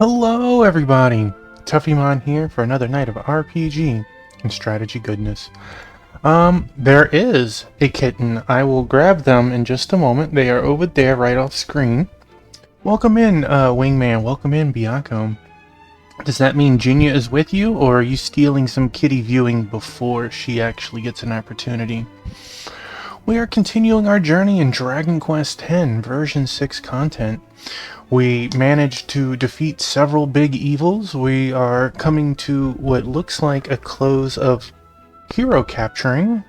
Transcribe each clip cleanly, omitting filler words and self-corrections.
Hello everybody! Tuffymon here for another night of RPG and strategy goodness. There is a kitten. I will grab them in just a moment. They are over there right off screen. Welcome in, Wingman. Welcome in, Bianco. Does that mean Jinya is with you, or are you stealing some kitty viewing before she actually gets an opportunity? We are continuing our journey in Dragon Quest X version 6 content. We managed to defeat several big evils. We are coming to what looks like a close of hero capturing.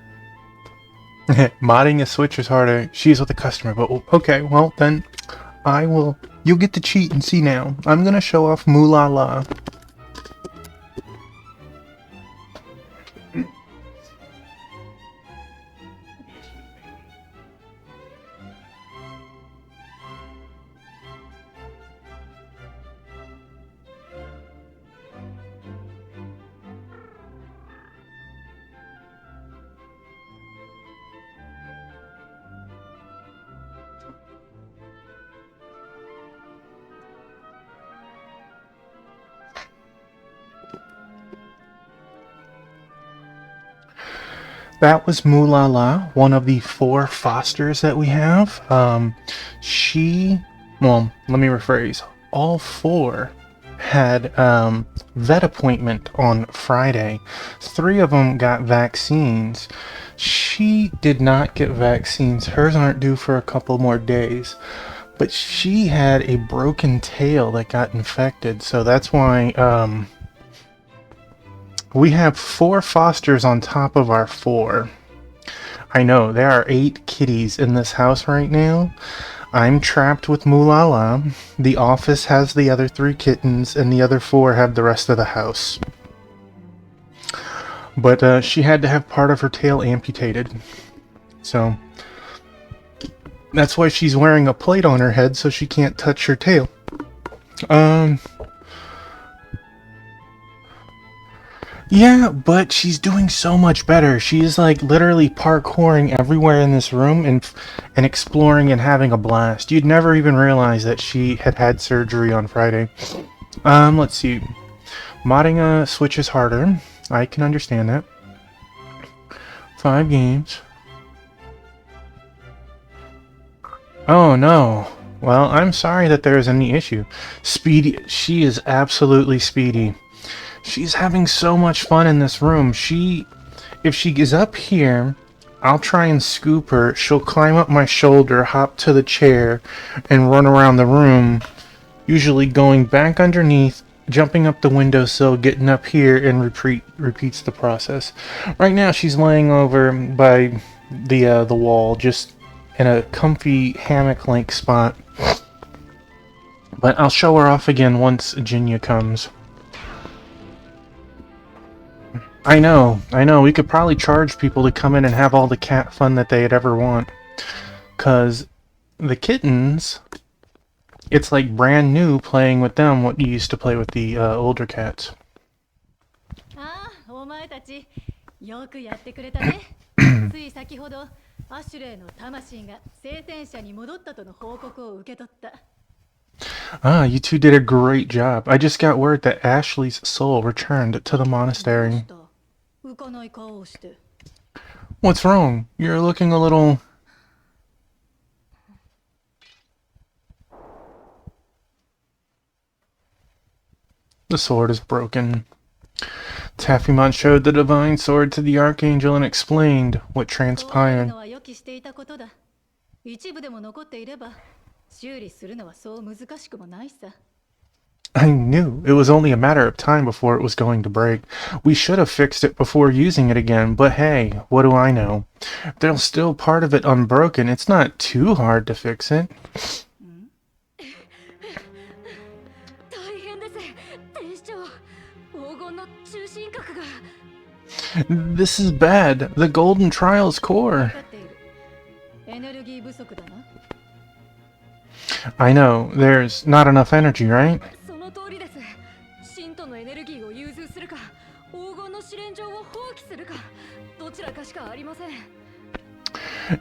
Modding a Switch is harder. She's with a customer, but okay, well then you'll get to cheat and see now. I'm gonna show off Moolala. That was Moolala, one of the 4 fosters that we have. Well, let me rephrase. All 4 had vet appointment on Friday. 3 of them got vaccines. She did not get vaccines. Hers aren't due for a couple more days. But she had a broken tail that got infected, so that's why we have 4 fosters on top of our 4. I know, there are 8 kitties in this house right now. I'm trapped with Moolala. The office has the other 3 kittens, and the other 4 have the rest of the house. But she had to have part of her tail amputated. So that's why she's wearing a plate on her head so she can't touch her tail. Yeah, but she's doing so much better. She is like literally parkouring everywhere in this room and exploring and having a blast. You'd never even realize that she had had surgery on Friday. Let's see. Modding a Switch is harder. I can understand that. 5 games. Oh no. Well, I'm sorry that there is any issue. Speedy. She is absolutely speedy. She's having so much fun in this room. If she is up here, I'll try and scoop her. She'll climb up my shoulder, hop to the chair, and run around the room, usually going back underneath, jumping up the windowsill, getting up here, and repeats the process. Right now, she's laying over by the wall, just in a comfy hammock-like spot. But I'll show her off again once Jinya comes. I know, we could probably charge people to come in and have all the cat fun that they'd ever want. 'Cause the kittens, it's like brand new playing with them what you used to play with the older cats. You two did a great job. I just got word that Ashley's soul returned to the monastery. What's wrong? You're looking a little... The sword is broken. Taffymon showed the divine sword to the Archangel and explained what transpired. I knew it was only a matter of time before it was going to break. We should have fixed it before using it again, but hey, what do I know? There's still part of it unbroken. It's not too hard to fix it. This is bad. The Golden Trial's core. I know, there's not enough energy, right?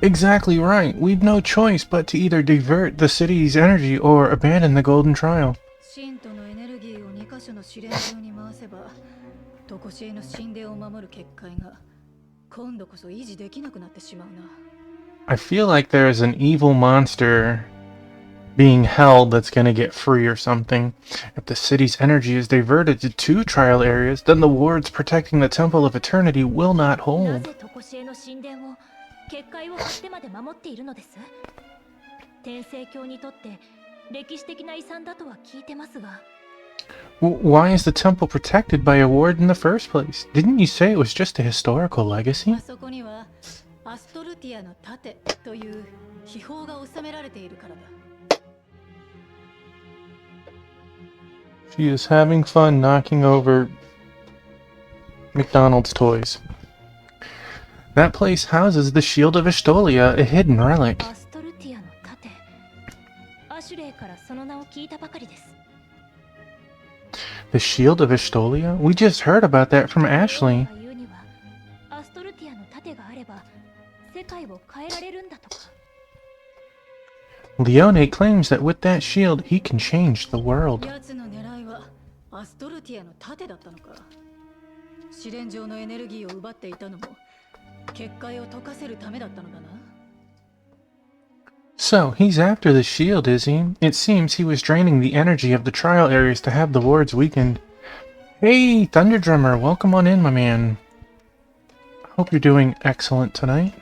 Exactly right. We've no choice but to either divert the city's energy or abandon the Golden Trial. 所の試練場に回せば、とこしえの神殿を守る結界が今度こそ維持できなくなってしまうな。I feel like there's an evil monster being held that's gonna get free or something. If the city's energy is diverted to two trial areas, then the wards protecting the Temple of Eternity will not な hold. ぜとこしえの神殿を結界を張ってまで守っているのです？天聖教にとって歴史的な遺産だとは聞いてますが。Why is the temple protected by a ward in the first place? Didn't you say it was just a historical legacy? あそこにはアストルティアの盾という秘宝が収められているからだ。She is having fun knocking over McDonald's toys. That place houses the Shield of Estolia, a hidden relic. アストルティアの盾。アシュレイからその名を聞いたばかりです。The Shield of Estolia? We just heard about that from Ashley. が言うにはアストルティアの盾があれば世界を変えられるんだとか。Leone claims that with that shield, he can change the world. 奴の狙いはアストルティアの盾だったのか。試練場のエネルギーを奪っていたのも結界を溶かせるためだったのだな。So, he's after the shield, is he? It seems he was draining the energy of the trial areas to have the wards weakened. Hey, Thunder Drummer, welcome on in, my man. Hope you're doing excellent tonight.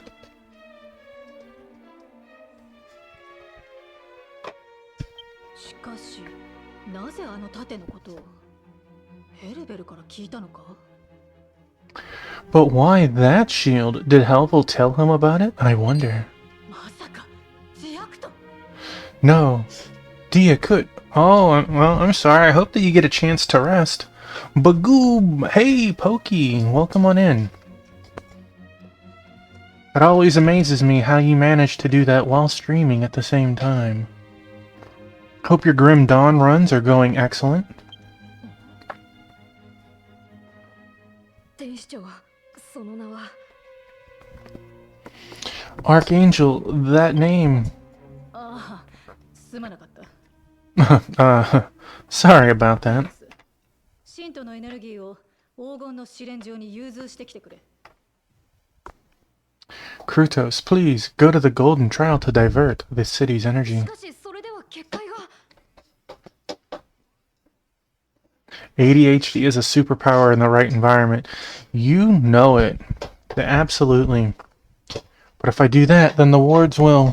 しかし、なぜあの盾のことをヘルベルから聞いたのか？ But why that shield? Did Helvel tell him about it? I wonder. まさか、ジアクト。 No. Dia could. Oh, well, I'm sorry. I hope that you get a chance to rest. Bagoob! Hey, Pokey! Welcome on in. It always amazes me how you manage to do that while streaming at the same time. Hope your Grim Dawn runs are going excellent. 天使長、その名は。 Archangel, that name. ああ、すまなかった。Sorry about that. 信徒のエネルギーを黄金の試練場に融通してきてくれ。 Krutos, please, go to the Golden Trial to divert the city's energy. しかし、それでは結界が。 ADHD is a superpower in the right environment. You know it. Absolutely. But if I do that, then the wards will.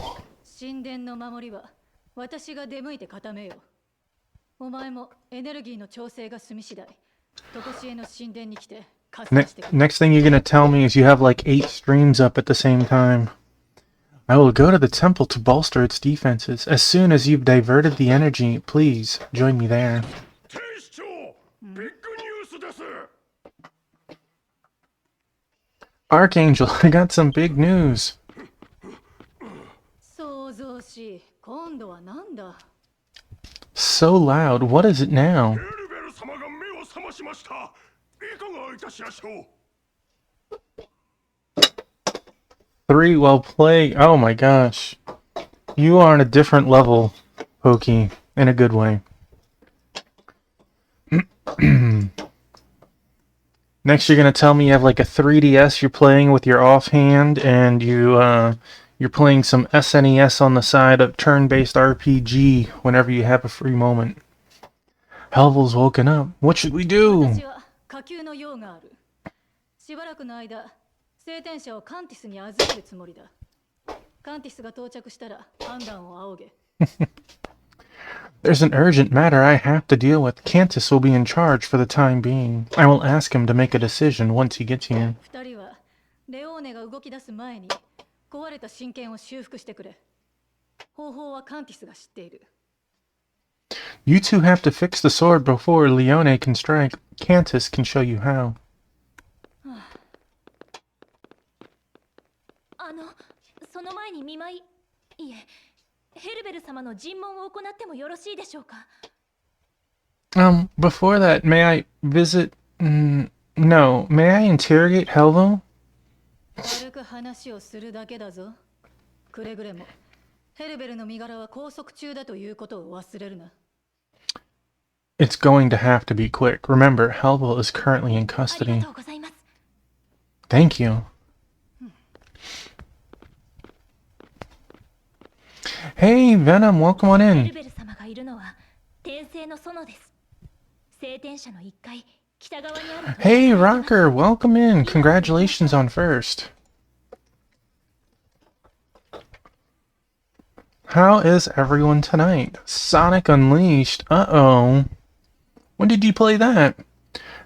神殿の守りは私が出向いて固めよう。お前もエネルギーの調整が済み次第、とこしえの神殿に来て加勢してくれ。 Next thing you're gonna tell me is you have like 8 streams up at the same time. I will go to the temple to bolster its defenses. As soon as you've diverted the energy, please join me there. 天使長、ビッグニュースです。 Archangel, I got some big news. 想像し、今度はなんだ。 So loud. What is it now? エルベル様が目を覚ましました。いかがいたしましょう。 3 while playing. Oh my gosh. You are on a different level, Pokey. In a good way. Next, you're gonna tell me you have like a 3DS you're playing with your offhand, and you're playing some SNES on the side of turn-based RPG whenever you have a free moment. Helvel's woken up. What should we do? 私は下級の用がある。しばらくの間、聖天者をカンティスに預けるつもりだ。カンティスが到着したら判断を仰げ。 There's an urgent matter I have to deal with. Cantus will be in charge for the time being. I will ask him to make a decision once he gets here. 二人はレオーネが動き出す前に壊れた神剣を修復してくれ。方法はカンティスが知っている。 You two have to fix the sword before Leone can strike. Cantus can show you how. その前に見舞い、いえ、ヘルベル様の尋問を行ってもよろしいでしょうか。 Before that, may I visit... no, may I interrogate Helvo? 軽く話をするだけだぞ。くれぐれも、 ヘルベルの身柄は拘束中だということを忘れるな。It's going to have to be quick. Remember, Helvel is currently in ありが custody. とうございます。 Thank you. Hey, Venom, welcome on ベ in. ルベル様がいるのは天聖の園です。聖天社の1階北側にある。 Hey, Rocker, welcome in. Congratulations on first. How is everyone tonight? Sonic Unleashed. Uh-oh. When did you play that?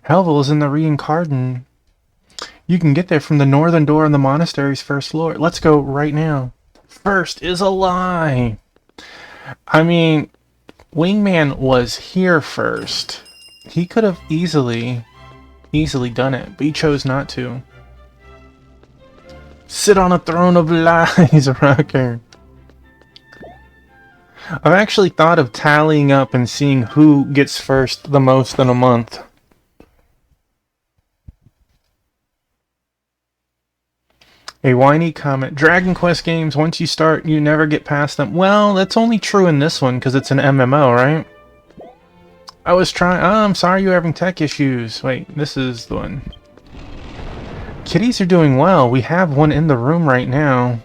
Helvel is in the Reincarnation. You can get there from the northern door on the monastery's first floor. Let's go right now. First is a lie. I mean, Wingman was here first. He could have easily done it, but he chose not to. Sit on a throne of lies, Rocker. I've actually thought of tallying up and seeing who gets first the most in a month. A whiny comment. Dragon Quest games, once you start, you never get past them. Well, that's only true in this one because it's an MMO, right? I was trying... Oh, I'm sorry you're having tech issues. Wait, this is the one. Kitties are doing well. We have one in the room right now.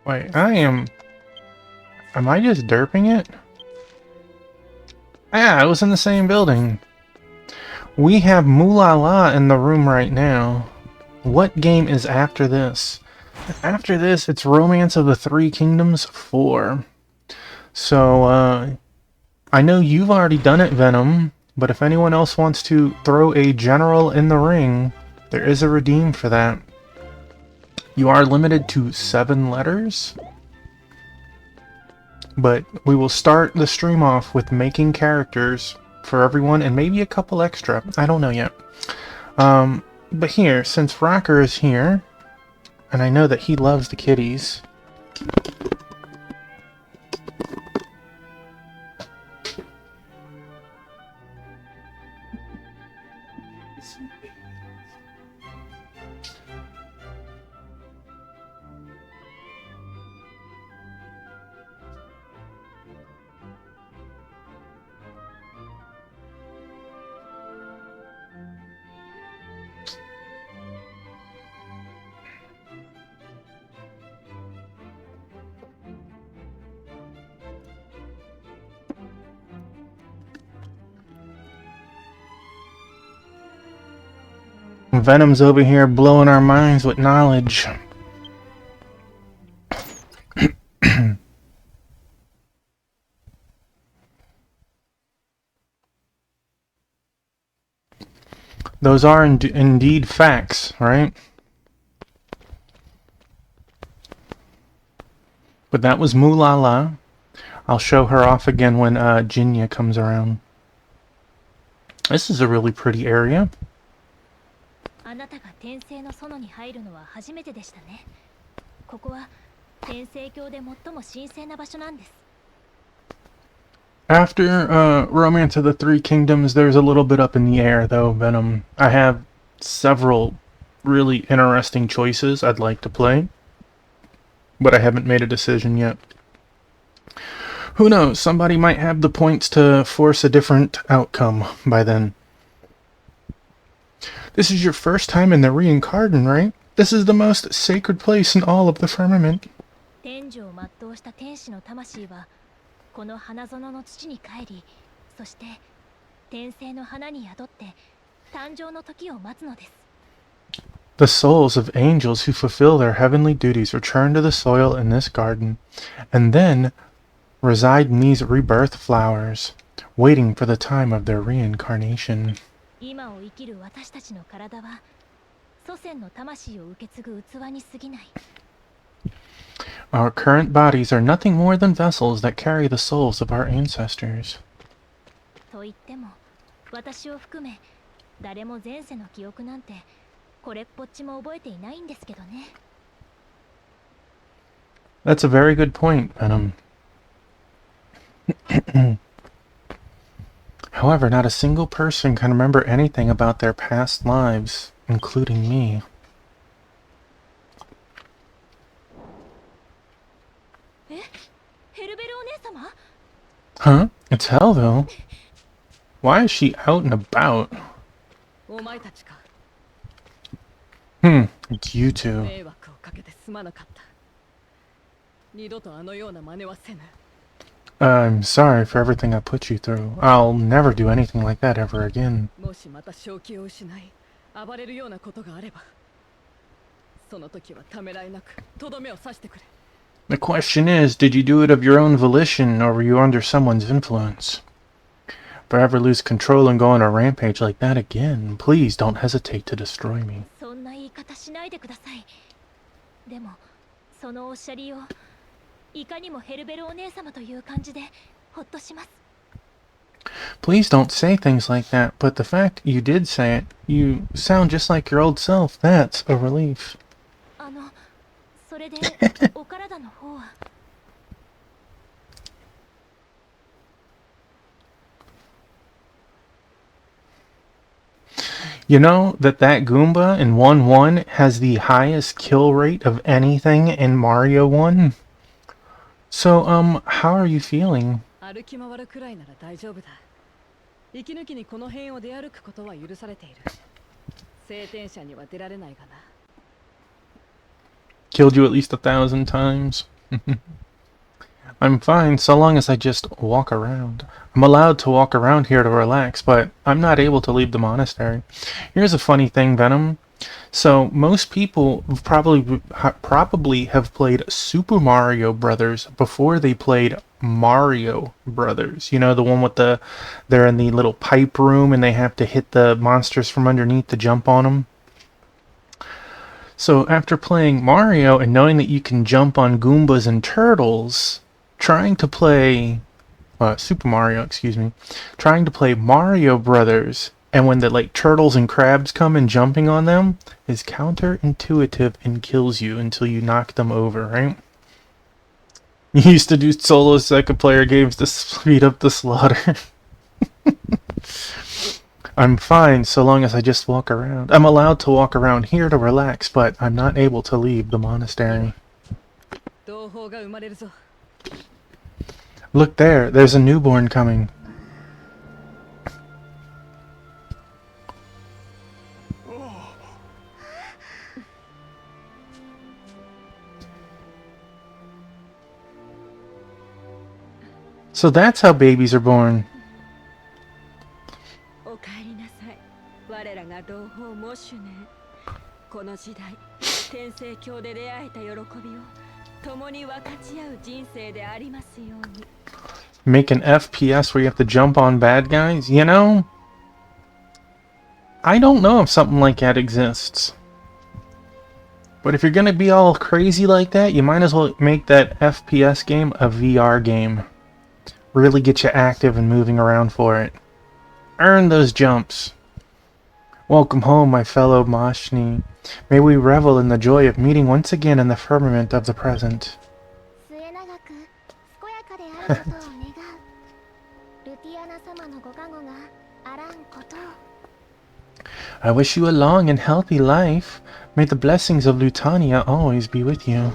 Wait, Am I just derping it? Ah, I was in the same building. We have Moolala in the room right now. What game is after this? After this, it's Romance of the Three Kingdoms 4. So, I know you've already done it, Venom, but if anyone else wants to throw a general in the ring, there is a redeem for that. You are limited to 7 letters, but we will start the stream off with making characters for everyone and maybe a couple extra. I don't know yet. But here, since Rocker is here, and I know that he loves the kitties. Venom's over here blowing our minds with knowledge. Those are indeed facts, right? But that was Moolala. I'll show her off again when Jinya comes around. This is a really pretty area. あなたが天聖の園に入るのは初めてでしたね。ここは天聖教で最も神聖な場所なんです。 After Romance of the Three Kingdoms, there's a little bit up in the air, though, Venom. I have several really interesting choices I'd like to play, but I haven't made a decision yet. Who knows? Somebody might have the points to force a different outcome by then. This is your first time in the Reincarnation, right? This is the most sacred place in all of the firmament. 天寿を全うした天使の魂はこの花園の土に帰り、そして天聖の花に宿って誕生の時を待つのです。 The souls of angels who fulfill their heavenly duties return to the soil in this garden, and then reside in these rebirth flowers, waiting for the time of their reincarnation. 今を生きる私たちの体は祖先の魂を受け継ぐ器に過ぎない。 Our current bodies are nothing more than vessels that carry the souls of our ancestors. と言っても私を含め誰も前世の記憶なんてこれっぽっちも覚えていないんですけどね。 That's a very good point, Venom. However, not a single person can remember anything about their past lives, including me. Huh? It's Helville. Why is she out and about? お前たちか。 It's you two. 迷惑をかけてすまなかった。二度とあのような真似はせぬ。I'm sorry for everything I put you through. I'll never do anything like that ever again. もしまた正気を失い、暴れるようなことがあれば、その時はためらいなくとどめを刺してくれ。 The question is, did you do it of your own volition, or were you under someone's influence? If I ever lose control and go on a rampage like that again, please don't hesitate to destroy me. そんな言い方しないでください。でもそのおっしゃりよう、いかにもヘルベルお姉様という感じでほっとします。 Please don't say things like that, but the fact you did say it, you sound just like your old self. That's a relief. それでお体の方は。 You know that Goomba in 1-1 has the highest kill rate of anything in Mario 1? So, how are you feeling? 歩き回るくらいなら大丈夫だ。息抜きにこの辺を出歩くことは許されている。聖天者には出られないがな。 Killed you at least 1,000 times. I'm fine so long as I just walk around. I'm allowed to walk around here to relax, but I'm not able to leave the monastery. Here's a funny thing, Venom. So most people probably have played Super Mario Brothers before they played Mario Brothers. You know, the one with they're in the little pipe room and they have to hit the monsters from underneath to jump on them. So after playing Mario and knowing that you can jump on Goombas and turtles, trying to play Super Mario, excuse me, trying to play Mario Brothers, and when the turtles and crabs come and jumping on them is counterintuitive and kills you until you knock them over, right? You used to do solo second player games to speed up the slaughter. I'm fine so long as I just walk around. I'm allowed to walk around here to relax, but I'm not able to leave the monastery. Look there, there's a newborn coming. So that's how babies are born. お帰りなさい。我らが同胞モシュね。この時代、天聖教で出会えた喜びを共に分かち合う人生でありますように。 Make an FPS where you have to jump on bad guys? You know, I don't know if something like that exists. But if you're gonna be all crazy like that, you might as well make that FPS game a VR game. Really get you active and moving around for it. Earn those jumps. Welcome home, my fellow Moshni. May we revel in the joy of meeting once again in the firmament of the present. I wish you a long and healthy life. May the blessings of Lutania always be with you.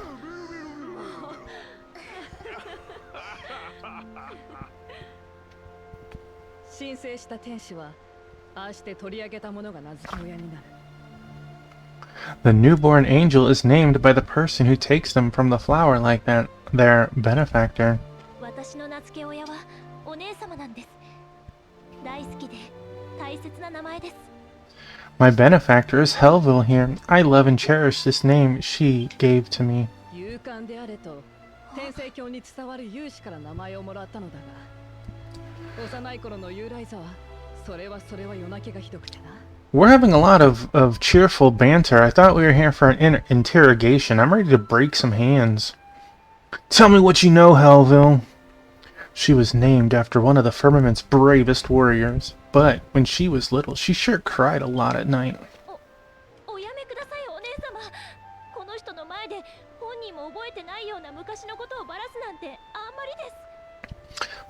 The newborn angel is named by the person who takes them from the flower like that, their benefactor. My benefactor is Helville here. I love and cherish this name she gave to me. We're having a lot of cheerful banter. I thought we were here for an interrogation. I'm ready to break some hands. Tell me what you know, Helville. She was named after one of the firmament's bravest warriors. But when she was little, she sure cried a lot at night.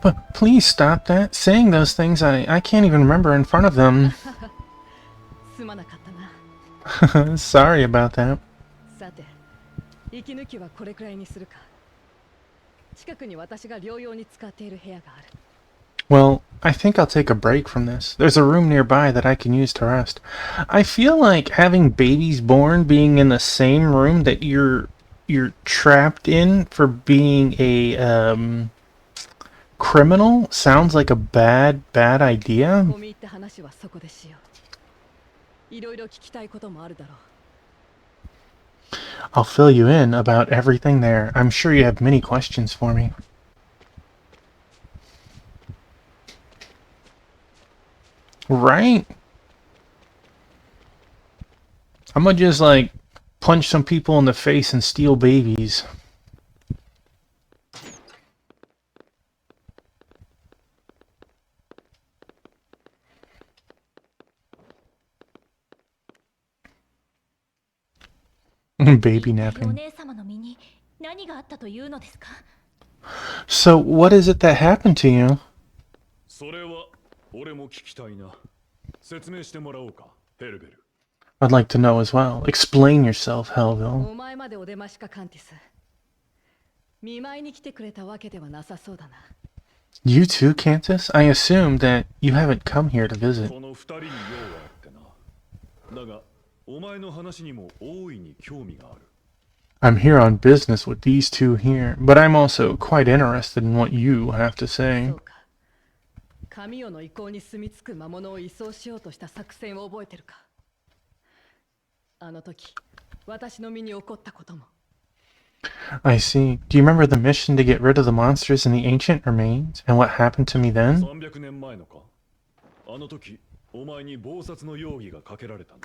But please stop that. Saying those things I can't even remember in front of them. すまなかったな。 Sorry about that. さて、息抜きはこれくらいにするか。近くに私が療養に使っている部屋がある。 Well, I think I'll take a break from this. There's a room nearby that I can use to rest. I feel like having babies born being in the same room that you're trapped in for being a criminal sounds like a bad idea. 込み入った話はそこでしよう。いろいろ聞きたいこともあるだろう。 I'll fill you in about everything there. I'm sure you have many questions for me. Right? I'm gonna just like punch some people in the face and steal babies. Baby お napping. 姉様の身に何があったというのですか？ So, what is it that happened to you? それは俺も聞きたいな。説明してもらおうか、ヘルベル。 I'd like to know as well. Explain yourself, Helville. お前までお出ましかカンティス。見舞いに来てくれたわけではなさそうだな。 You too, Cantus? I assumed that you haven't come here to visit. この二人に用があってな。だが、お前の話にも大いに興味がある。 I'm here on business with these two here, but I'm also quite interested in what you have to そ say. うか。神代の意向に住み着く魔物を移送しようとした作戦を覚えてるか。あの時、私の身に起こったことも。 I see. Do you remember the mission to get rid of the monsters in the ancient remains and what happened to me then? 300年前のか。あの時、お前に謀殺の容疑がかけられたな。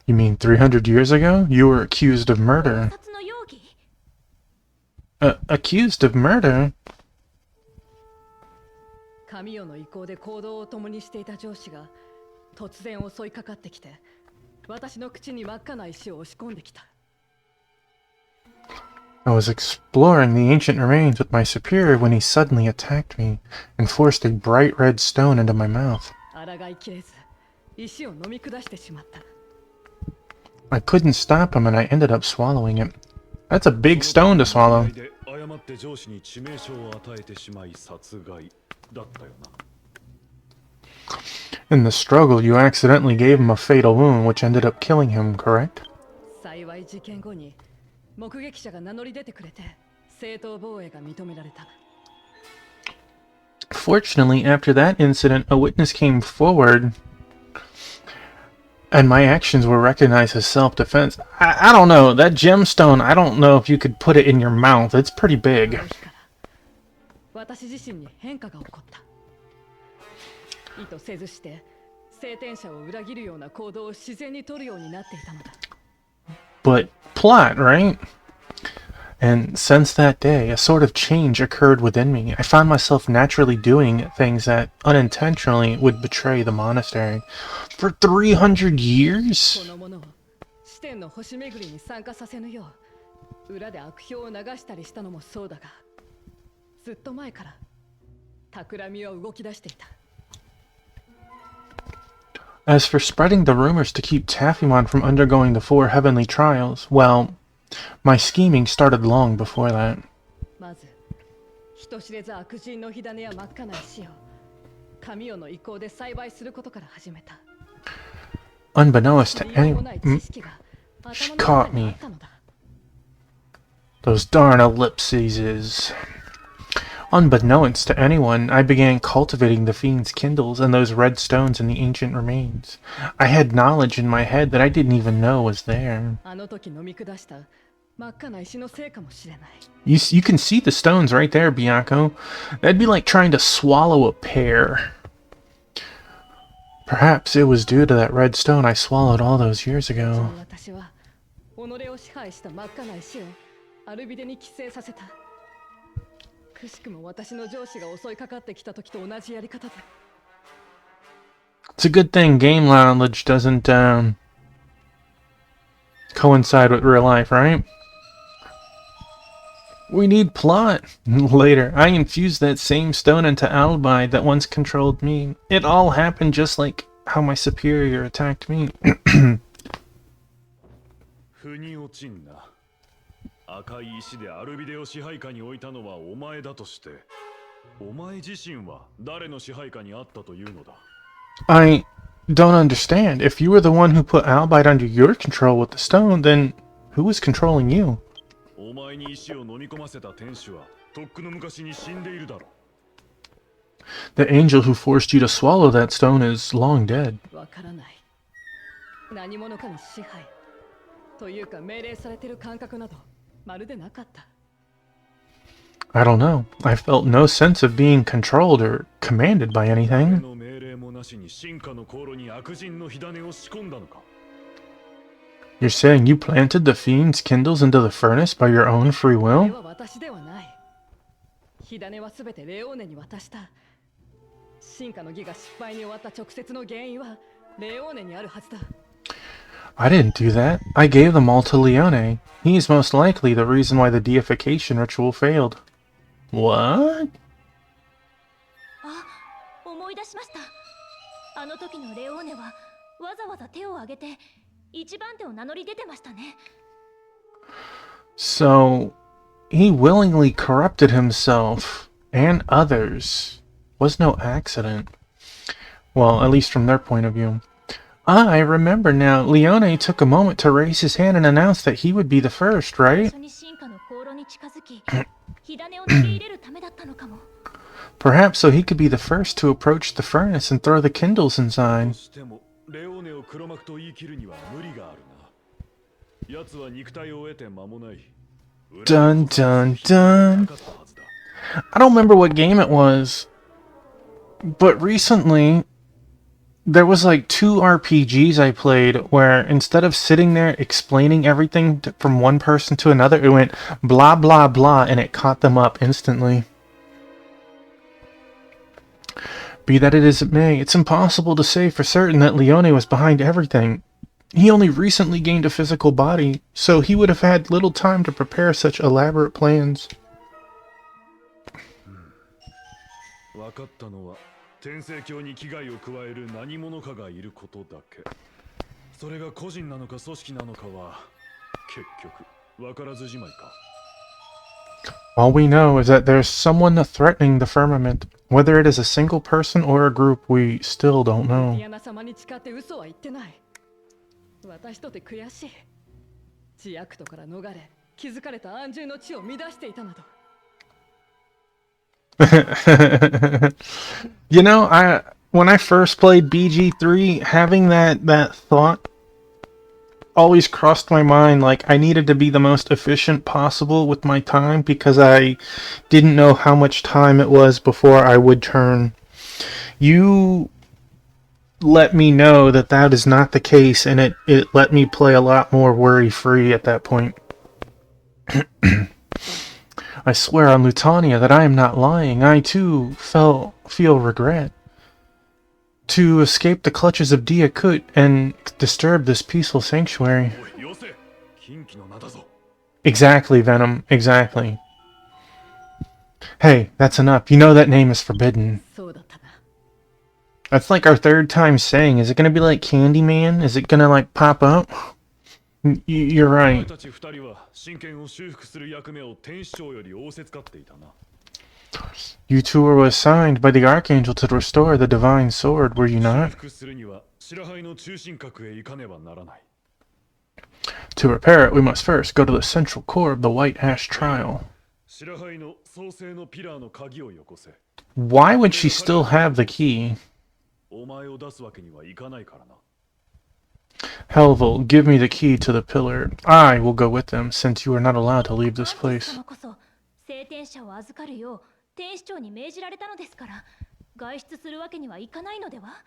You mean 300 years ago? You were accused of murder. 殺の容疑？ Accused of murder? 神代の意向で行動を共にしていた上司が突然襲いかかってきて、私の口に真っ赤な石を押し込んできた。 I was exploring the ancient remains with my superior when he suddenly attacked me and forced a bright red stone into my mouth. 抗いきれず、石を飲み下してしまった。 I couldn't stop him and I ended up swallowing it. That's a big stone to swallow. で誤って上司に致命傷を与えてしまい殺害だったよな。 In the struggle, you accidentally gave him a fatal wound, which ended up killing him, correct? 幸い事件後に目撃者が名乗り出てくれて正当防衛が認められた。 Fortunately, after that incident, a witness came forward, and my actions were recognized as self-defense. I don't know. That gemstone, I don't know if you could put it in your mouth. It's pretty あ big. の日から私自身に変化が起こった。意図せずして聖天者を裏切るような行動を自然に取るようになっていたのだ。 But plot, right? And since that day, a sort of change occurred within me. I found myself naturally doing things that unintentionally would betray the monastery. For 300 years? この者を視点の星巡りに参加させぬよう裏で悪評を流したりしたのもそうだが、ずっと前から企みは動き出していた。 As for spreading the rumors to keep Taffymon from undergoing the 4 heavenly trials, well, my scheming started long before that. まず人知れず悪人の火種や真っ赤な石を神代の意向で栽培することから始めた。 Unbeknownst to 理由も anyone, ない知識が she 頭 caught の中にあ me. ったのだ。 Those darn ellipses. Unbeknownst to anyone, I began cultivating the fiend's kindles and those red stones in the ancient remains. I had knowledge in my head that I didn't even know was there. あの時飲み下した真っ赤な石のせいかもしれない。 You can see the stones right there, Bianco. That'd be like trying to swallow a pear. Perhaps it was due to that red stone I swallowed all those years ago. 私は己を支配した真っ赤な石をアルビデに寄生させた。くしくも私の上司が襲いかかってきた時と同じやり方で。 It's a good thing game knowledge doesn't coincide with real life, right? We need plot. Later, I infused that same stone into Albi that once controlled me. It all happened just like how my superior attacked me. 腑に落ちんな。赤い石でアルビデを支配下に置いたのはお前だとして、お前自身は誰の支配下にあったというのだ。I don't understand. If you were the one who put Albite under your control with the stone, then who was controlling you? お前に石を飲み込ませた天使はとっくの昔に死んでいるだろう。The angel who forced you to swallow that stone is long dead. わからない。何者かに支配というか命令されてる感覚などまるでなかった。I don't know. I felt no sense of being controlled or commanded by 誰 anything. の命令もなしに進化の航路に悪人の火種を仕込んだのか。 You're saying you planted the fiend's kindles into the furnace by your own free これ will? は私ではない。火種はすべてレオーネに渡した。進化の儀が失敗に終わった直接の原因はレオーネにあるはずだ。I didn't do that. I gave them all to Leone. He's most likely the reason why the deification ritual failed. What? あ、思い出しました。あの時のレオーネはわざわざ手を挙げて一番手を名乗り出てましたね。 So, he willingly corrupted himself and others. Was no accident. Well, at least from their point of view. I remember now. Leone took a moment to raise his hand and announce that he would be the first, 最 right? 初に進化の航路に近づき、火種を投げ入れるためだったのかも。 Perhaps so he could be the first to approach the furnace and throw the kindles ど inside. うしてもレオーネを黒幕と言い切るには無理があるな。奴は肉体を得て間もない。 Dun dun dun. なかったはずだ。 I don't remember what game it was, but recently there was like 2 RPGs I played where instead of sitting there explaining everything from one person to another, it went blah blah blah and it caught them up instantly. Be that it as it may, it's impossible to say for certain that Leone was behind everything. He only recently gained a physical body, so he would have had little time to prepare such elaborate plans. 分かったのは天聖教に危害を加える何者かがいることだけ。それが個人なのか組織なのかは結局分からずじまいか。 All we know is that there's someone threatening the firmament. Whether it is a single person or a group, we still don't デ know. ィアナ様に誓って嘘は言ってない。私とて悔しい。ジアクトから逃れ、築かれた安住の地を乱していたなど。You know, when I first played BG3, having that thought always crossed my mind, like I needed to be the most efficient possible with my time because I didn't know how much time it was before I would turn. You let me know that that is not the case, and it let me play a lot more worry-free at that point. I swear on Lutania that I am not lying. I too feel regret. To escape the clutches of Diakut and disturb this peaceful sanctuary. おい、よせ。禁忌の名だぞ。 Exactly, Venom. Exactly. Hey, that's enough. You know that name is forbidden. そうだったな。 That's like our 3rd time saying. Is it gonna be like Candyman? Is it gonna like pop up? You're お前 right. たち二人は神剣を修復する役目を天使長より仰せつかっていたな。 You two were assigned by the Archangel to restore the Divine Sword, were you 修 not? 復するには白灰の中心核へ行かねばならない。 To repair it, we must first go to the central core of the White Ash Trial. 白灰の創世のピラーの鍵をよこせ。 Why would she still have the key? お前を出すわけにはいかないからな。 Helval, give me the key to the pillar. I will go with them, since you are not allowed to leave this アンティス place. 様こそ聖天者を預かるよう天使長に命じられたのですから外出するわけにはいかないのでは？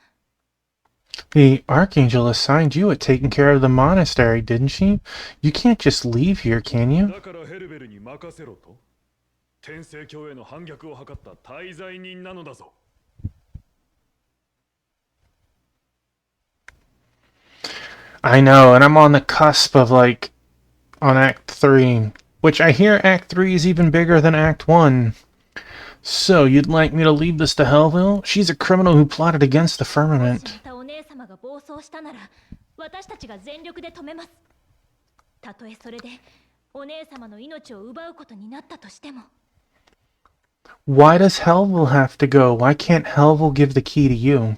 The Archangel assigned you at taking care of the monastery, didn't she? You can't just leave here, can you? だからヘルベルに任せろと。天聖教への反逆を図った滞在人なのだぞ。 I know, and I'm on the cusp of like, on Act 3. Which I hear Act 3 is even bigger than Act 1. So, you'd like me to leave this to Hellville? She's a criminal who plotted against the もし firmament. またお姉様が暴走したなら私たちが全力で止めます。たとえそれでお姉様の命を奪うことになったとしても。 Why does Hellville have to go? Why can't Hellville give the key to you?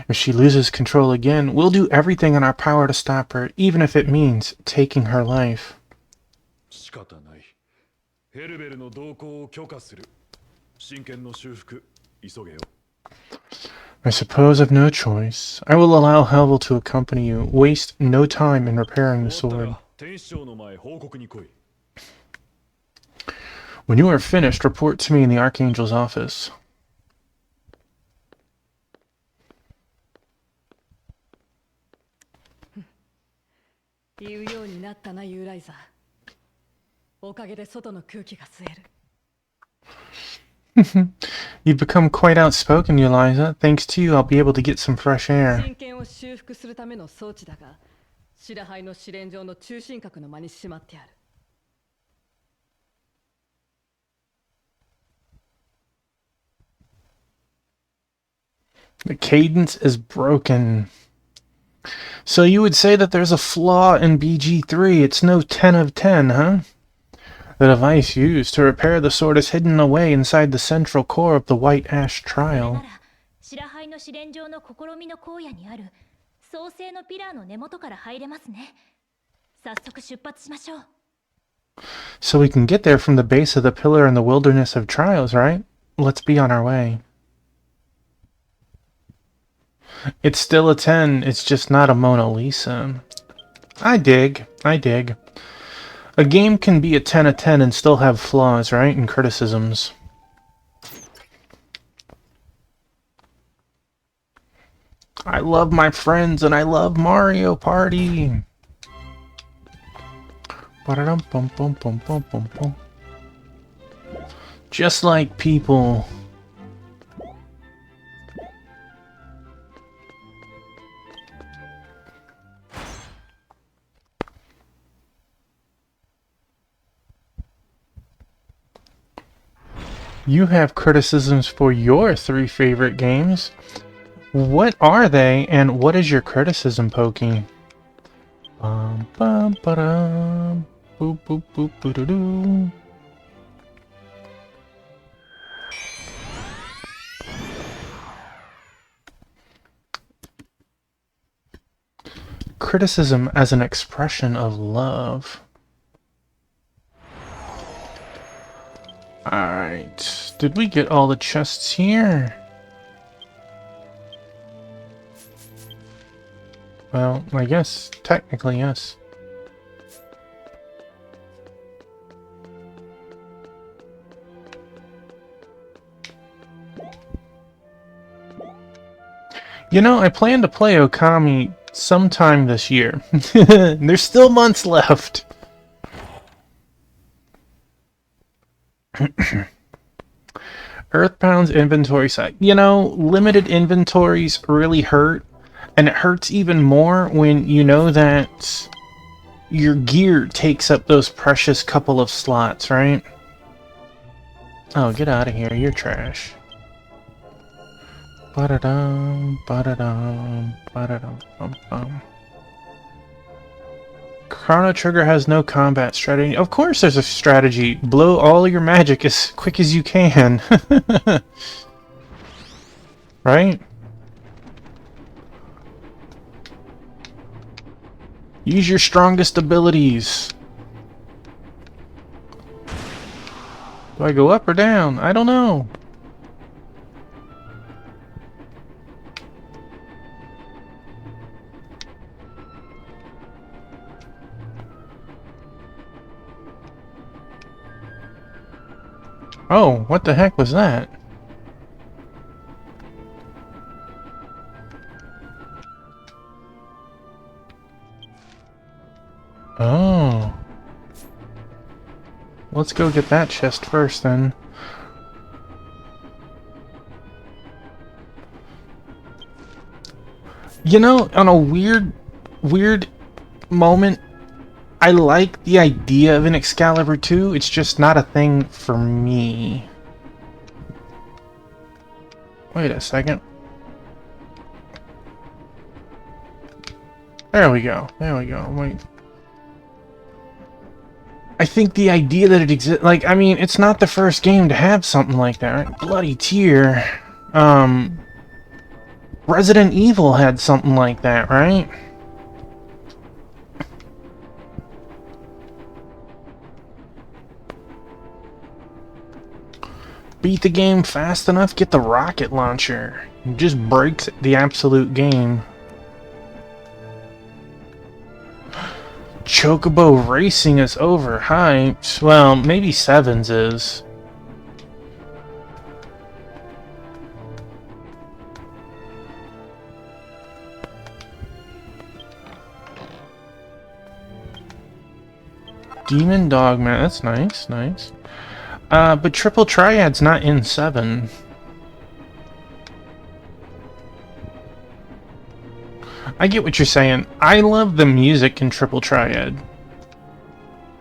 If she loses control again, we'll do everything in our power to stop her, even if it means taking her life. 仕方ない。ヘルベルの同行を許可する。真剣の修復、急げよ。I suppose I've no choice. I will allow Hellville to accompany you. Waste no time in repairing the 終わった sword. ら天使長の前報告に来い。 When you are finished, report to me in the Archangel's office. 言うようになったなユーライザー。おかげで外の空気が吸える。 You've become quite outspoken, Eliza. Thanks to you, I'll be able to get some fresh air. 真剣を修復するための装置だが、白灰の試練場の中心核の間にしまってある。 The cadence is broken. So you would say that there's a flaw in BG3. It's no 10 of 10, huh? The device used to repair the sword is hidden away inside the central core of the White Ash それな Trial. ら白灰の試練場の試みの荒野にある創世のピラーの根元から入れますね。早速出発しましょう。 So we can get there from the base of the pillar in the wilderness of trials, right? Let's be on our way. It's still a 10, it's just not a Mona Lisa. I dig. A game can be a 10 of 10 and still have flaws, right? And criticisms. I love my friends and I love Mario Party. Ba-da-dum-bum-bum-bum-bum-bum. Just like people. You have criticisms for your 3 favorite games. What are they, and what is your criticism, Pokey? Bum bum ba-dum. Boop boop boop boo-doo-doo. Criticism as an expression of love. Alright. Did we get all the chests here? Well, I guess technically yes. You know, I plan to play Okami sometime this year. There's still months left. Earthbound's inventory site. You know, limited inventories really hurt. And it hurts even more when you know that your gear takes up those precious couple of slots, right? Oh, get out of here. You're trash. Ba-da-dum, ba-da-dum, ba-da-dum, bum-bum. Chrono Trigger has no combat strategy. Of course there's a strategy. Blow all your magic as quick as you can. Right? Use your strongest abilities. Do I go up or down? I don't know. Oh, what the heck was that? Oh. Let's go get that chest first, then. You know, on a weird moment, I like the idea of an Excalibur 2, it's just not a thing for me. Wait a second. There we go. There we go. Wait. I think the idea that it exists, like, I mean, it's not the first game to have something like that, right? Bloody Tear. Resident Evil had something like that, right? Beat the game fast enough, get the rocket launcher. It just breaks the absolute game. Chocobo Racing is overhyped. Well, maybe Sevens is. Demon Dogma, that's nice, nice. But Triple Triad's not in 7. I get what you're saying. I love the music in Triple Triad.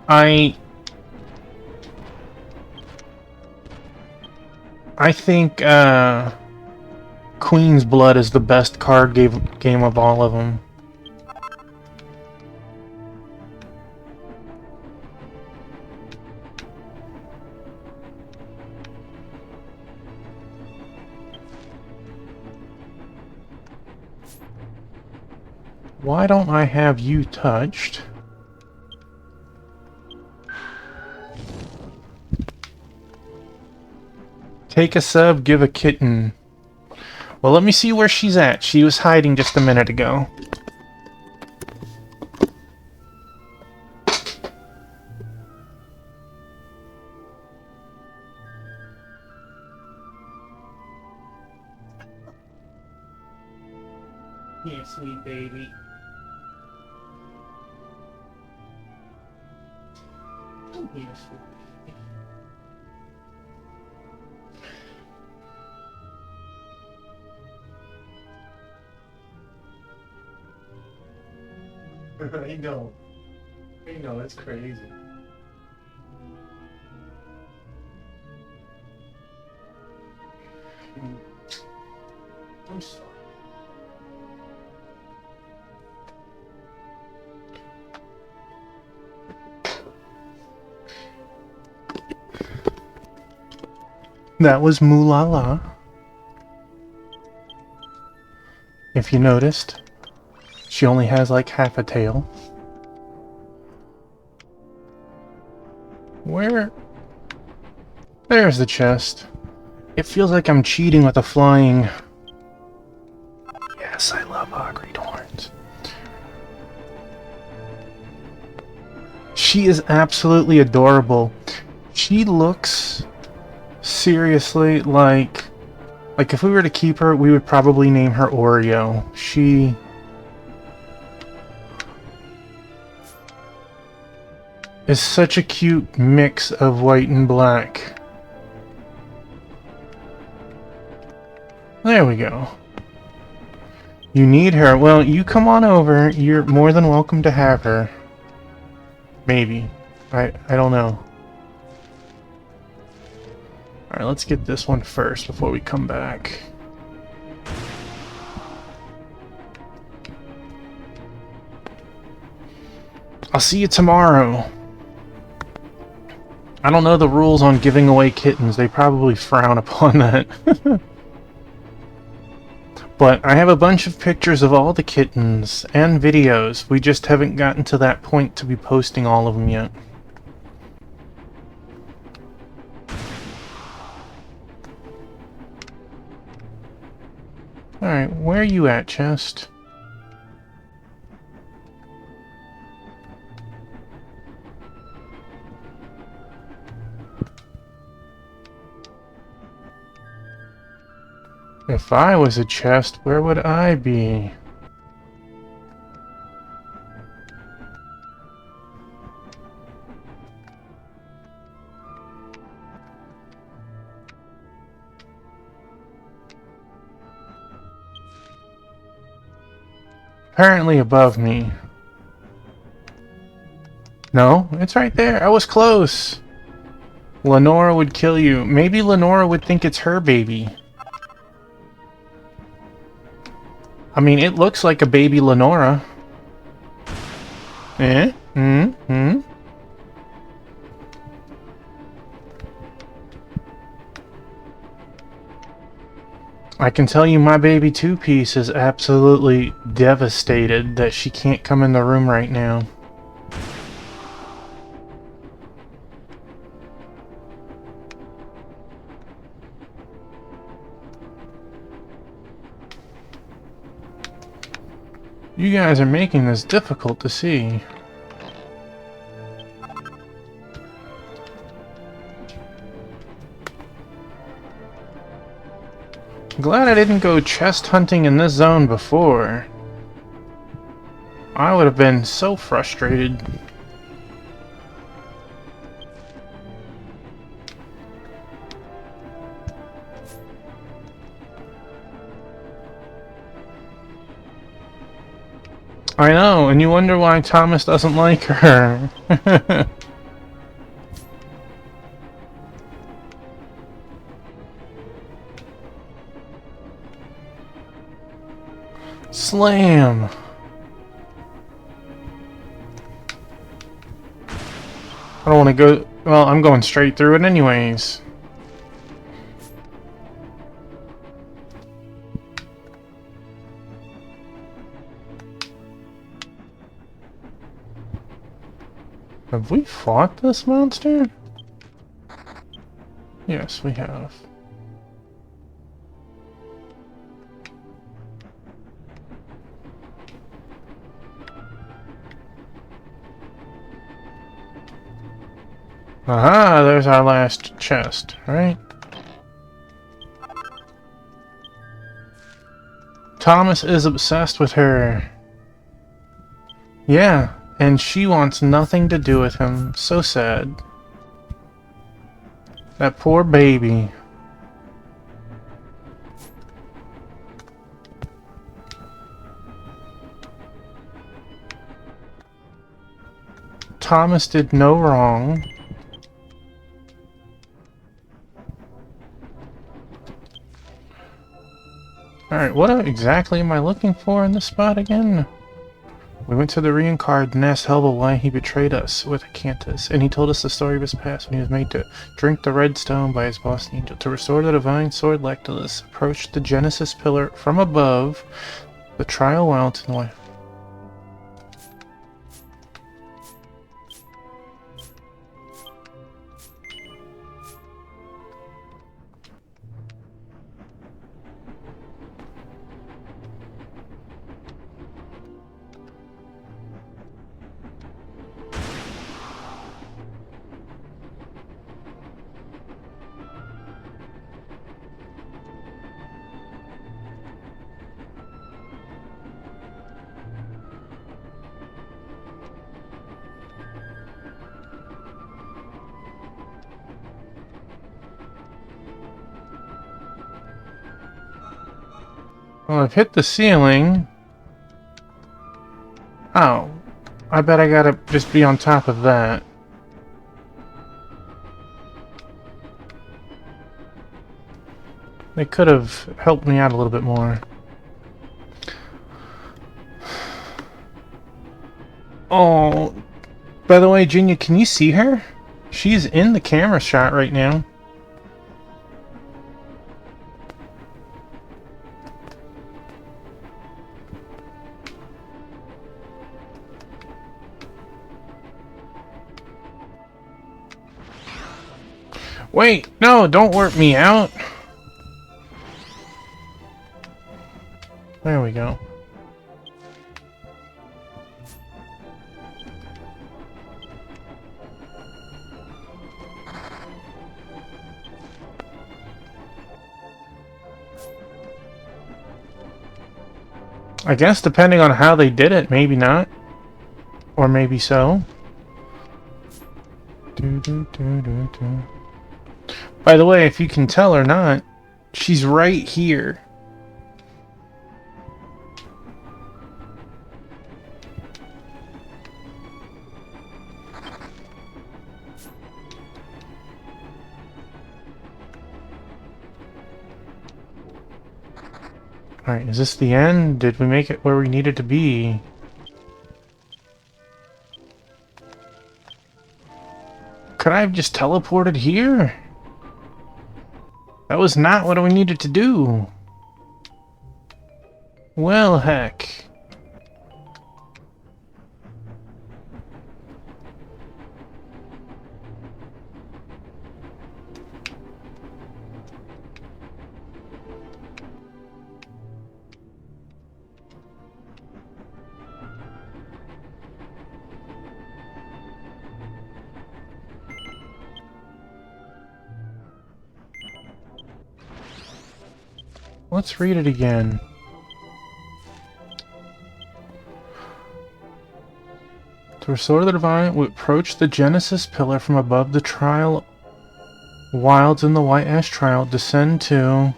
I think Queen's Blood is the best card game of all of them. Why don't I have you touched? Take a sub, give a kitten. Well, let me see where she's at. She was hiding just a minute ago. Yeah, sweet baby. Yes. I know. I know, it's crazy. I'm sorry. That was Moolala. If you noticed, she only has like half a tail. Where? There's the chest. It feels like I'm cheating with a flying... Yes, I love Ogre Horns. She is absolutely adorable. She looks... seriously like if we were to keep her, we would probably name her Oreo. She is such a cute mix of white and black. There we go. You need her. Well, you come on over. You're more than welcome to have her. Maybe. I don't know. Alright, let's get this one first before we come back. I'll see you tomorrow. I don't know the rules on giving away kittens. They probably frown upon that. But I have a bunch of pictures of all the kittens and videos. We just haven't gotten to that point to be posting all of them yet. Alright, where are you at, Chest? If I was a chest, where would I be? Apparently above me. No, it's right there. I was close. Lenora would kill you. Maybe Lenora would think it's her baby. I mean, it looks like a baby Lenora. Eh? I can tell you my baby Two-Piece is absolutely devastated that she can't come in the room right now. You guys are making this difficult to see. Glad I didn't go chest hunting in this zone before. I would have been so frustrated. I know, and you wonder why Thomas doesn't like her. Slam! I don't want to go... Well, I'm going straight through it anyways. Have we fought this monster? Yes, we have. Aha, there's our last chest, right? Thomas is obsessed with her. Yeah, and she wants nothing to do with him. So sad. That poor baby. Thomas did no wrong. Alright, what exactly am I looking for in this spot again? We went to the Reincard and asked Helba why he betrayed us with Acanthus, and he told us the story of his past when he was made to drink the red stone by his boss angel. To restore the divine sword, Lectulus approached the Genesis pillar from above, the trial went and well, I've hit the ceiling. Oh, I bet I gotta just be on top of that. They could have helped me out a little bit more. Oh, by the way, Jinya, can you see her? She's in the camera shot right now. Wait, no, don't warp me out. There we go. I guess depending on how they did it, maybe not. Or maybe so. By the way, if you can tell or not, she's right here. Alright, is this the end? Did we make it where we needed to be? Could I have just teleported here? That was not what we needed to do. Well, heck. Let's read it again. To restore the divine, we approach the Genesis pillar from above the trial wilds in the White Ash Trial. Descend to...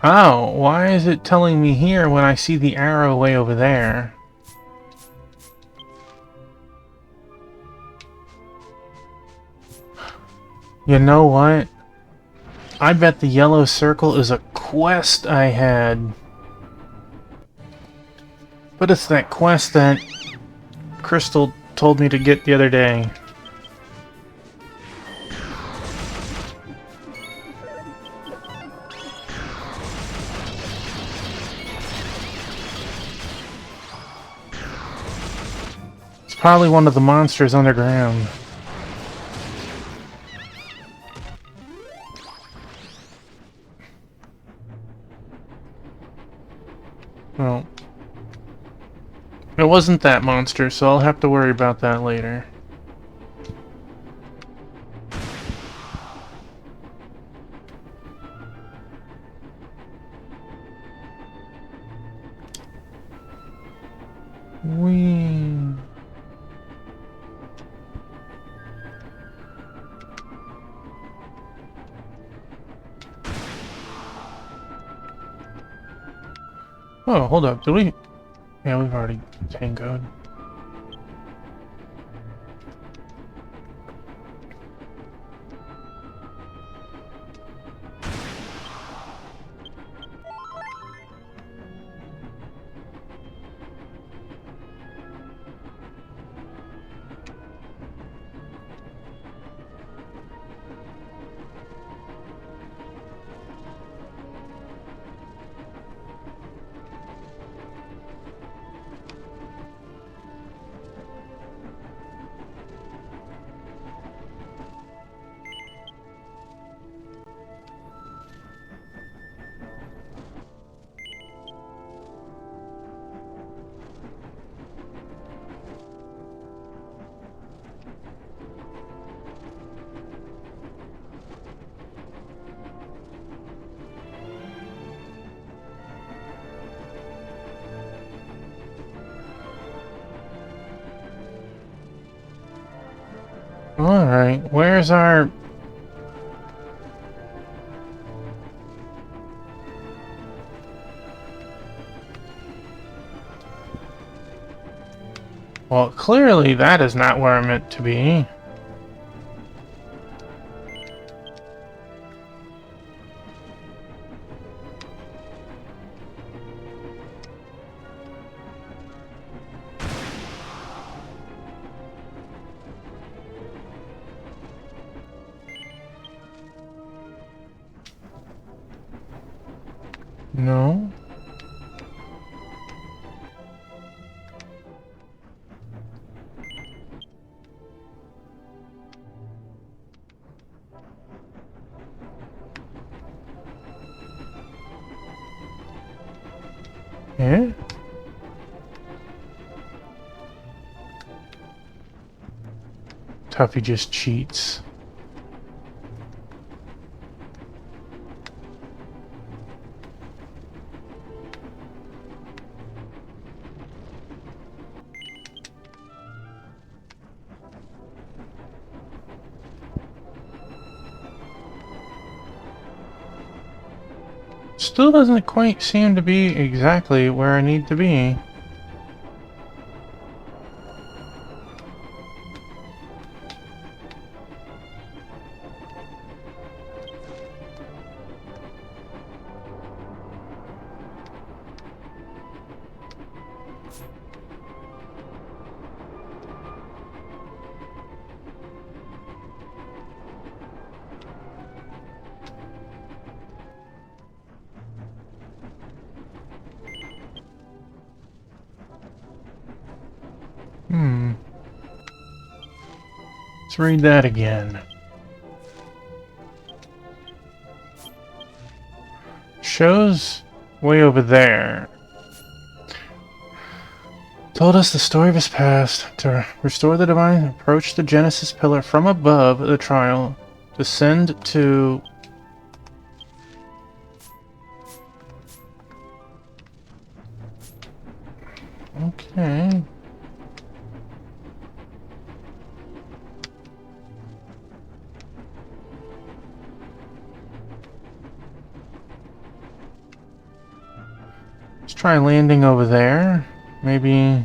Oh, why is it telling me here when I see the arrow way over there? You know what? I bet the yellow circle is a quest I had. But it's that quest that Crystal told me to get the other day. It's probably one of the monsters underground. Well, it wasn't that monster, so I'll have to worry about that later. Whee. Oh, hold up. Did we... Yeah, we've already tangoed. Alright, where's our... Well, clearly that is not where I'm meant to be. No. Yeah? Tuffy just cheats. Still doesn't quite seem to be exactly where I need to be. Let's read that again. Shows way over there. Told us the story of his past. To restore the divine, approach the Genesis pillar from above the trial. Descend to... Okay. Let's try landing over there. Maybe...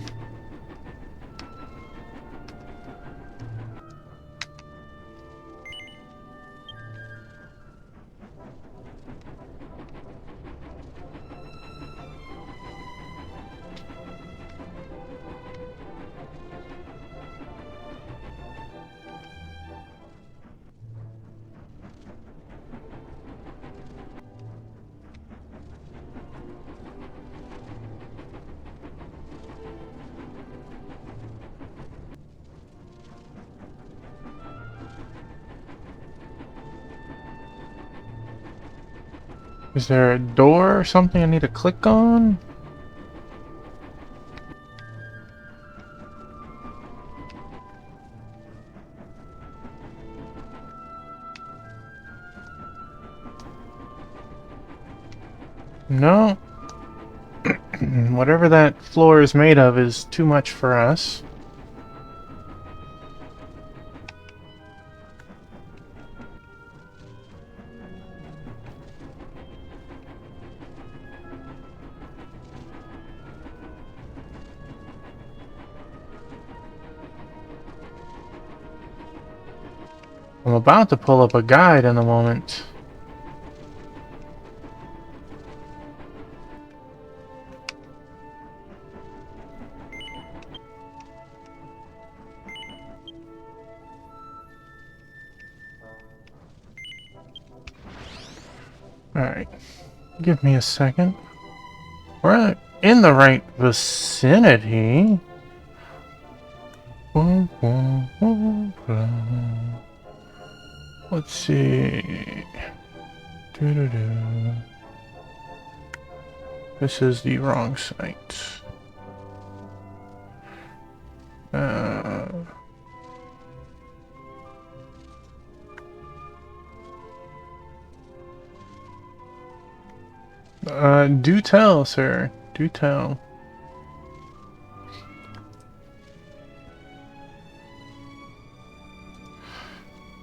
Is there a door or something I need to click on? No. Whatever that floor is made of is too much for us. I'm about to pull up a guide in a moment. Alright. Give me a second. We're in the right vicinity. Let's see. Doo-doo-doo. This is the wrong site. Do tell, sir. Do tell.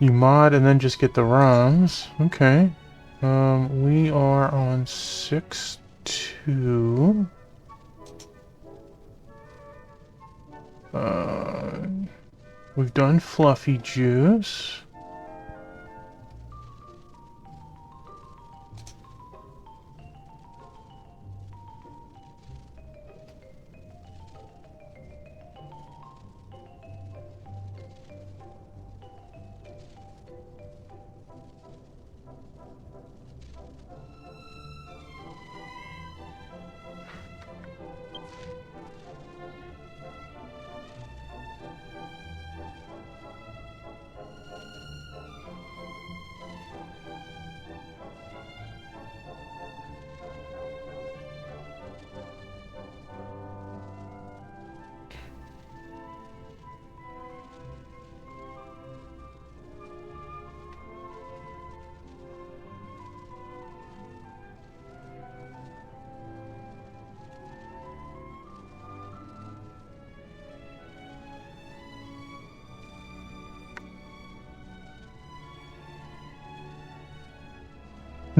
You mod and then just get the ROMs. Okay. We are on 6.2. We've done Fluffy Juice.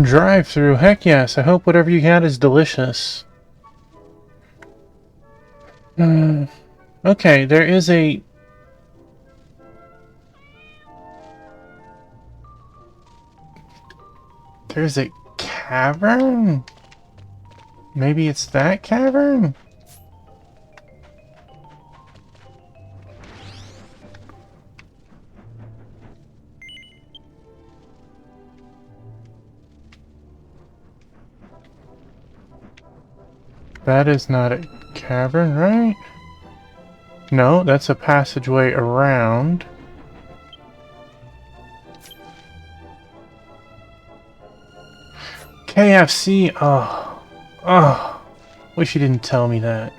Drive-through, heck yes. I hope whatever you had is delicious. Okay, there is a... There's a cavern? Maybe it's that cavern? That is not a cavern, right? No, that's a passageway around. KFC. Oh. Oh. Wish you didn't tell me that.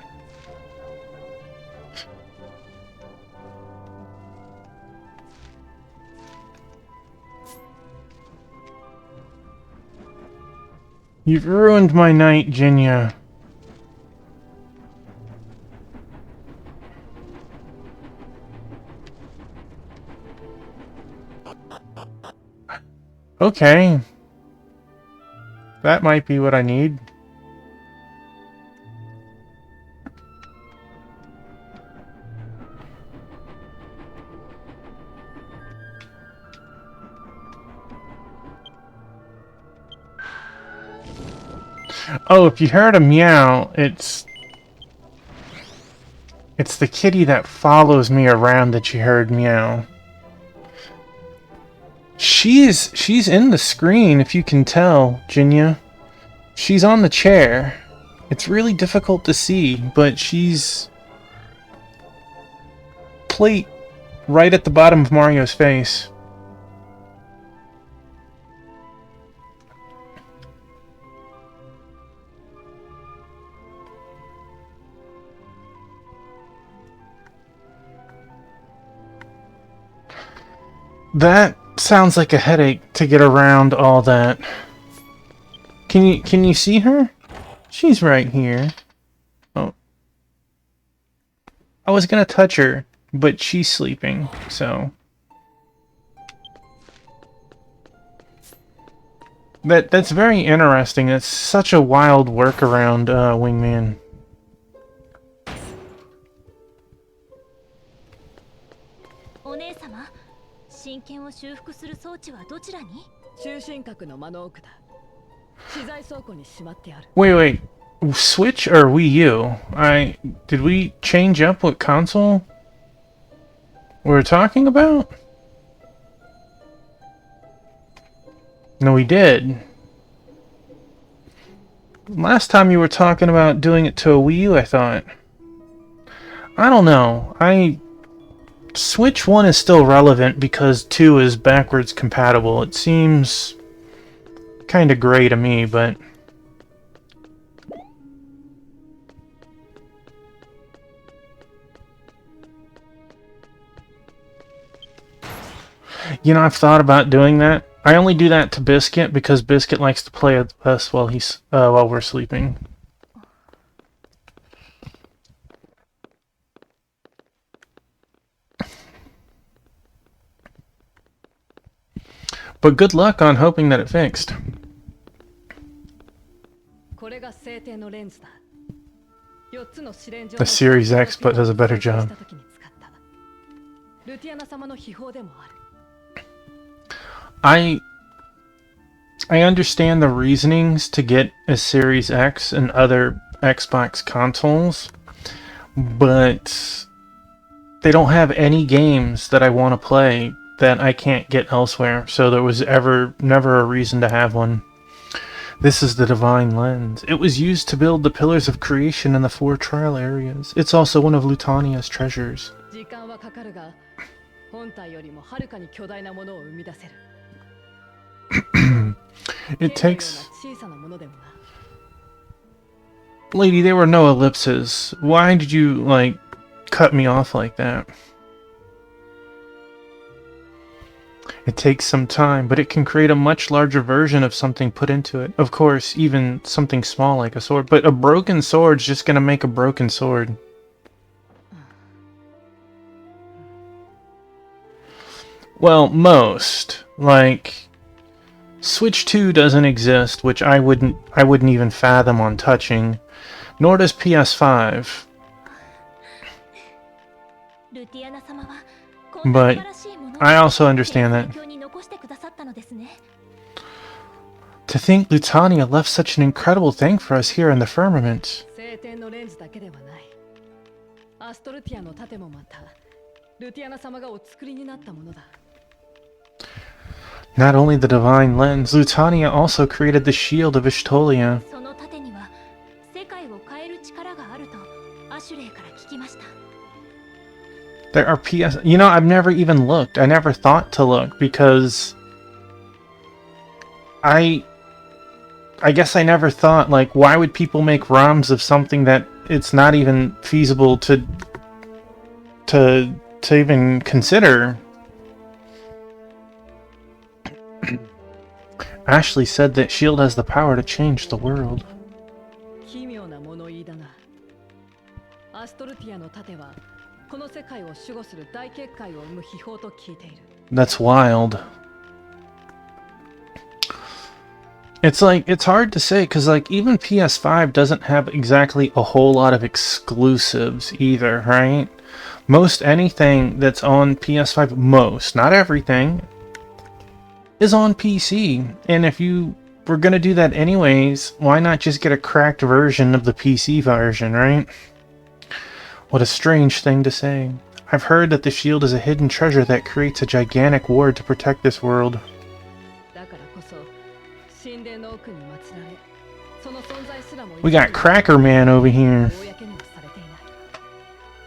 You've ruined my night, Jinya. Okay. That might be what I need. Oh, if you heard a meow, it's the kitty that follows me around that you heard meow. She's in the screen, if you can tell, Jinya. She's on the chair. It's really difficult to see, but she's plate right at the bottom of Mario's face. That sounds like a headache to get around all that. Can you see her? She's right here. Oh. I was gonna touch her, but she's sleeping, so. That's very interesting. It's such a wild workaround, Wingman. Wait. Switch or Wii U? Did we change up what console we're talking about? No, we did. Last time you were talking about doing it to a Wii U, I thought. I don't know. Switch 1 is still relevant because 2 is backwards compatible. It seems kind of gray to me, but... You know, I've thought about doing that. I only do that to Biscuit because Biscuit likes to play with us while we're sleeping. But good luck on hoping that it fixed. The Series X but does a better job. I understand the reasonings to get a Series X and other Xbox consoles, but they don't have any games that I want to play that I can't get elsewhere, so there was never a reason to have one. This is the Divine Lens. It was used to build the Pillars of Creation in the 4 trial areas. It's also one of Lutania's treasures. It takes... Lady, there were no ellipses. Why did you, cut me off like that? It takes some time, but it can create a much larger version of something put into it. Of course, even something small like a sword. But a broken sword's just gonna make a broken sword. Well, most. Switch 2 doesn't exist, which I wouldn't even fathom on touching. Nor does PS5. But I also understand that. To think Lutania left such an incredible thing for us here in the firmament. Not only the Divine Lens, Lutania also created the Shield of Ishtolia. There are PS... You know, I've never even looked. I never thought to look because... I guess I never thought, like, why would people make ROMs of something that it's not even feasible to even consider? Ashley said that S.H.I.E.L.D. has the power to change the world. 奇妙な物言いだな。アストルティアの盾はこの世界を守護する大結界を生む秘宝と聞いている。 That's wild. It's like, it's hard to say, because like even PS5 doesn't have exactly a whole lot of exclusives either, right? Most anything that's on PS5, most, not everything, is on PC. And if you were going to do that anyways, why not just get a cracked version of the PC version, right? What a strange thing to say. I've heard that the shield is a hidden treasure that creates a gigantic ward to protect this world. だからこそ神殿の奥に祀られ、その存在すらも We got Cracker Man over here. 公にはされていない。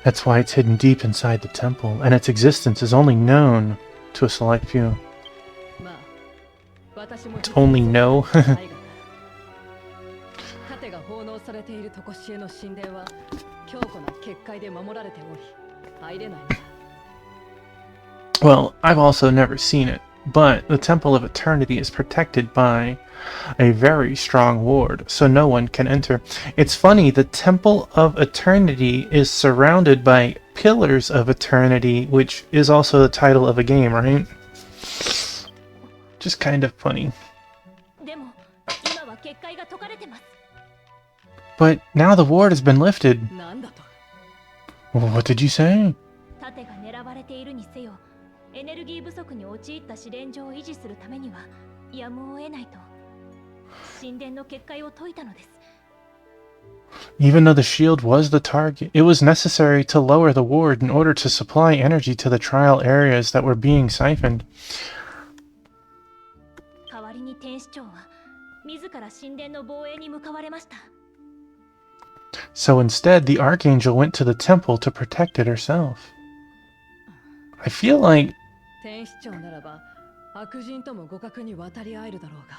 That's why it's hidden deep inside the temple, and its existence is only known to a select few. まあ、私も Only know? 盾が奉納されている常しえの神殿は強固な結界で守られており、入れないのだ。 Well, I've also never seen it, but the Temple of Eternity is protected by a very strong ward, so no one can enter. It's funny, the Temple of Eternity is surrounded by Pillars of Eternity, which is also the title of a game, right? Just kind of funny. でも今は結界が解かれてます。 But now the ward has been lifted. なんだと。 What did you say? 盾が狙われているにせよ、エネルギー不足に陥った試練場を維持するためにはやむを得ないと神殿の結界を解いたのです。 Even though the shield was the target, it was necessary to lower the ward in order to supply energy to the trial areas that were being siphoned. 代わりに天使長は自ら神殿の防衛に向かわれました。 So instead, the Archangel went to the temple to protect it herself. I feel like 天使長ならば悪人とも互角に渡り合えるだろうが、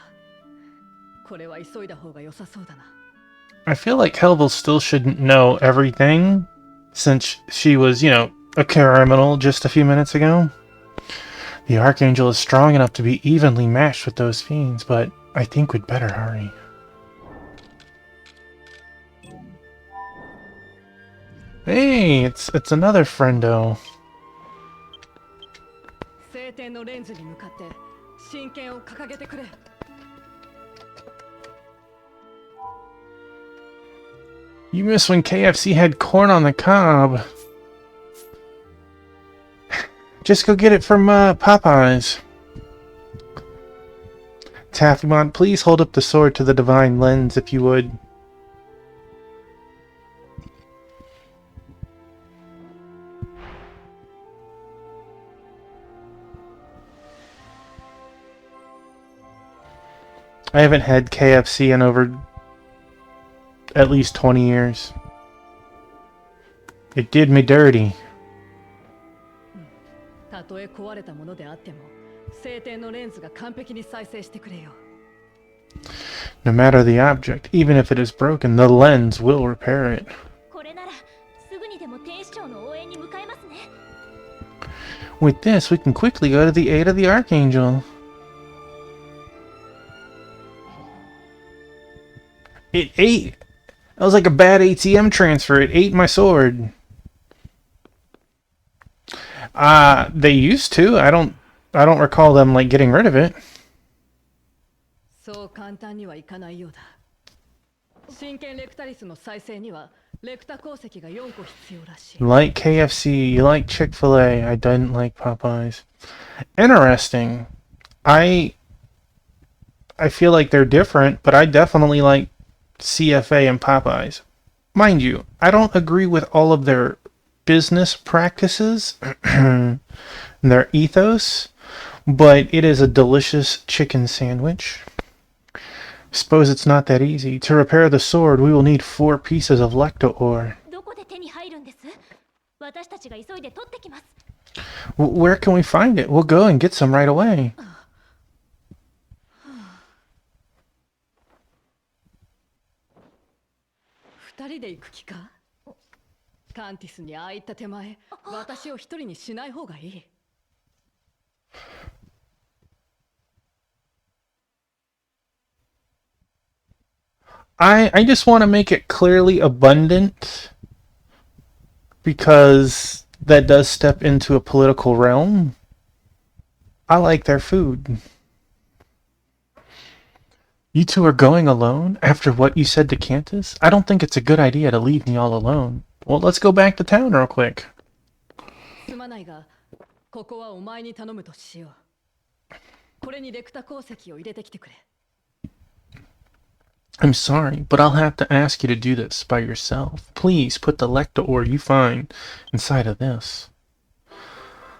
これは急いだ方が良さそうだな。 I feel like Helvel still shouldn't know everything, since she was, you know, a criminal just a few minutes ago. The Archangel is strong enough to be evenly matched with those fiends, but I think we'd better hurry. Hey, it's another friendo. 聖典のレンズに向かって真剣を掲げてくれ。 You missed when KFC had corn on the cob. Just go get it from Popeyes. Taffymon, please hold up the sword to the divine lens if you would. I haven't had KFC in over at least 20 years. It did me dirty. たとえ壊れたものであっても、聖典のレンズが完璧に再生してくれよ。 No matter the object, even if it is broken, the lens will repair it. これならすぐにでも天使長の応援に向かえますね。 With this, we can quickly go to the aid of the Archangel. It ate. That was like a bad ATM transfer. It ate my sword. They used to. I don't recall them like getting rid of it. そう簡単にはいかないようだ。真剣レクタリスの再生にはレクタ鉱石が4個必要らしい。 Like KFC, you like Chick-fil-A. I didn't like Popeyes. Interesting. I feel like they're different, but I definitely like CFA and Popeyes. Mind you, I don't agree with all of their business practices and their ethos, but it is a delicious chicken sandwich. Suppose it's not that easy. To repair the sword, we will need 4 pieces of lecto ore. どこで手に入るんです？私たちが急いで取ってきます。 Where can we find it? We'll go and get some right away. 二人で行く気か？カンティスにああ言った手前、私を一人にしない方がいい。I just want to make it clearly abundant because that does step into a political realm. I like their food. You two are going alone after what you said to Cantus? I don't think it's a good idea to leave me all alone. Well, let's go back to town real quick. すまないが、ここはお前に頼むとしよう。これにレクタ鉱石を入れてきてくれ。I'm sorry, but I'll have to ask you to do this by yourself. Please put the Lecta ore you find inside of this.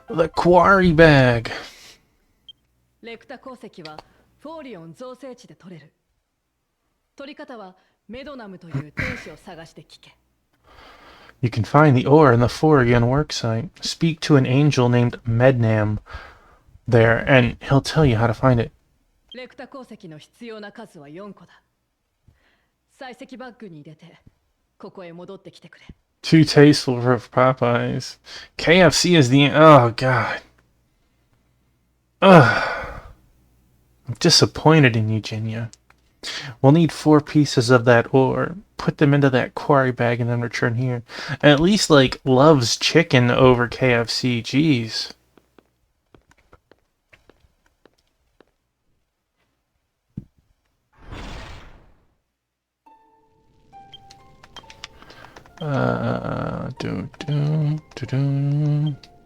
The quarry bag. レクタ鉱石はフォーリオン造成地で取れる。取り方はメドナムという天使を探して聞け。You can find the ore in the Forian worksite. Speak to an angel named Mednam there, and he'll tell you how to find it. レクタ鉱石の必要な数は4個だ。採石バッグに入れて、ここへ戻ってきてくれ。Too tasteful for Popeyes. KFC is the... Oh, God. Ugh. I'm disappointed in you, Jinya. We'll need 4 pieces of that ore. Put them into that quarry bag and then return here. At least, like, loves chicken over KFC. Jeez.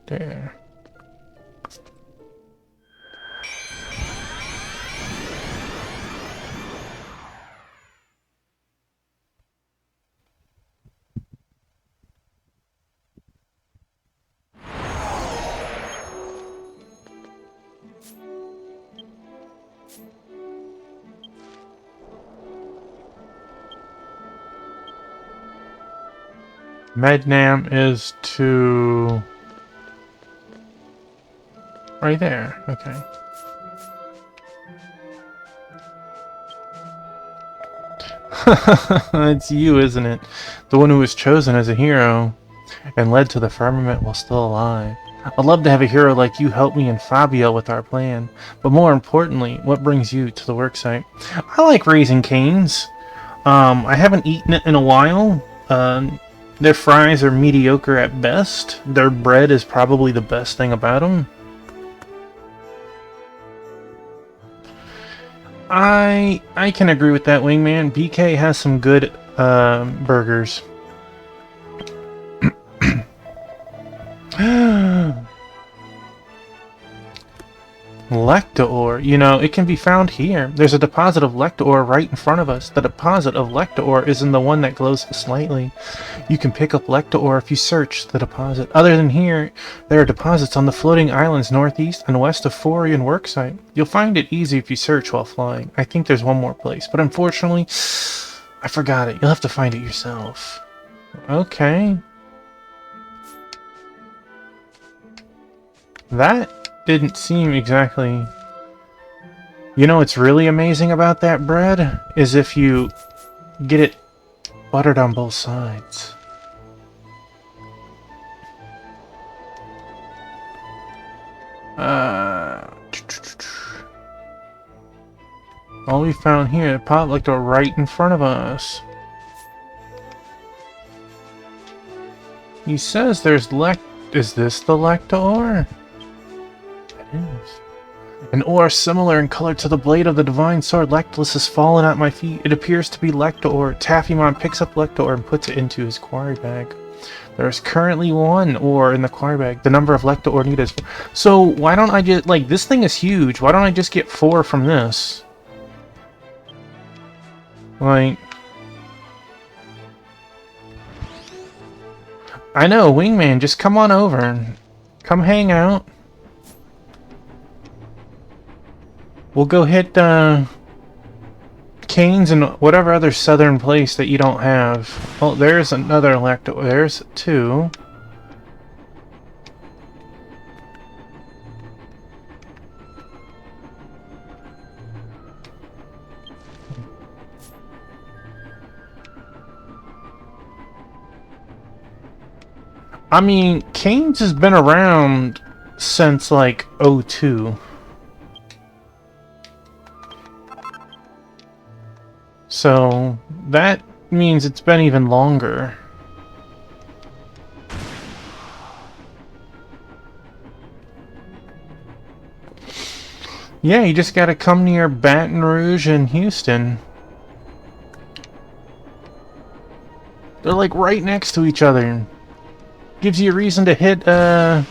There. Mednam is to... right there. Okay. It's you, isn't it? The one who was chosen as a hero and led to the firmament while still alive. I'd love to have a hero like you help me and Fabio with our plan. But more importantly, what brings you to the worksite? I like Raising Cane's. I haven't eaten it in a while. Their fries are mediocre at best. Their bread is probably the best thing about them. I can agree with that, Wingman. BK has some good burgers. Lecta ore. You know, it can be found here. There's a deposit of Lecta ore right in front of us. The deposit of Lecta ore is in the one that glows slightly. You can pick up Lecta ore if you search the deposit. Other than here, there are deposits on the floating islands northeast and west of Forian worksite. You'll find it easy if you search while flying. I think there's one more place, but unfortunately, I forgot it. You'll have to find it yourself. Okay. That didn't seem exactly... You know what's really amazing about that bread? Is if you get it buttered on both sides. All we found here, the pot like they're right in front of us. He says there's Is this the Lecta ore? Is. An ore similar in color to the blade of the divine sword Lectus has fallen at my feet. It appears to be Lecta ore. Taffymon picks up Lecta ore and puts it into his quarry bag. There is currently 1 ore in the quarry bag. The number of Lecta ore needed is 4. So why don't I just, like, this thing is huge. Why don't I just get 4 from this? Like... I know, Wingman, just come on over. Come hang out. We'll go hit Cane's and whatever other southern place that you don't have. Oh, there's another Lecta. There's 2. I mean, Canes has been around since like '02. So that means it's been even longer. Yeah, you just gotta come near Baton Rouge and Houston. They're like right next to each other. Gives you a reason to hit a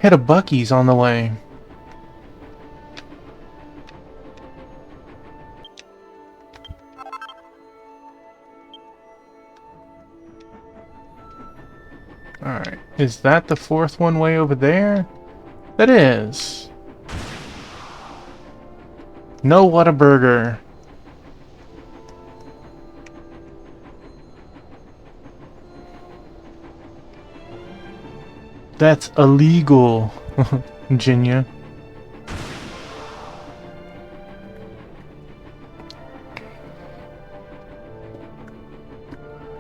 Buc-ee's on the way. Alright, is that the fourth one way over there? That is. No Whataburger. That's illegal, Virginia.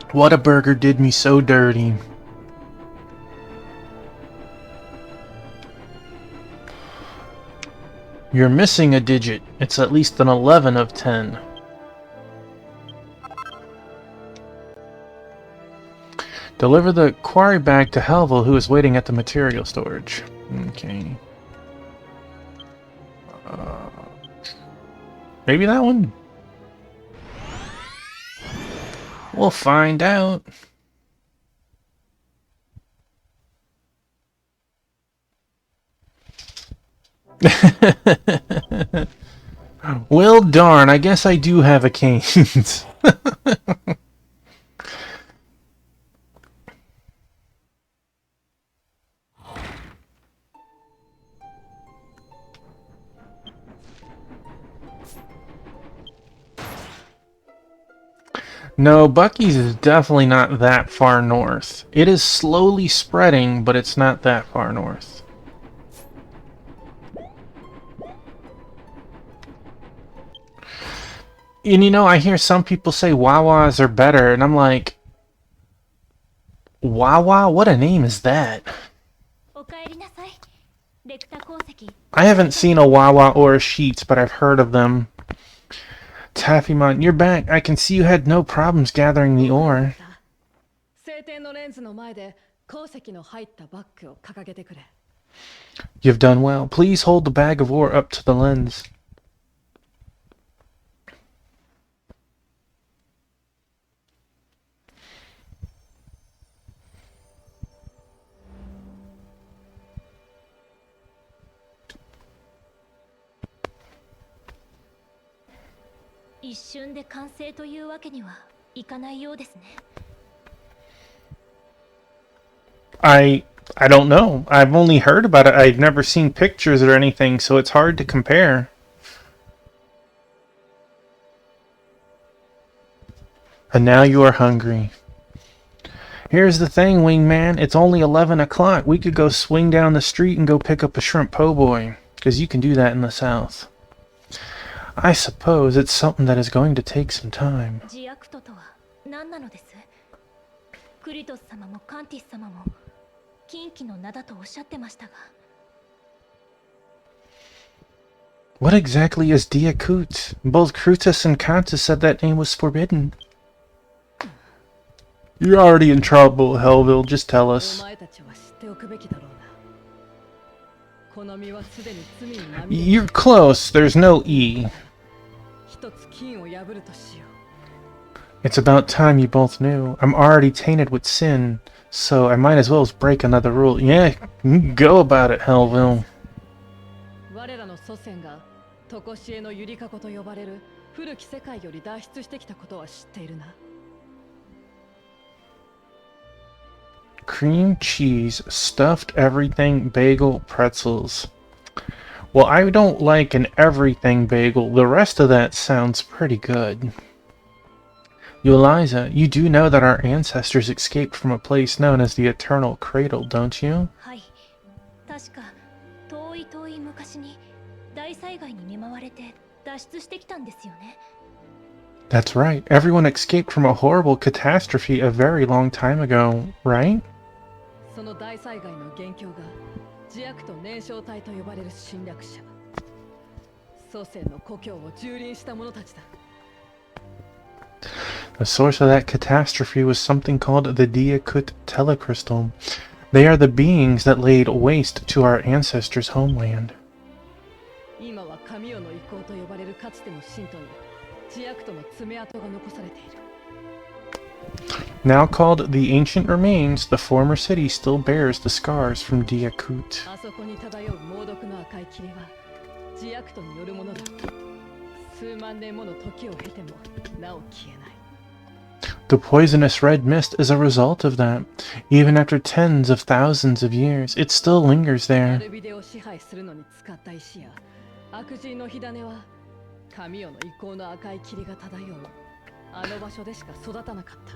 Whataburger did me so dirty. You're missing a digit. It's at least an 11 of 10. Deliver the quarry bag to Helvel, who is waiting at the material storage. Okay. Maybe that one? We'll find out. Well, darn, I guess I do have a Canes. No, Buc-ee's is definitely not that far north. It is slowly spreading, but it's not that far north. And you know, I hear some people say Wawas are better, and I'm like, Wawa? What a name is that? I haven't seen a Wawa or a Sheetz, but I've heard of them. Taffymon, you're back. I can see you had no problems gathering the ore. You've done well. Please hold the bag of ore up to the lens. I don't know. I've only heard about it. I've never seen pictures or anything, so it's hard to compare. And now you are hungry. Here's the thing, Wingman. It's only 11 o'clock. We could go swing down the street and go pick up a shrimp po' boy, because you can do that in the South. I suppose it's something that is going to take some time. What exactly is Diakut? Both Krutus and Kantus said that name was forbidden. You're already in trouble, Helville. Just tell us. You're close. There's no E. It's about time you both knew. I'm already tainted with sin, so I might as well break another rule. Yeah, go about it, Helville. Cream cheese, stuffed everything, bagel, pretzels. Well, I don't like an everything bagel. The rest of that sounds pretty good. Eliza, you do know that our ancestors escaped from a place known as the Eternal Cradle, don't you? That's right. Everyone escaped from a horrible catastrophe a very long time ago, right? その大災害の元凶が自悪と燃焼体と呼ばれる侵略者。祖先の故郷を蹂躙した者たちだ。The source of that catastrophe was something called the Diakut Telecrystal. They are the beings that laid waste to our ancestors' homeland. 今は神代の遺構と呼ばれるかつての神都に自悪との爪痕が残されている。Now called the Ancient Remains, the former city still bears the scars from Diakut. あそこに漂う猛毒の赤い霧は自悪とによるものだ。数万年もの時を経てもなお消えない。The poisonous red mist is a result of that. Even after tens of thousands of years, it still lingers ア there. ルビデを支配するのに使った石や悪人の火種は神代の遺構の赤い霧が漂うあの場所でしか育たなかった。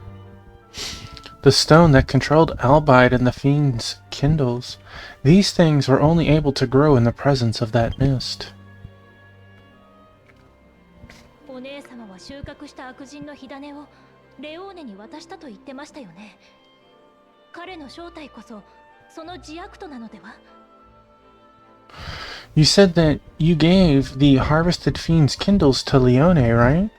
The stone that controlled Albide and the fiend's kindles. These things were only able to grow in the presence of that mist. お姉様は収穫した悪人の火種をレオーネに渡したと言ってましたよね。彼の正体こそそのジアクトなのでは？ You said that you gave the harvested fiend's kindles to Leone, right?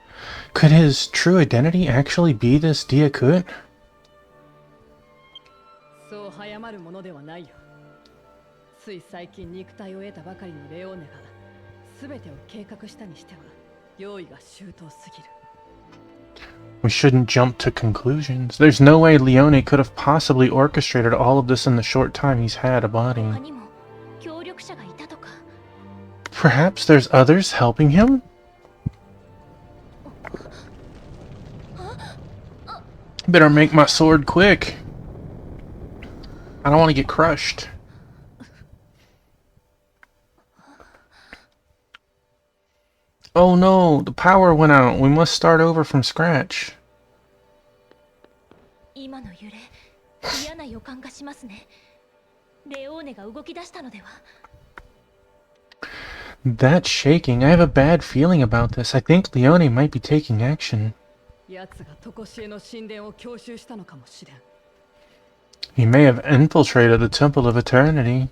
Could his true identity actually be this Diakut? そう早まるものではないよ。つい最近肉体を得たばかりのレオーネが全てを計画したにしては用意が周到すぎる。 We shouldn't jump to conclusions. There's no way Leone could have possibly orchestrated all of this in the short time he's had a body. 他にも協力者がいたとか。 Perhaps there's others helping him? Better make my sword quick. I don't want to get crushed. Oh no, the power went out. We must start over from scratch. 今の揺れ、嫌な予感がしますね。レオーネが動き出したのでは？ That shaking, I have a bad feeling about this. I think Leone might be taking action. 奴が常しえの神殿を強襲したのかもしれん。 He may have infiltrated the Temple of Eternity.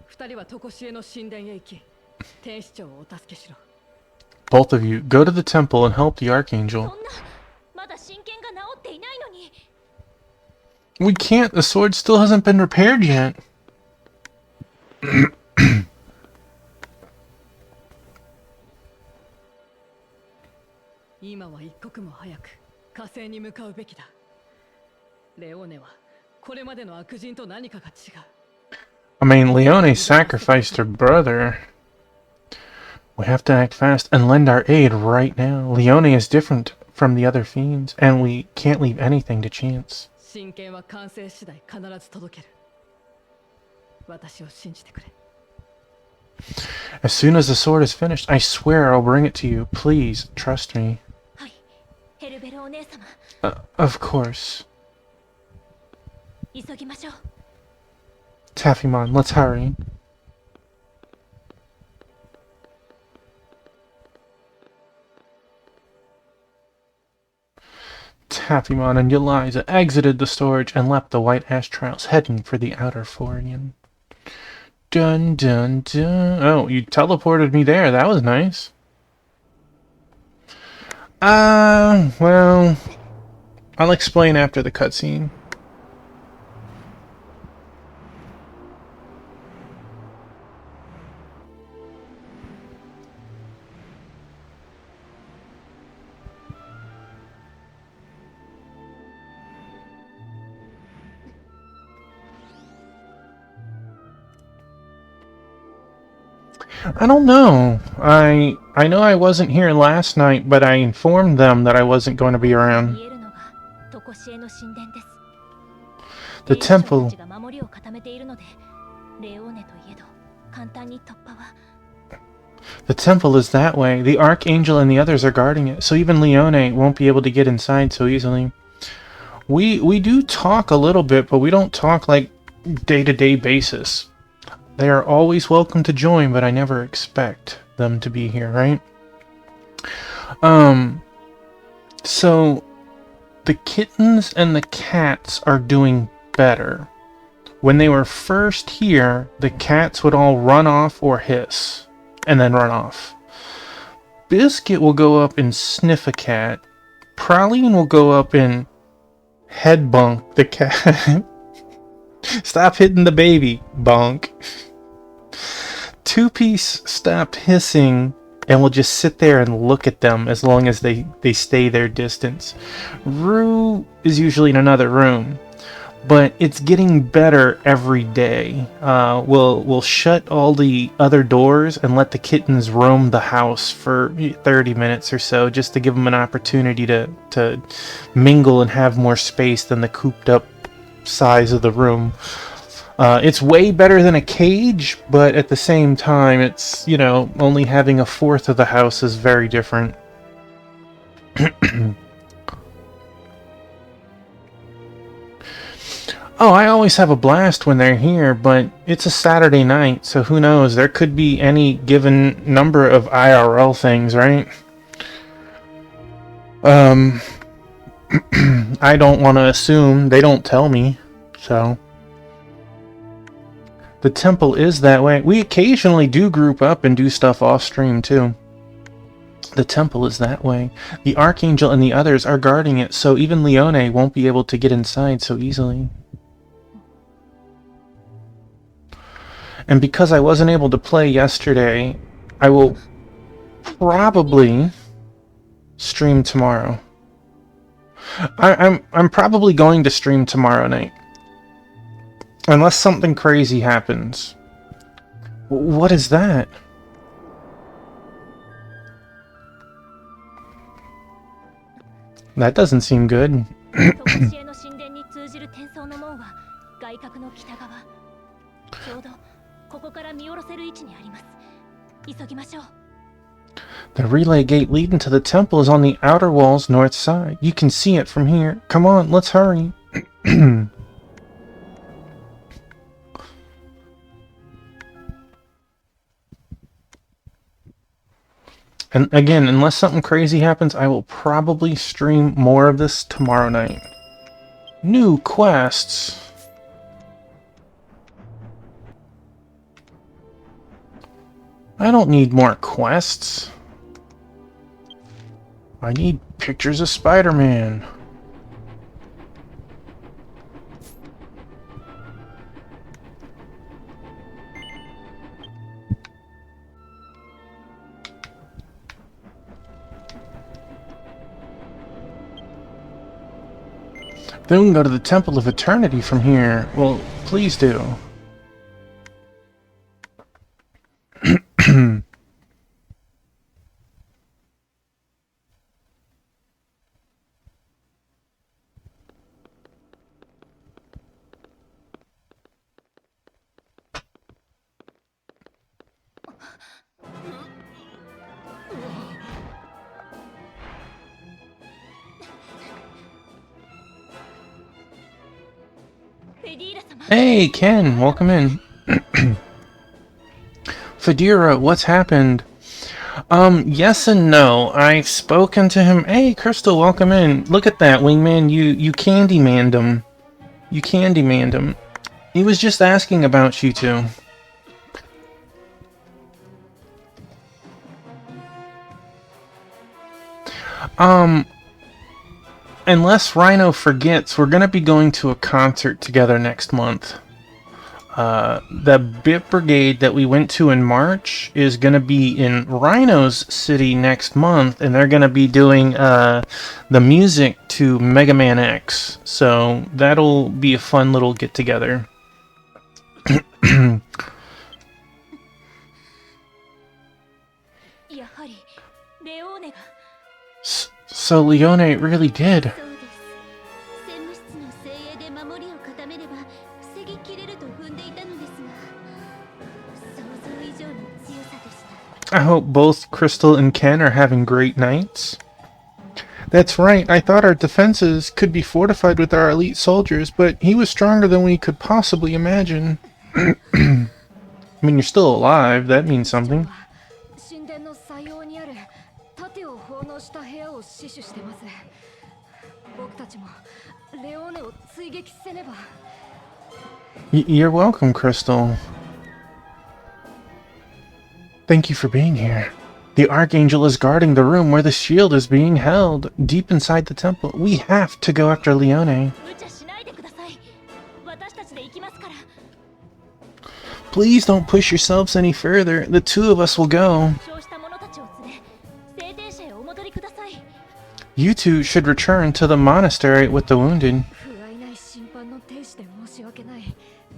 二人は常しえの神殿へ行き、天使長をお助けしろ。 Both of you, go to the temple and help the Archangel. そんな、まだ神剣が治っていないのに。 We can't, the sword still hasn't been repaired yet. 今は一刻も早く火星に向かうべきだ。レオーネはこれまでの悪人と何かが違う。 I mean, Leone sacrificed her brother. We have to act fast and lend our aid right now. Leone is different from the other fiends, and we can't leave anything to chance. 神剣は完成次第必ず届ける。私を信じてくれ。 As soon as the sword is finished, I swear I'll bring it to you. Please, trust me. はい、ヘルベルお姉様、 Of course. 急ぎましょう。 Taffymon, let's hurry. Taffymon and Eliza exited the storage and left the White Ash Trails, heading for the Outer Forian. Dun dun dun. Oh, you teleported me there. That was nice. Well, I'll explain after the cutscene. I don't know. I know I wasn't here last night, but I informed them that I wasn't going to be around. 見えるのが常しえの神殿です。 The 天使長 temple. たちが守りを固めているので、レオーネといえど簡単に突破は。 The temple is that way. The Archangel and the others are guarding it, so even Leone won't be able to get inside so easily. We do talk a little bit, but we don't talk like day-to-day basis. They are always welcome to join, but I never expect them to be here, right? So the kittens and the cats are doing better. when they were first here, the cats would all run off or hiss, and then run off. Biscuit will go up and sniff a cat. Praline will go up and head bunk the cat. Stop hitting the baby, bonk. Two-Piece stopped hissing and will just sit there and look at them as long as they stay their distance. Rue is usually in another room, but it's getting better every day. We'll shut all the other doors and let the kittens roam the house for 30 minutes or so, just to give them an opportunity to mingle and have more space than the cooped up size of the room. It's way better than a cage, but at the same time, it's, you know, only having a fourth of the house is very different. Oh, I always have a blast when they're here, but it's a Saturday night, so who knows? There could be any given number of IRL things, right? I don't want to assume. They don't tell me, so... The temple is that way. We occasionally do group up and do stuff off stream too. The temple is that way. The Archangel and the others are guarding it, so even Leone won't be able to get inside so easily. And because I wasn't able to play yesterday, I will probably stream tomorrow. I'm probably going to stream tomorrow night. Unless something crazy happens. What is that? That doesn't seem good. 常の神殿に通じる天層の門は外角の北側。ちょうどここから見下ろせる位置にあります。急ぎましょう。The relay gate leading to the temple is on the outer wall's north side. You can see it from here. Come on, let's hurry. And again, unless something crazy happens, I will probably stream more of this tomorrow night. New quests. I don't need more quests. I need pictures of Spider-Man. Then we can go to the Temple of Eternity from here. Well, please do. Hey, Ken, welcome in. Fedira, what's happened? Yes and no. I've spoken to him. Hey, Crystal, welcome in. Look at that, Wingman. You Candy-manned him. You Candy-manned him. He was just asking about you two. Unless Rhino forgets, we're gonna be going to a concert together next month. The Bit Brigade that we went to in March is gonna be in Rhino's city next month, and they're gonna be doing the music to Mega Man X. So that'll be a fun little get together. So Leone really did. I hope both Crystal and Ken are having great nights. That's right, I thought our defenses could be fortified with our elite soldiers, but he was stronger than we could possibly imagine. I mean, you're still alive, that means something. You're welcome, Crystal. Thank you for being here. The Archangel is guarding the room where the shield is being held, deep inside the temple. We have to go after Leone. 無茶しないでください。私たちで行きますから。 Please don't push yourselves any further. The two of us will go. 負傷した者たちを連れ、聖天社へお戻りください。 You two should return to the monastery with the wounded. 不甲斐ない審判の天使で申し訳ない。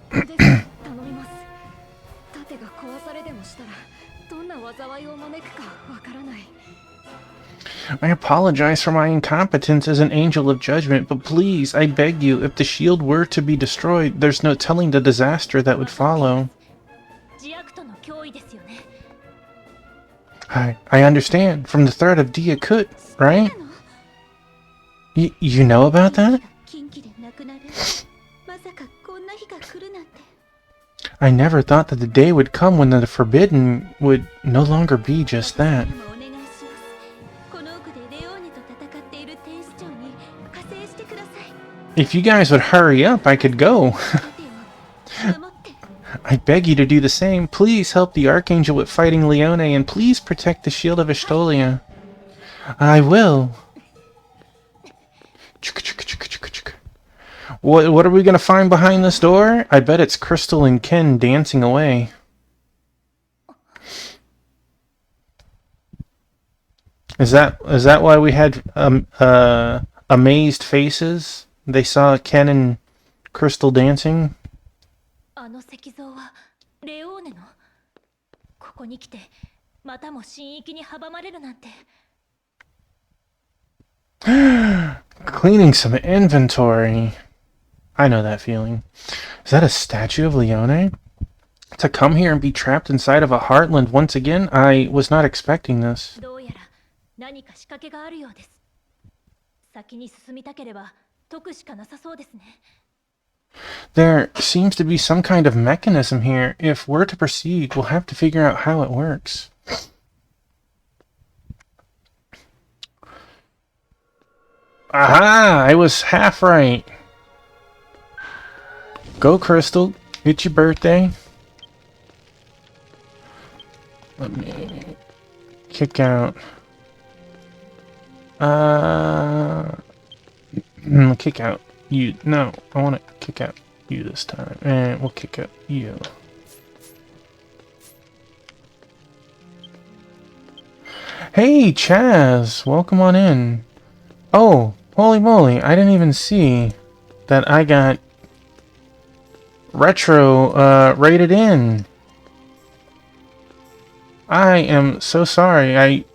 これで頼みます。盾が壊されでもしたら、どんな災いを招くかわからない。 I apologize for my incompetence as an angel of judgment, but please, I beg you, if the shield were to be destroyed, there's no telling the disaster that would follow. 自悪との脅威ですよね。 I understand. From the threat of Diakut, right? You know about that? 近畿で亡くなる。まさかこんな日が来るなんて。 I never thought that the day would come when the forbidden would no longer be just that. お願いします。この奥でレオーネと戦っている天使長に加勢してください。 If you guys would hurry up, I could go. 盾を守って。 I beg you to do the same. Please help the Archangel with fighting Leone, and please protect the shield of Estolia. I will. What are we gonna find behind this door? I bet it's Crystal and Ken dancing away. Is that why we had amazed faces? They saw Ken and Crystal dancing? あの石像はレオーネの。ここに来てまたも神域に阻まれるなんて。 Cleaning some inventory. I know that feeling. Is that a statue of Leone? To come here and be trapped inside of a heartland once again? I was not expecting this. どうやら何か仕掛けがあるようです。先に進みたければ解くしかなさそうですね。 There seems to be some kind of mechanism here. If we're to proceed, we'll have to figure out how it works. Aha! I was half right. Go, Crystal. It's your birthday. Let me kick out. Kick out you. No, I want to kick out you this time. And we'll kick out you. Hey, Chaz. Welcome on in. Oh, holy moly. I didn't even see that I got retro rated in. I am so sorry. I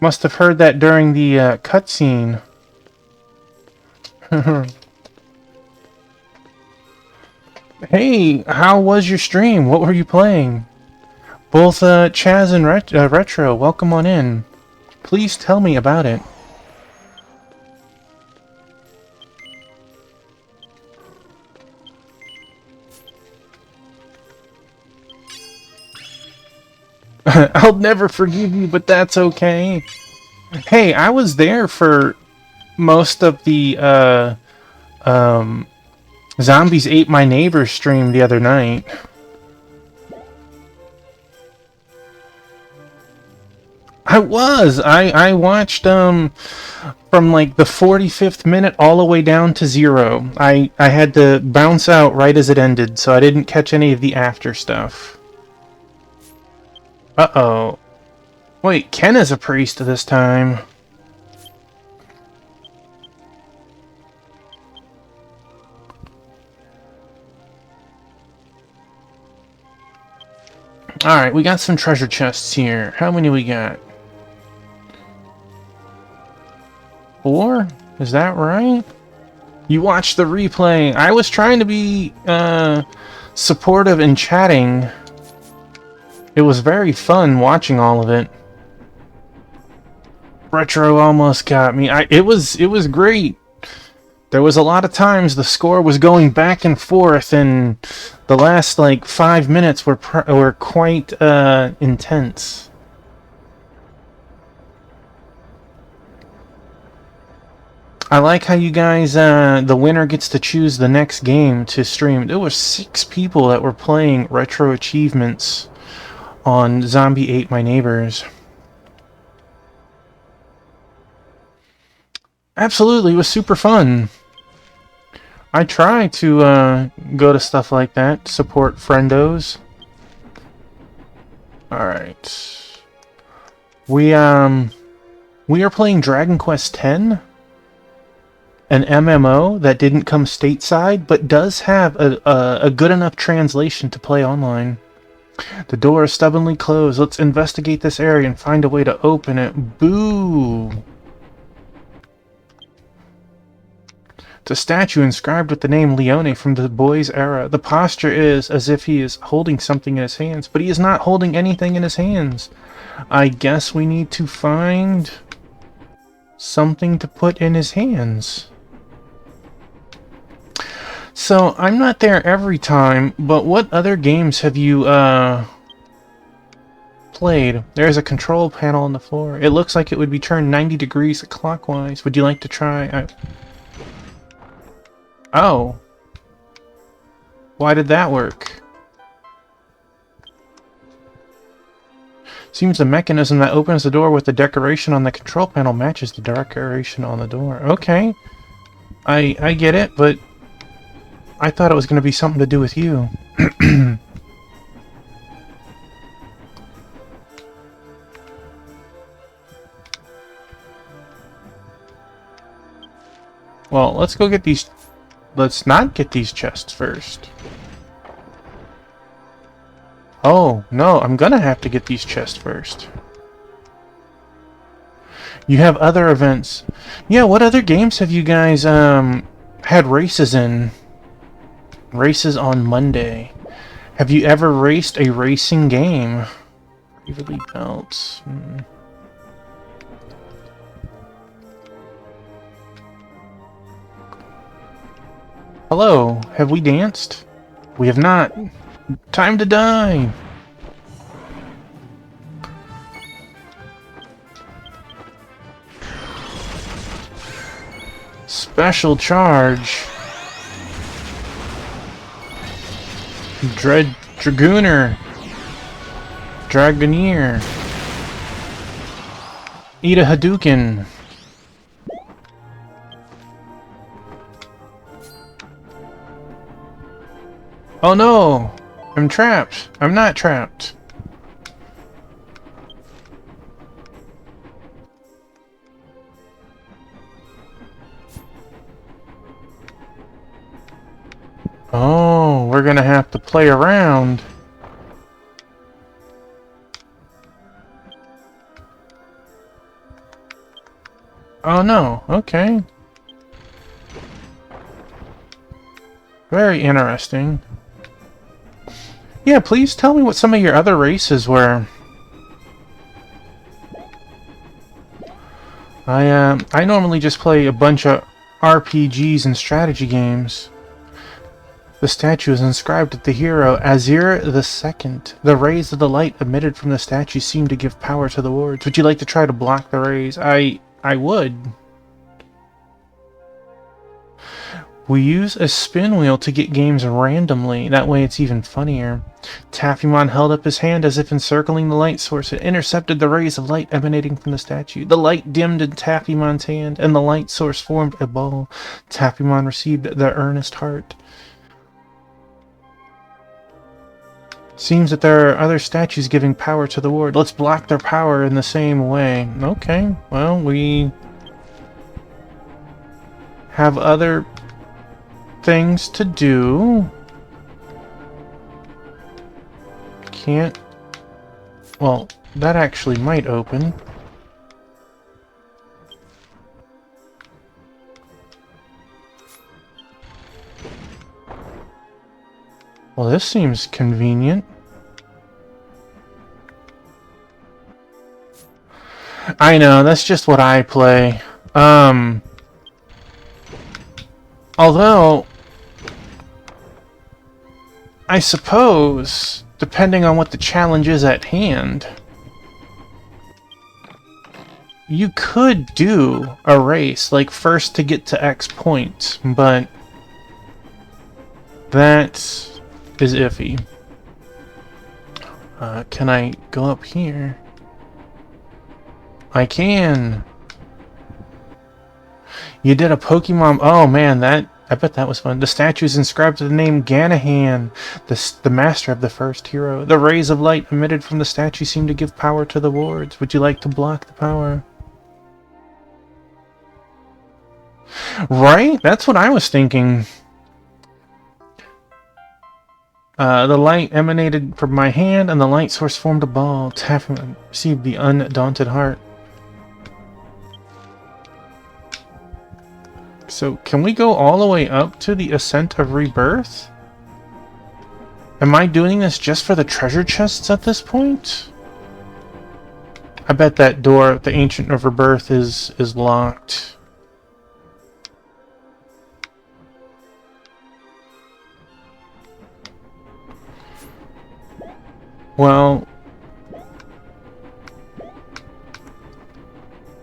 must have heard that during the cutscene. Hey, how was your stream? What were you playing? Both Chaz and Retro, welcome on in. Please tell me about it. I'll never forgive you, but that's okay. Hey, I was there for most of the Zombies Ate My Neighbor stream the other night. I was! I watched from like the 45th minute all the way down to 0. I had to bounce out right as it ended, so I didn't catch any of the after stuff. Uh-oh. Wait, Ken is a priest this time. Alright, we got some treasure chests here. How many we got? 4? Is that right? You watched the replay. I was trying to be supportive and chatting. It was very fun watching all of it. Retro almost got me. It was great. There was a lot of times the score was going back and forth, and the last like 5 minutes were quite intense. I like how you guys, the winner gets to choose the next game to stream. There were 6 people that were playing Retro Achievements on Zombie Ate My Neighbors. Absolutely, it was super fun. I try to go to stuff like that, support friendos. Alright. We are playing Dragon Quest X, an MMO that didn't come stateside, but does have a good enough translation to play online. The door is stubbornly closed. Let's investigate this area and find a way to open it. Boo! It's a statue inscribed with the name Leone from the boy's era. The posture is as if he is holding something in his hands, but he is not holding anything in his hands. I guess we need to find something to put in his hands. So, I'm not there every time, but what other games have you, played? There's a control panel on the floor. It looks like it would be turned 90 degrees clockwise. Would you like to try? Oh. Why did that work? Seems the mechanism that opens the door with the decoration on the control panel matches the decoration on the door. Okay. I get it, but I thought it was going to be something to do with you. Well, let's go get these... Let's not get these chests first. Oh, no, I'm gonna have to get these chests first. You have other events. Yeah, what other games have you guys, had races in? Races on Monday. Have you ever raced a racing game? Waverly Belts. Hello, have we danced? We have not. Time to die! Special charge. Dragooner. Dragoneer. Eat a Hadouken. Oh no! I'm trapped. I'm not trapped. Oh, we're gonna have to play around. Oh no, okay. Very interesting. Yeah, please tell me what some of your other races were. I normally just play a bunch of RPGs and strategy games. The statue is inscribed with the hero Azir II. The rays of the light emitted from the statue seem to give power to the wards. Would you like to try to block the rays? I would. We use a spin wheel to get games randomly. That way it's even funnier. Taffymon held up his hand as if encircling the light source. It intercepted the rays of light emanating from the statue. The light dimmed in Taffymon's hand, and the light source formed a ball. Taffymon received the earnest heart. Seems that there are other statues giving power to the ward. Let's block their power in the same way. Okay, well, we have other things to do. Can't... Well, that actually might open. Well, this seems convenient. I know, that's just what I play. Although, I suppose, depending on what the challenge is at hand, you could do a race, like first to get to X point, but that is iffy. Can I go up here? I can. You did a Pokemon. Oh man, I bet that was fun. The statue is inscribed with the name Ganahan, the master of the first hero. The rays of light emitted from the statue seem to give power to the wards. Would you like to block the power? Right? That's what I was thinking. The light emanated from my hand, and the light source formed a ball. Tap and receive the undaunted heart. So, can we go all the way up to the Ascent of Rebirth? Am I doing this just for the treasure chests at this point? I bet that door, the Ancient of Rebirth, is locked. Well,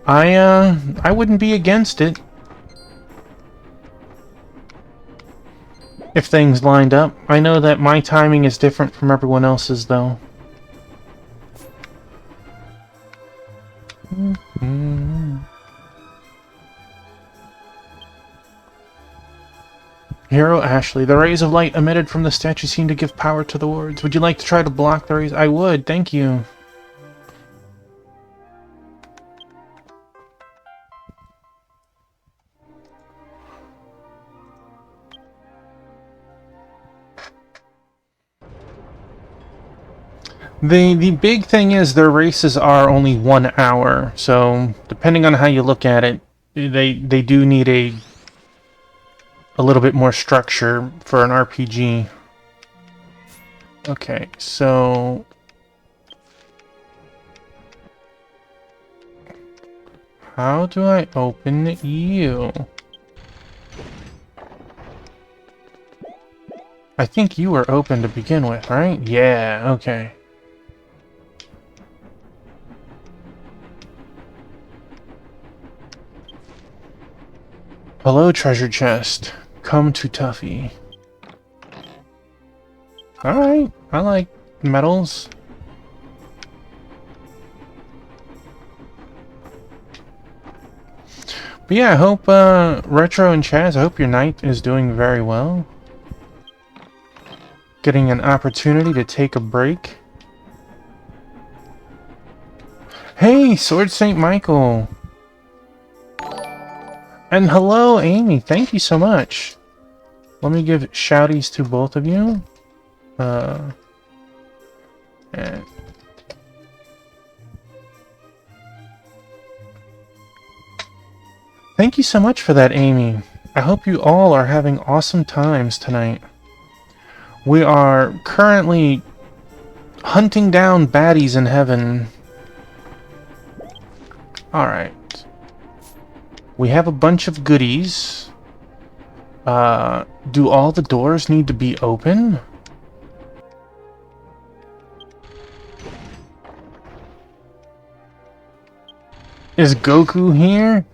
I wouldn't be against it. If things lined up. I know that my timing is different from everyone else's, though. Hero Ashley. The rays of light emitted from the statue seem to give power to the wards. Would you like to try to block the rays? I would, thank you. The big thing is their races are only 1 hour, so depending on how you look at it, they do need a little bit more structure for an RPG. Okay, so how do I open you? I think you were open to begin with, right? Yeah, okay. Hello, treasure chest. Come to Tuffy. Alright, I like medals. But yeah, I hope, Retro and Chaz, I hope your night is doing very well. Getting an opportunity to take a break. Hey, Sword St. Michael! And hello, Amy. Thank you so much. Let me give shouties to both of you. And thank you so much for that, Amy. I hope you all are having awesome times tonight. We are currently hunting down baddies in heaven. Alright. We have a bunch of goodies. Do all the doors need to be open? Is Goku here?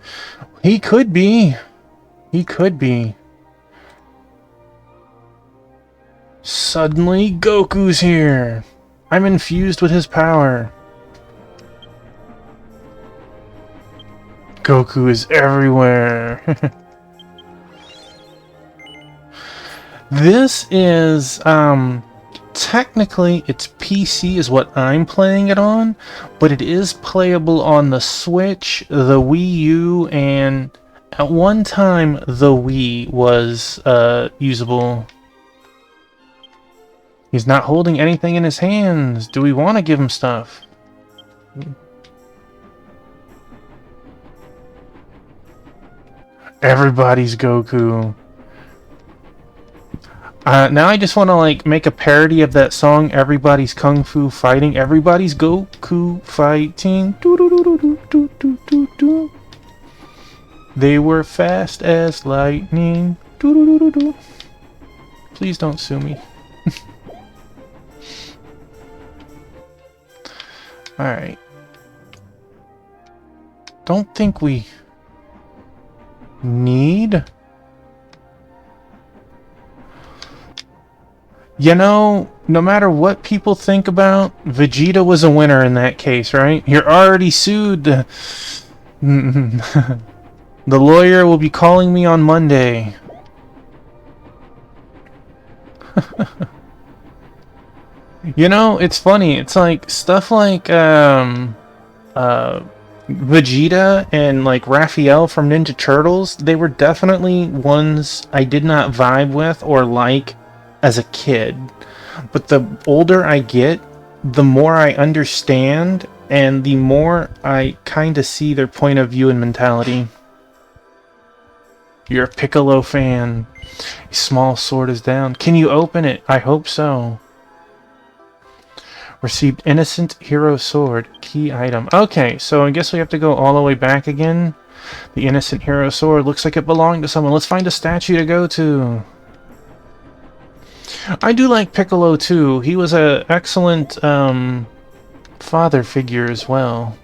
He could be. He could be. Suddenly, Goku's here. I'm infused with his power. Goku is everywhere. This is, technically, it's PC is what I'm playing it on, but it is playable on the Switch, the Wii U, and at one time, the Wii was, usable. He's not holding anything in his hands. Do we want to give him stuff? Everybody's Goku. Now I just want to like make a parody of that song, Everybody's Kung Fu Fighting. Everybody's Goku fighting. They were fast as lightning. Please don't sue me. Alright. don't think we need. You know, no matter what people think about, Vegeta was a winner in that case, right? You're already sued. The lawyer will be calling me on Monday. You know, it's funny. It's like stuff like Vegeta and like Raphael from Ninja Turtles. They were definitely ones I did not vibe with or like as a kid. But the older I get, the more I understand and the more I kind of see their point of view and mentality. You're a Piccolo fan. A small sword is down. Can you open it? I hope so. Received innocent hero sword. Key item. Okay, so I guess we have to go all the way back again. The innocent hero sword looks like it belonged to someone. Let's find a statue to go to. I do like Piccolo too. He was an excellent father figure as well.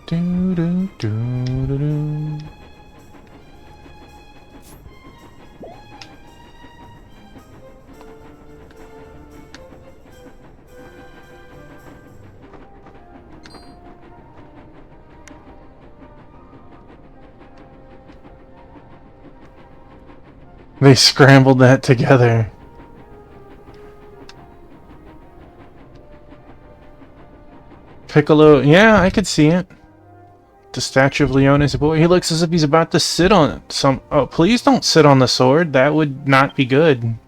Do, do, do, do, do. They scrambled that together. Piccolo, yeah, I could see it. The statue of Leone's boy. He looks as if he's about to sit on some... Oh, please don't sit on the sword. That would not be good.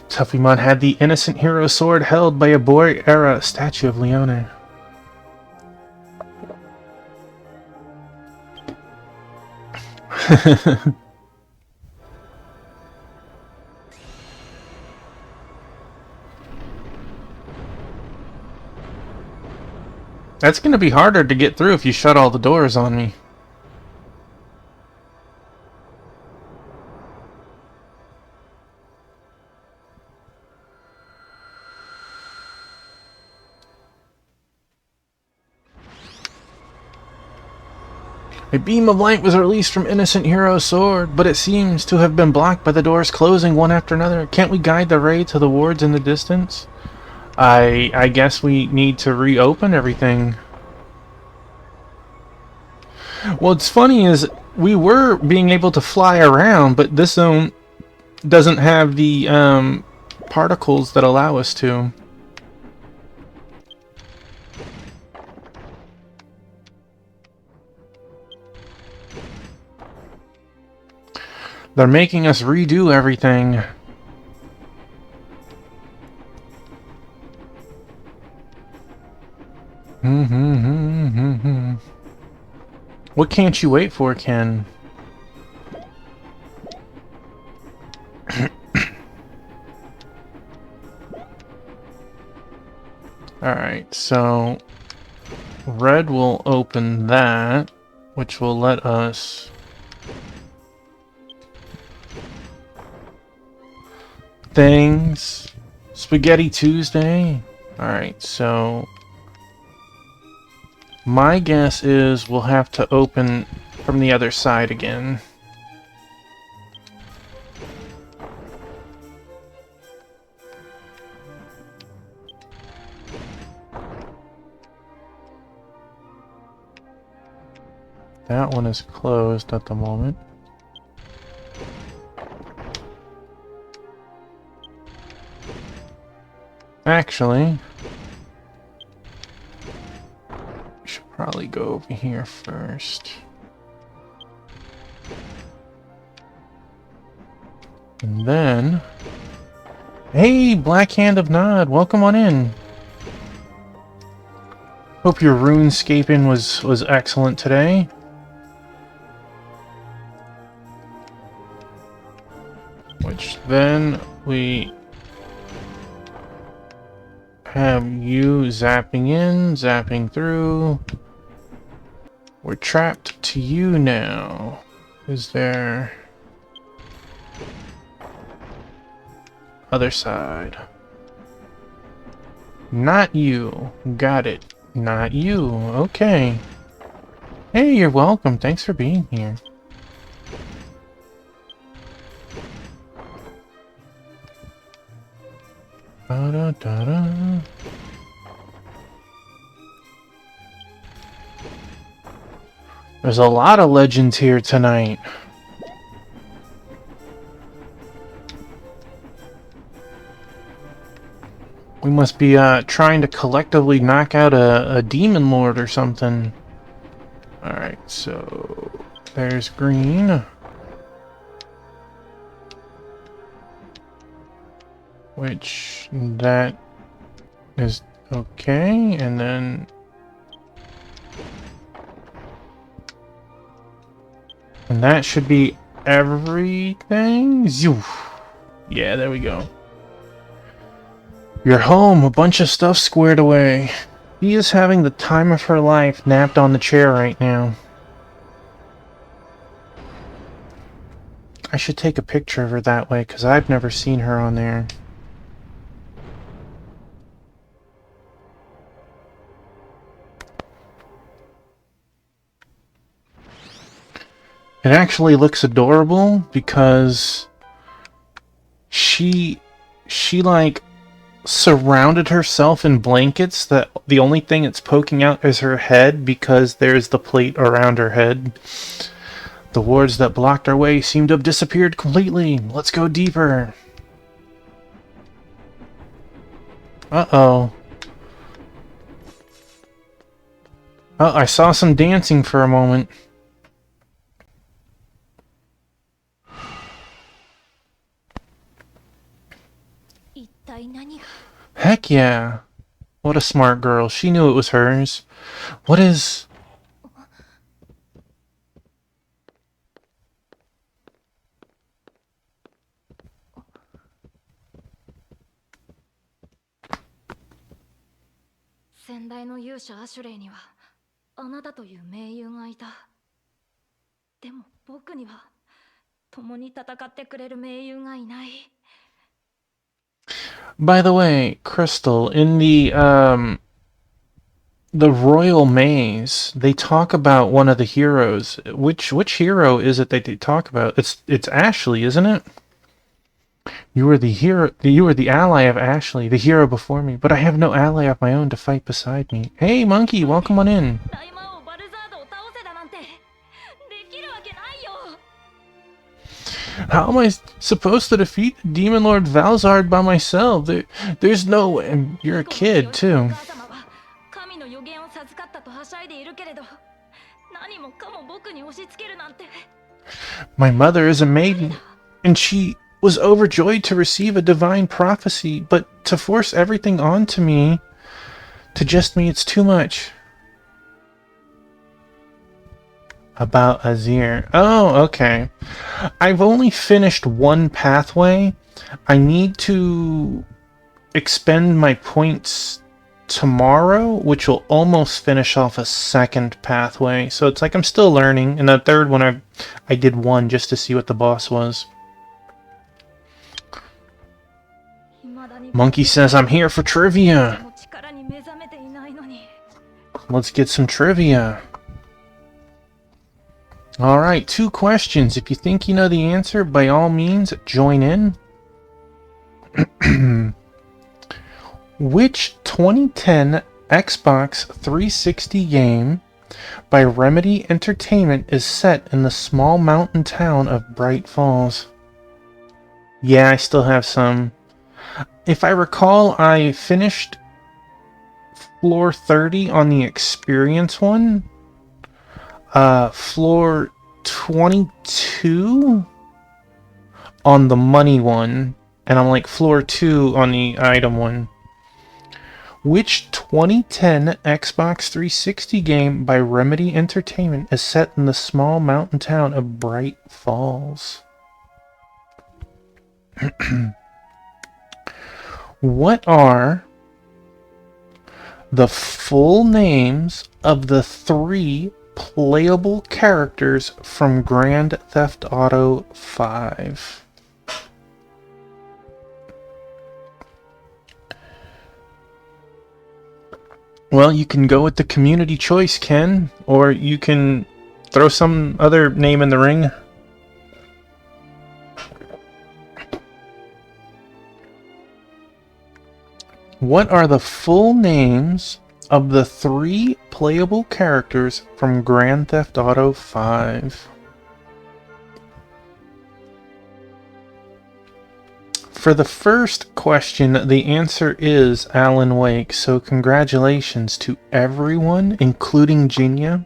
Tuffymon had the innocent hero sword held by a Boy-era statue of Leone. That's gonna be harder to get through if you shut all the doors on me. A beam of light was released from Innocent Hero's sword, but it seems to have been blocked by the doors closing one after another. Can't we guide the ray to the wards in the distance? I guess we need to reopen everything. What's funny is we were being able to fly around, but this zone doesn't have the particles that allow us to. They're making us redo everything. What can't you wait for, Ken? Alright, so red will open that, which will let us things. Spaghetti Tuesday. Alright, so my guess is we'll have to open from the other side again. That one is closed at the moment. Actually, we should probably go over here first. And then... Hey, Black Hand of Nod, welcome on in. Hope your RuneScaping was excellent today. Which then we have you zapping in, zapping through. We're trapped to you now. Is there... Other side. Not you. Got it. Not you. Okay. Hey, you're welcome. Thanks for being here. Ba-da-da-da. There's a lot of legends here tonight. We must be trying to collectively knock out a demon lord or something. Alright, so there's green. Which that is okay, and then and that should be everything. Zoof. Yeah, there we go. You're home, a bunch of stuff squared away. She is having the time of her life napped on the chair right now. I should take a picture of her that way, because I've never seen her on there. It actually looks adorable because she like surrounded herself in blankets that the only thing that's poking out is her head because there's the plate around her head. The wards that blocked our way seem to have disappeared completely. Let's go deeper. Uh-oh. Oh, I saw some dancing for a moment. Heck yeah. What a smart girl. She knew it was hers. What is... By the way, Crystal, in the Royal Maze, they talk about one of the heroes. Which hero is it that they talk about? It's Ashley, isn't it? You were the hero. You were the ally of Ashley, the hero before me. But I have no ally of my own to fight beside me. Hey, monkey, welcome on in. How am I supposed to defeat Demon Lord Valzard by myself? There's no... And you're a kid, too. My mother is a maiden, and she was overjoyed to receive a divine prophecy, but to force everything onto me, to just me, it's too much. About Azir. Oh, okay. I've only finished one pathway. I need to expend my points tomorrow, which will almost finish off a second pathway. So it's like I'm still learning. And the third one, I did one just to see what the boss was. Monkey says I'm here for trivia. Let's get some trivia. Alright, 2 questions. If you think you know the answer, by all means, join in. Which 2010 Xbox 360 game by Remedy Entertainment is set in the small mountain town of Bright Falls? Yeah, I still have some. If I recall, I finished floor 30 on the experience one. Floor 22 on the money one, and I'm like floor 2 on the item one. Which 2010 Xbox 360 game by Remedy Entertainment is set in the small mountain town of Bright Falls? What are the full names of the 3 playable characters from Grand Theft Auto 5? Well, you can go with the community choice, Ken, or you can throw some other name in the ring. What are the full names of the 3 playable characters from Grand Theft Auto 5? For the first question, the answer is Alan Wake, so congratulations to everyone, including Jinya.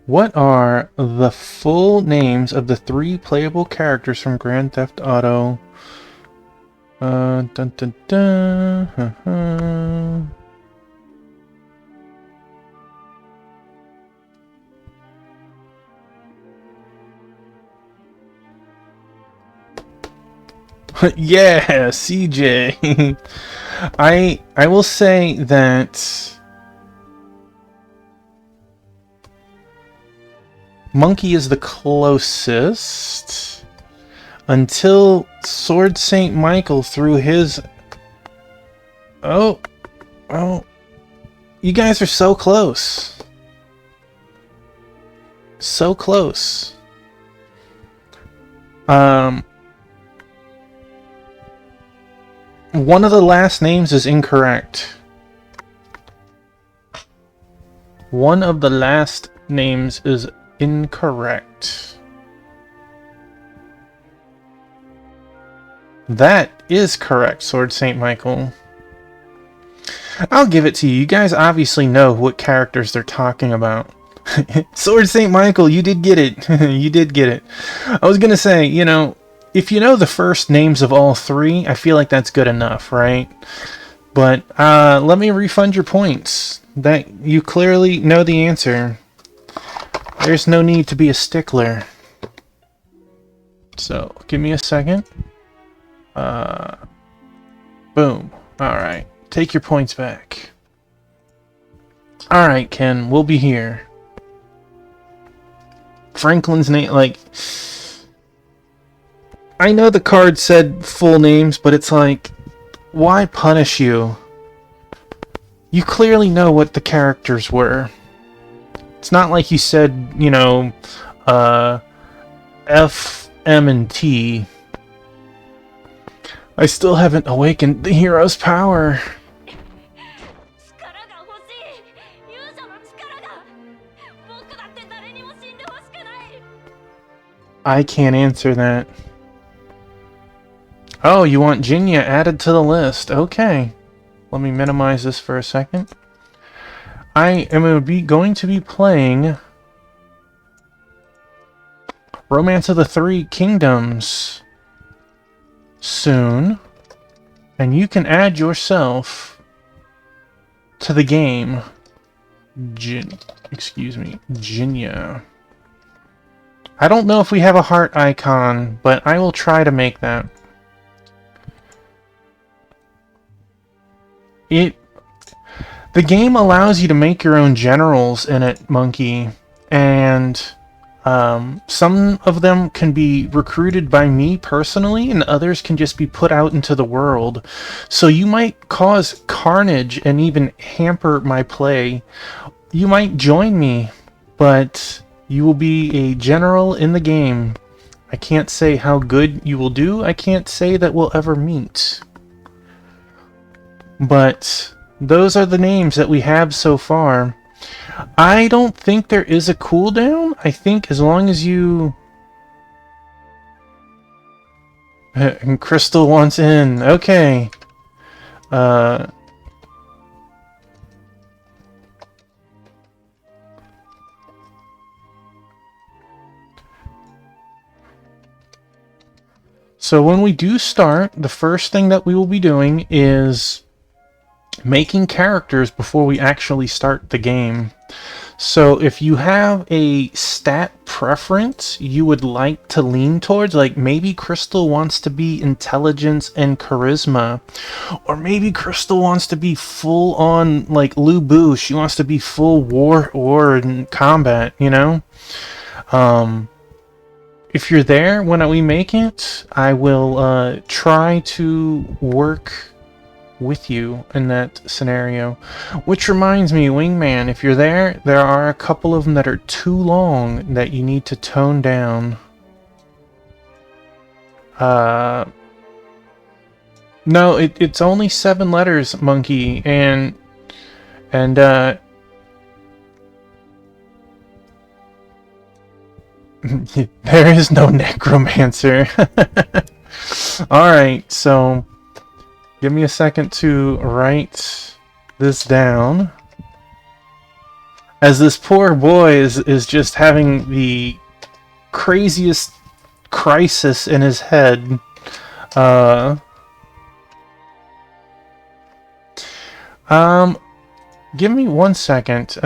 What are the full names of the 3 playable characters from Grand Theft Auto? Dun dun dun. Yeah, CJ. I will say that Monkey is the closest until Sword Saint Michael threw his... Oh, you guys are so close. So close. One of the last names is incorrect. One of the last names is incorrect. That is correct, Sword Saint Michael. I'll give it to you. You guys obviously know what characters they're talking about. Sword Saint Michael, you did get it. You did get it. I was gonna say, you know, if you know the first names of all 3, I feel like that's good enough, right? But let me refund your points. That you clearly know the answer. There's no need to be a stickler. So, give me a second. Boom. Alright. Take your points back. Alright, Ken. We'll be here. Franklin's name, like... I know the card said full names, but it's like... Why punish you? You clearly know what the characters were. It's not like you said, you know, F, M, and T. I still haven't awakened the hero's power. I can't answer that. Oh, you want Jinya added to the list. Okay. Let me minimize this for a second. I am going to be playing Romance of the Three Kingdoms soon, and you can add yourself to the game. Jinya. I don't know if we have a heart icon, but I will try to make that. The game allows you to make your own generals in it, Monkey, and some of them can be recruited by me personally, and others can just be put out into the world. So you might cause carnage and even hamper my play. You might join me, but you will be a general in the game. I can't say how good you will do. I can't say that we'll ever meet. But those are the names that we have so far. I don't think there is a cooldown. I think as long as you... And Crystal wants in. Okay. So when we do start, the first thing that we will be doing is making characters before we actually start the game. So if you have a stat preference you would like to lean towards, like maybe Crystal wants to be intelligence and charisma, or maybe Crystal wants to be full on like Lu Bu, she wants to be full war and combat, you know? If you're there when we make it, I will try to work with you in that scenario. Which reminds me, Wingman, if you're there, there are a couple of them that are too long that you need to tone down. No, it's only 7 letters, Monkey, and there is no necromancer. Alright, so give me a second to write this down. As this poor boy is just having the craziest crisis in his head. Give me 1 second.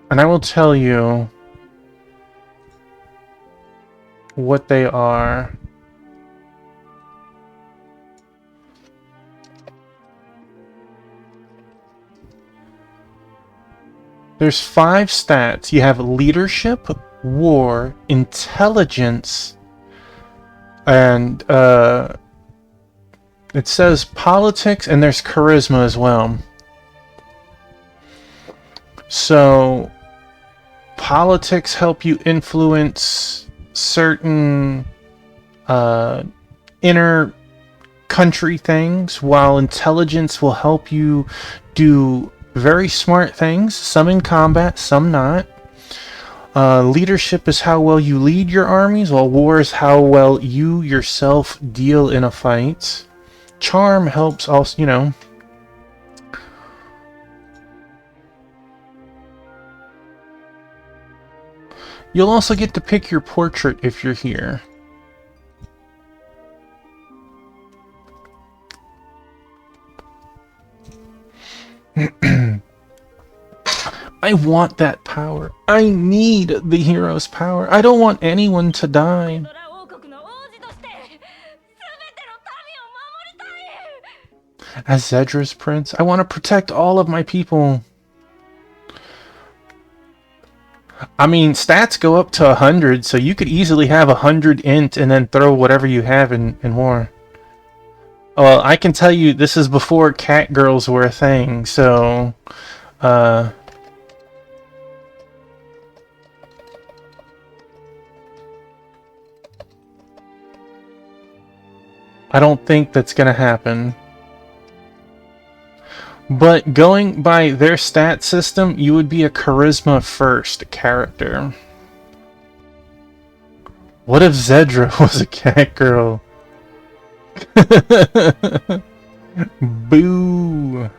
And I will tell you what they are. There's 5 stats. You have leadership, war, intelligence, and it says politics, and there's charisma as well. So politics help you influence certain inner country things, while intelligence will help you do very smart things, some in combat, some not. Leadership is how well you lead your armies, while war is how well you yourself deal in a fight. Charm helps also, you know. You'll also get to pick your portrait if you're here. I want that power. I need the hero's power. I don't want anyone to die. ドラ王国の王子として全ての民を守りたい。 As Zedra's prince, I want to protect all of my people. I mean, stats go up to 100, so you could easily have 100 int and then throw whatever you have in war. Well, I can tell you this is before cat girls were a thing, so I don't think that's gonna happen. But going by their stat system, you would be a charisma first character. What if Zedra was a cat girl? Boo!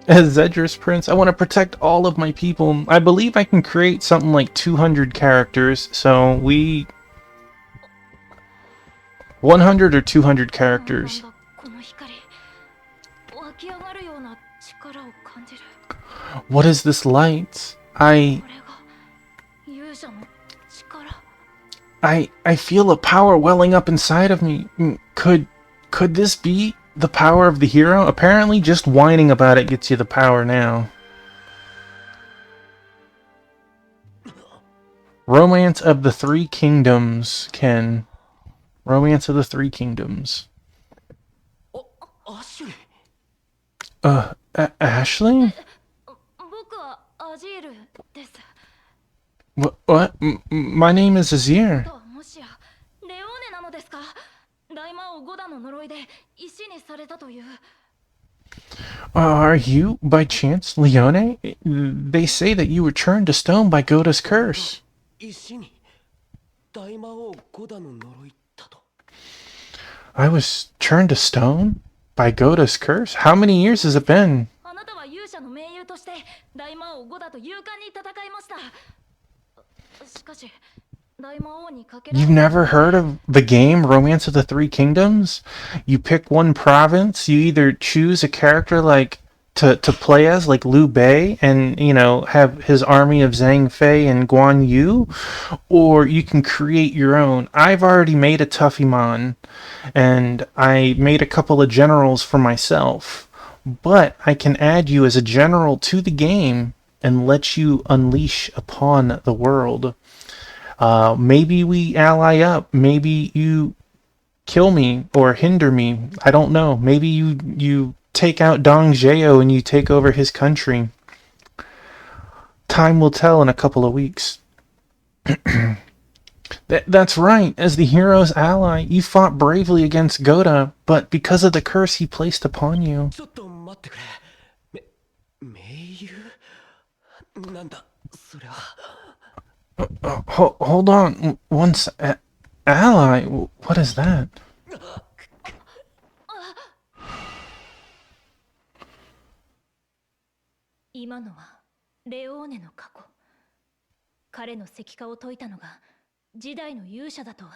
As Zedra's prince, I want to protect all of my people. I believe I can create something like 200 characters, so 100 or 200 characters. この光、湧き上がるような力を感じる。 What is this light? これが勇者の力。 I feel a power welling up inside of me. Could this be the power of the hero? Apparently just whining about it gets you the power now. Romance of the Three Kingdoms, Ken. Romance of the Three Kingdoms. Ashley? 僕はアジールです。 What? My name is Azir. もしやレオーネなのですか？大魔王ゴダの呪いで石にされたという。 Are you, by chance, Leone? They say that you were turned to stone by Goda's curse. 石に大魔王ゴダの呪いだと。 I was turned to stone? By Goda's curse? How many years has it been? あなたは勇者の盟友として大魔王ゴダと勇敢に戦いました。しかし大魔王にかけられ You've never heard of the game Romance of the Three Kingdoms? You pick one province, you either choose a character like to play as like Liu Bei and, you know, have his army of Zhang Fei and Guan Yu, or you can create your own. I've already made a Tuffymon and I made a couple of generals for myself, but I can add you as a general to the game and let you unleash upon the world. Maybe we ally up. Maybe you kill me or hinder me. I don't know. Maybe you take out Dong Zhao and you take over his country. Time will tell in a couple of weeks. That's right. As the hero's ally, you fought bravely against Goda, but because of the curse he placed upon you. ちょっと待ってくれ。盟友なんだそれは。Hold on. Once ally? What is that? 今のはレオーネの過去。彼の石化を解いたのが時代の勇者だとは、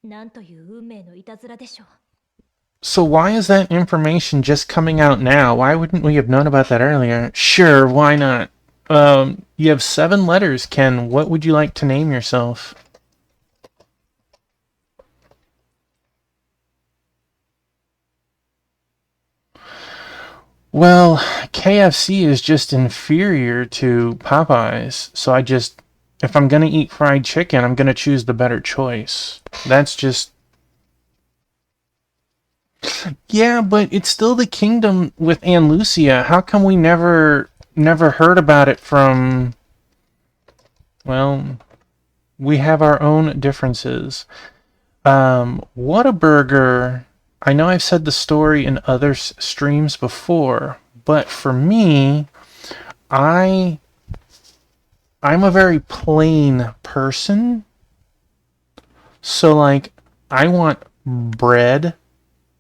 なんという運命のいたずらでしょう。 So why is that information just coming out now? Why wouldn't we have known about that earlier? Sure, why not? You have 7 letters, Ken. What would you like to name yourself? Well, KFC is just inferior to Popeyes, so if I'm gonna eat fried chicken, I'm gonna choose the better choice. That's just... Yeah, but it's still the kingdom with Ann Lucia. How come we never heard about it from... Well, we have our own differences. Whataburger... I know I've said the story in other streams before, but for me, I'm a very plain person. So, like, I want bread,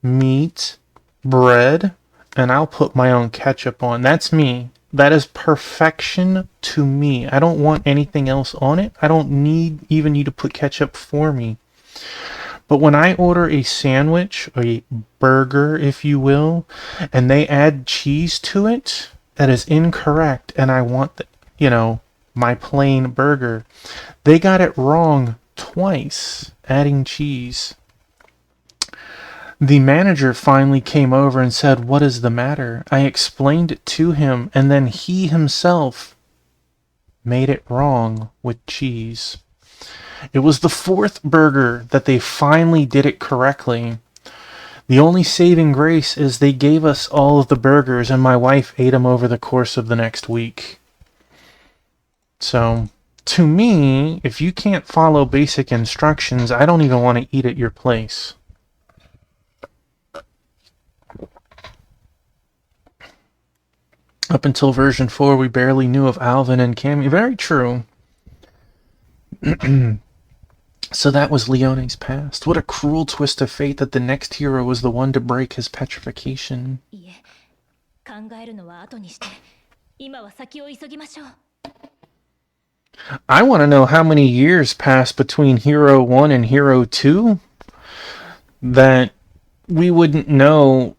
meat, bread, and I'll put my own ketchup on. That's me. That is perfection to me. I don't want anything else on it. I don't need even you to put ketchup for me. But when I order a sandwich, or a burger, if you will, and they add cheese to it, that is incorrect, and I want, my plain burger. They got it wrong twice, adding cheese. The manager finally came over and said, "What is the matter?" I explained it to him, and then he himself made it wrong with cheese. It was the 4th burger that they finally did it correctly. The only saving grace is they gave us all of the burgers and my wife ate them over the course of the next week. So, to me, if you can't follow basic instructions, I don't even want to eat at your place. Up until version 4, we barely knew of Alvin and Cammy. Very true. So that was Leone's past. What a cruel twist of fate that the next hero was the one to break his petrification. いえ、考えるのは後にして、今は先を急ぎましょう。 I want to know how many years passed between Hero 1 and Hero 2 that we wouldn't know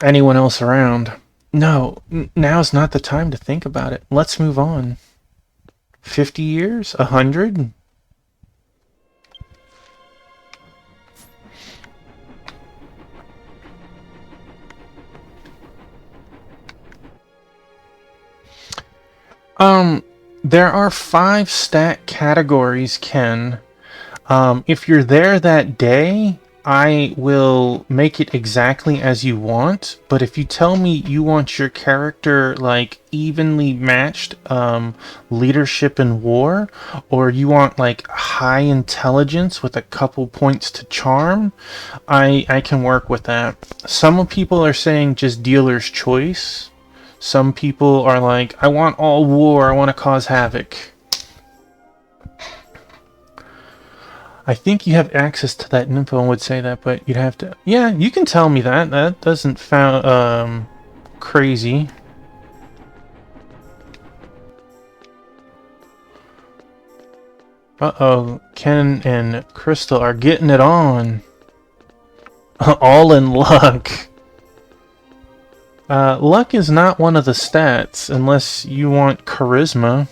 anyone else around. No, now's not the time to think about it. Let's move on. 50 years? 100? There are 5 stat categories, Ken. If you're there that day, I will make it exactly as you want. But if you tell me you want your character, like, evenly matched, leadership in war, or you want, like, high intelligence with a couple points to charm, I can work with that. Some people are saying just dealer's choice. Some people are like, I want all war, I want to cause havoc. I think you have access to that info and would say that, but you'd have to... Yeah, you can tell me that. That doesn't sound crazy. . Uh-oh, Ken and Crystal are getting it on. All in luck. Luck is not one of the stats, unless you want charisma.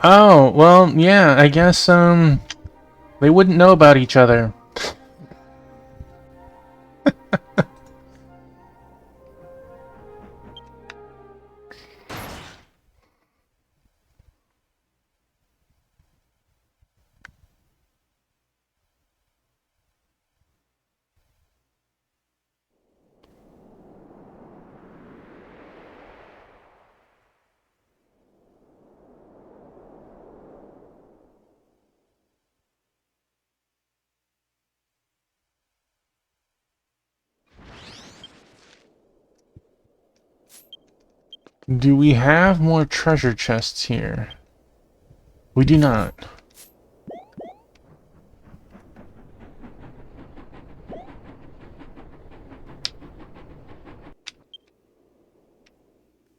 Oh, well, yeah, I guess, they wouldn't know about each other. Do we have more treasure chests here? We do not.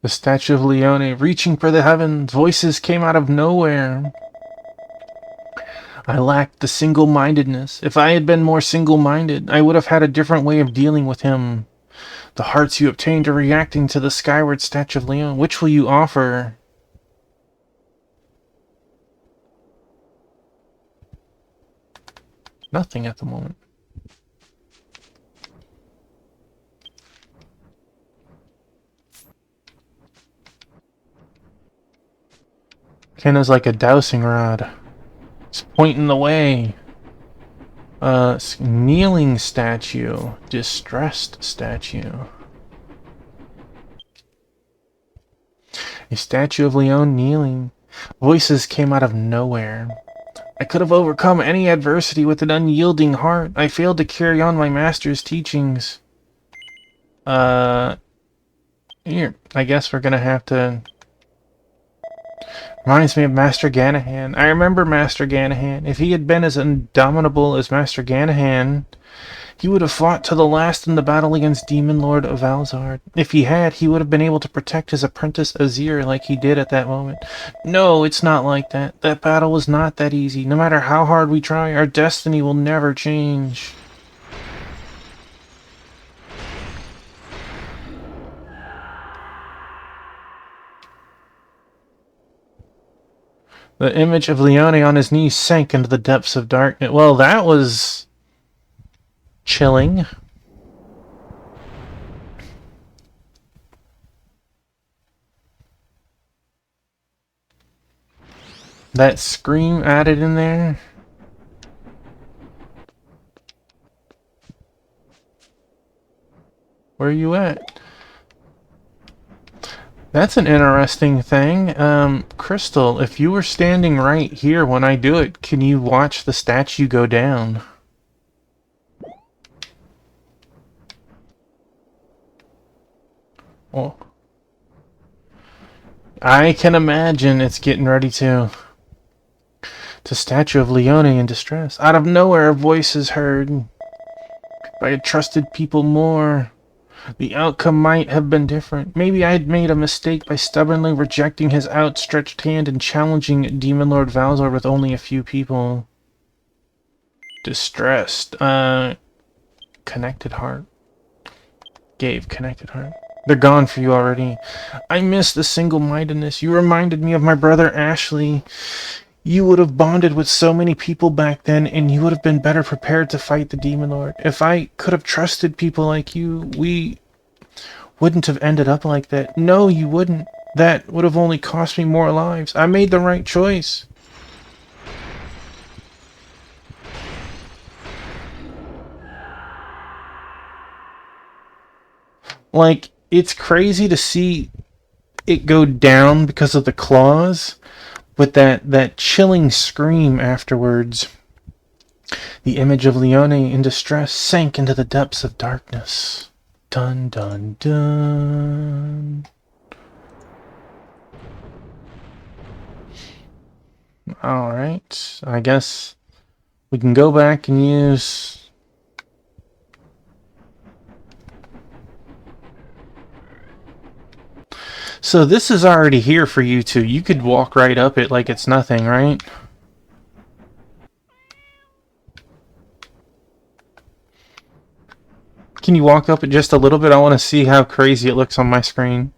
The Statue of Leone, reaching for the heavens, voices came out of nowhere. I lacked the single-mindedness. If I had been more single-minded, I would have had a different way of dealing with him. The hearts you obtained are reacting to the skyward Statue of Leone. Which will you offer? Nothing at the moment. Ken is like a dowsing rod. It's pointing the way. Kneeling statue. Distressed statue. A statue of Leone kneeling. Voices came out of nowhere. I could have overcome any adversity with an unyielding heart. I failed to carry on my master's teachings. Here. I guess we're gonna have to... Reminds me of Master Ganahan. I remember Master Ganahan. If he had been as indomitable as Master Ganahan, he would have fought to the last in the battle against Demon Lord of Alzard. If he had, he would have been able to protect his apprentice Azir like he did at that moment. No, it's not like that. That battle was not that easy. No matter how hard we try, our destiny will never change. The image of Leone on his knees sank into the depths of darkness. Well, that was... chilling. That scream added in there. Where are you at? That's an interesting thing. Crystal, if you were standing right here when I do it, can you watch the statue go down? Oh. I can imagine it's getting ready to. The statue of Leone in distress. Out of nowhere, a voice is heard. If I had trusted people more, the outcome might have been different. Maybe I had made a mistake by stubbornly rejecting his outstretched hand and challenging Demon Lord Valzar with only a few people. Distressed. Connected heart. Gave connected heart. They're gone for you already. I miss the single-mindedness. You reminded me of my brother Ashley. You would have bonded with so many people back then, and you would have been better prepared to fight the Demon Lord. If I could have trusted people like you, we wouldn't have ended up like that. No, you wouldn't. That would have only cost me more lives. I made the right choice. Like, it's crazy to see it go down because of the claws, but that chilling scream afterwards. The image of Leone in distress sank into the depths of darkness. Dun dun dun. Alright, I guess We can go back and use... So this is already here for you two. You could walk right up it like it's nothing, right? Can you walk up it just a little bit? I want to see how crazy it looks on my screen.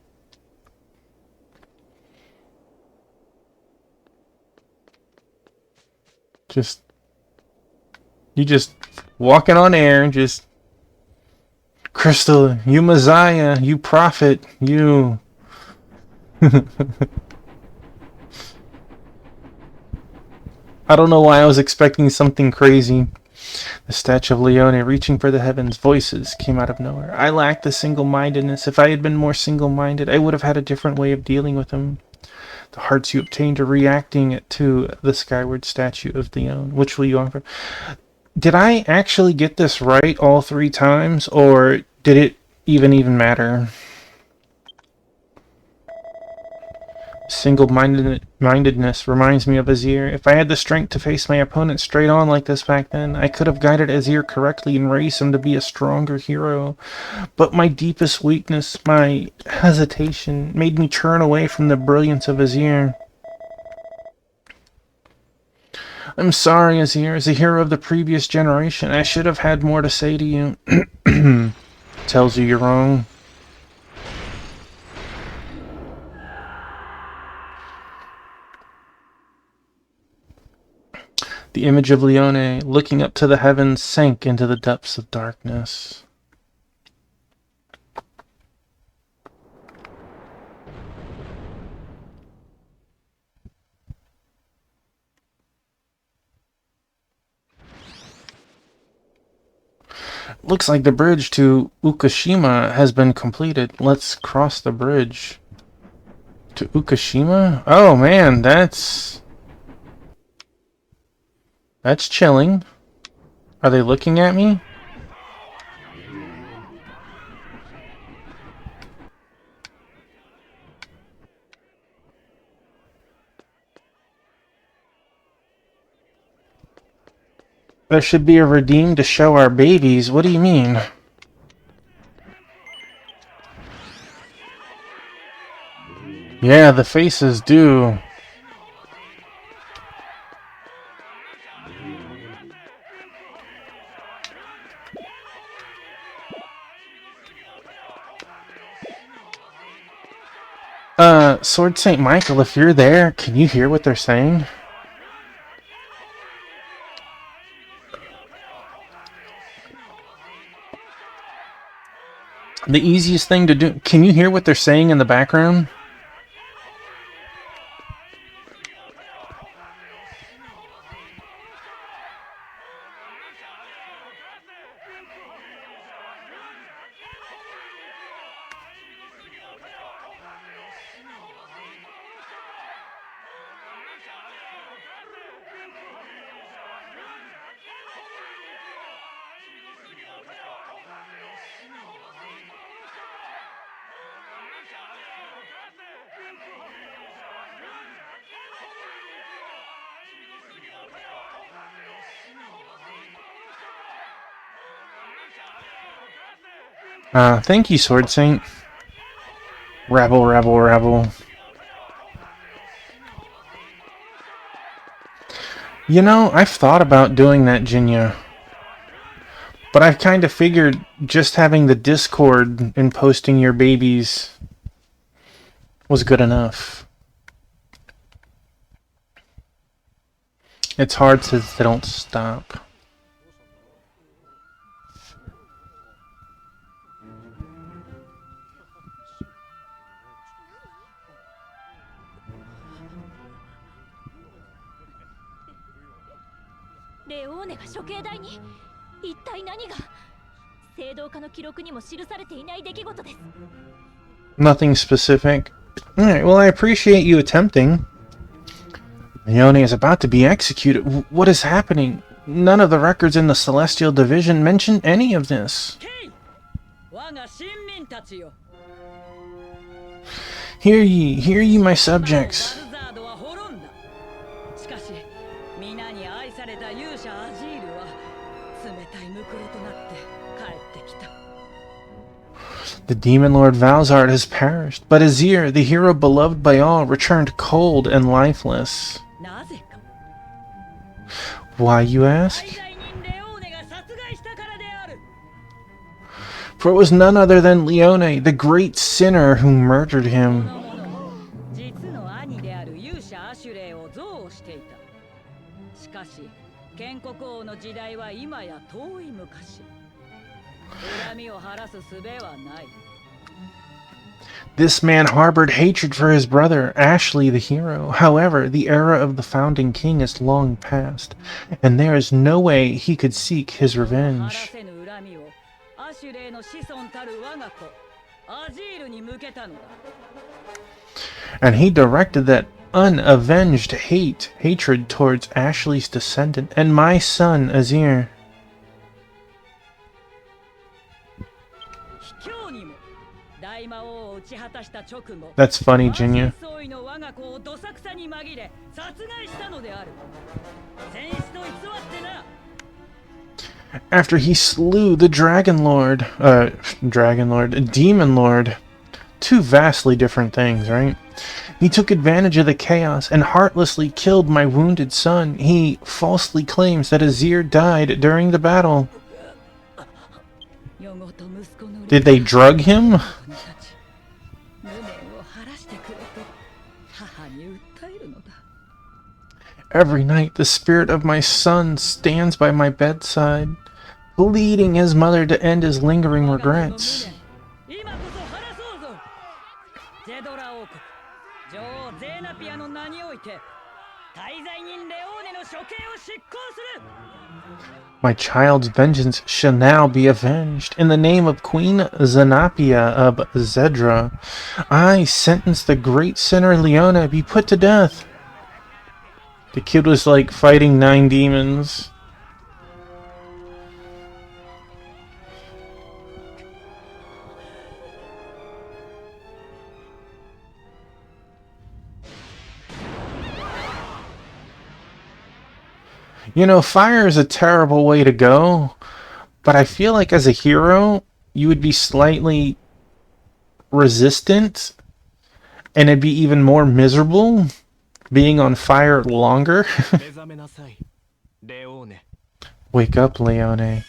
You just walking on air, just... Crystal, you Messiah, you prophet, you... I don't know why I was expecting something crazy. The statue of Leone reaching for the heavens, voices came out of nowhere. I lacked the single-mindedness. If I had been more single-minded, I would have had a different way of dealing with him. The hearts you obtained are reacting to the skyward statue of Leone. Which will you offer? Did I actually get this right all 3 times, or did it even matter? Single-mindedness reminds me of Azir. If I had the strength to face my opponent straight on like this back then, I could have guided Azir correctly and raised him to be a stronger hero. But my deepest weakness, my hesitation, made me turn away from the brilliance of Azir. I'm sorry, Azir. As a hero of the previous generation, I should have had more to say to you. Tells you you're wrong. The image of Leone, looking up to the heavens, sank into the depths of darkness. Looks like the bridge to Ukashima has been completed. Let's cross the bridge. To Ukashima? Oh man, that's chilling. Are they looking at me? There should be a redeem to show our babies. What do you mean? Yeah, the faces do. Sword Saint Michael, if you're there, can you hear what they're saying? The easiest thing to do... Can you hear what they're saying in the background? Thank you, Sword Saint. Rabble, rabble, rabble. You know, I've thought about doing that, Jinya. But I've kind of figured just having the Discord and posting your babies was good enough. It's hard since they don't stop. Leone が処刑台に一体何が聖堂家の記録にも記されていない出来事です。 Nothing specific. Alright, well I appreciate you attempting. Leone is about to be executed. What is happening? None of the records in the Celestial Division mention any of this. Hear ye, my subjects. 皆に愛された勇者アジールは冷たいムクロとなって帰ってきた。 The demon lord Valzard has perished, but Azir, the hero beloved by all, returned cold and lifeless. なぜか Why, you ask? 大罪人レオーネが殺害したからである。 For it was none other than Leone, the great sinner, who murdered him. 実の兄である勇者アシュレイを憎悪していた。しかし建国王の時代は今や遠い昔。恨みを晴らす術はない。 This man harbored hatred for his brother, Ashley the hero. However, the era of the founding king is long past, and there is no way he could seek his 晴ら revenge. せぬ恨みをアシュレイの子孫たる我が子アジールに向けたのだ。 And he directed that unavenged hatred towards Ashley's descendant and my son, Azir. 卑怯にも大魔王を打ち果たした直後 That's funny, Jinya. 総意の我が子をどさくさに紛れ殺害したのである。戦士と偽ってな。 After he slew the Demon Lord. Two vastly different things, right? He took advantage of the chaos and heartlessly killed my wounded son. He falsely claims that Azir died during the battle. 夜ごと息子の Did they drug him? 無念を晴らしてくれと母に訴えるのだ。 Every night the spirit of my son stands by my bedside, pleading his mother to end his lingering regrets. 今こそ晴らそうぞ。ゼドラ王国女王ゼーナピアの名において大罪人レオーネの処刑を執行する。 My child's vengeance shall now be avenged. In the name of Queen Zenapia of Zedra, I sentence the great sinner Leona be put to death. The kid was like fighting 9 demons. You know, fire is a terrible way to go, but I feel like as a hero, you would be slightly resistant, and it'd be even more miserable being on fire longer. 目覚めなさいレオーネ。 Wake up, Leone.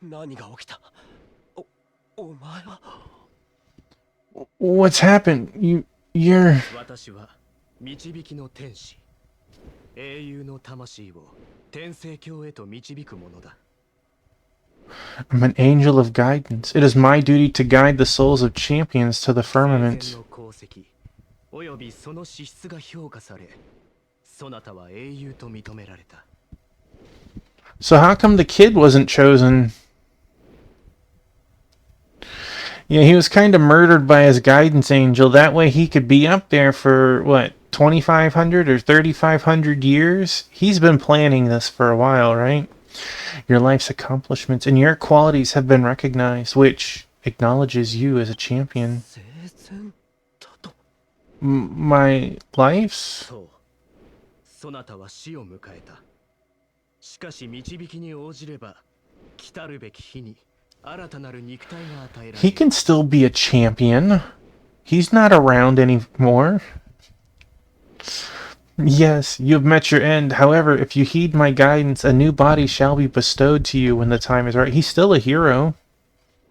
何が起きた？お前は？ What's happened? You're... 私は導きの天使。英雄の魂を天聖教へと導くものだ。 I'm an angel of guidance. It is my duty to guide the souls of champions to the 聖戦 firmament. の功績およびその資質が評価され、そなたは英雄と認められた。 So how come the kid wasn't chosen? Yeah, he was kind of murdered by his guidance angel. That way he could be up there for, what, 2,500 or 3,500 years? He's been planning this for a while, right? Your life's accomplishments and your qualities have been recognized, which acknowledges you as a champion. 聖戦だと。 My life's? そう。そなたは死を迎えた。しかし導きに応じれば、来たるべき日に新たなる肉体が与えられ He る。 can still be a champion. He's not around anymore. Yes, you have met your end. However, if you heed my guidance, a new body shall be bestowed to you when the time is right. He's still a hero.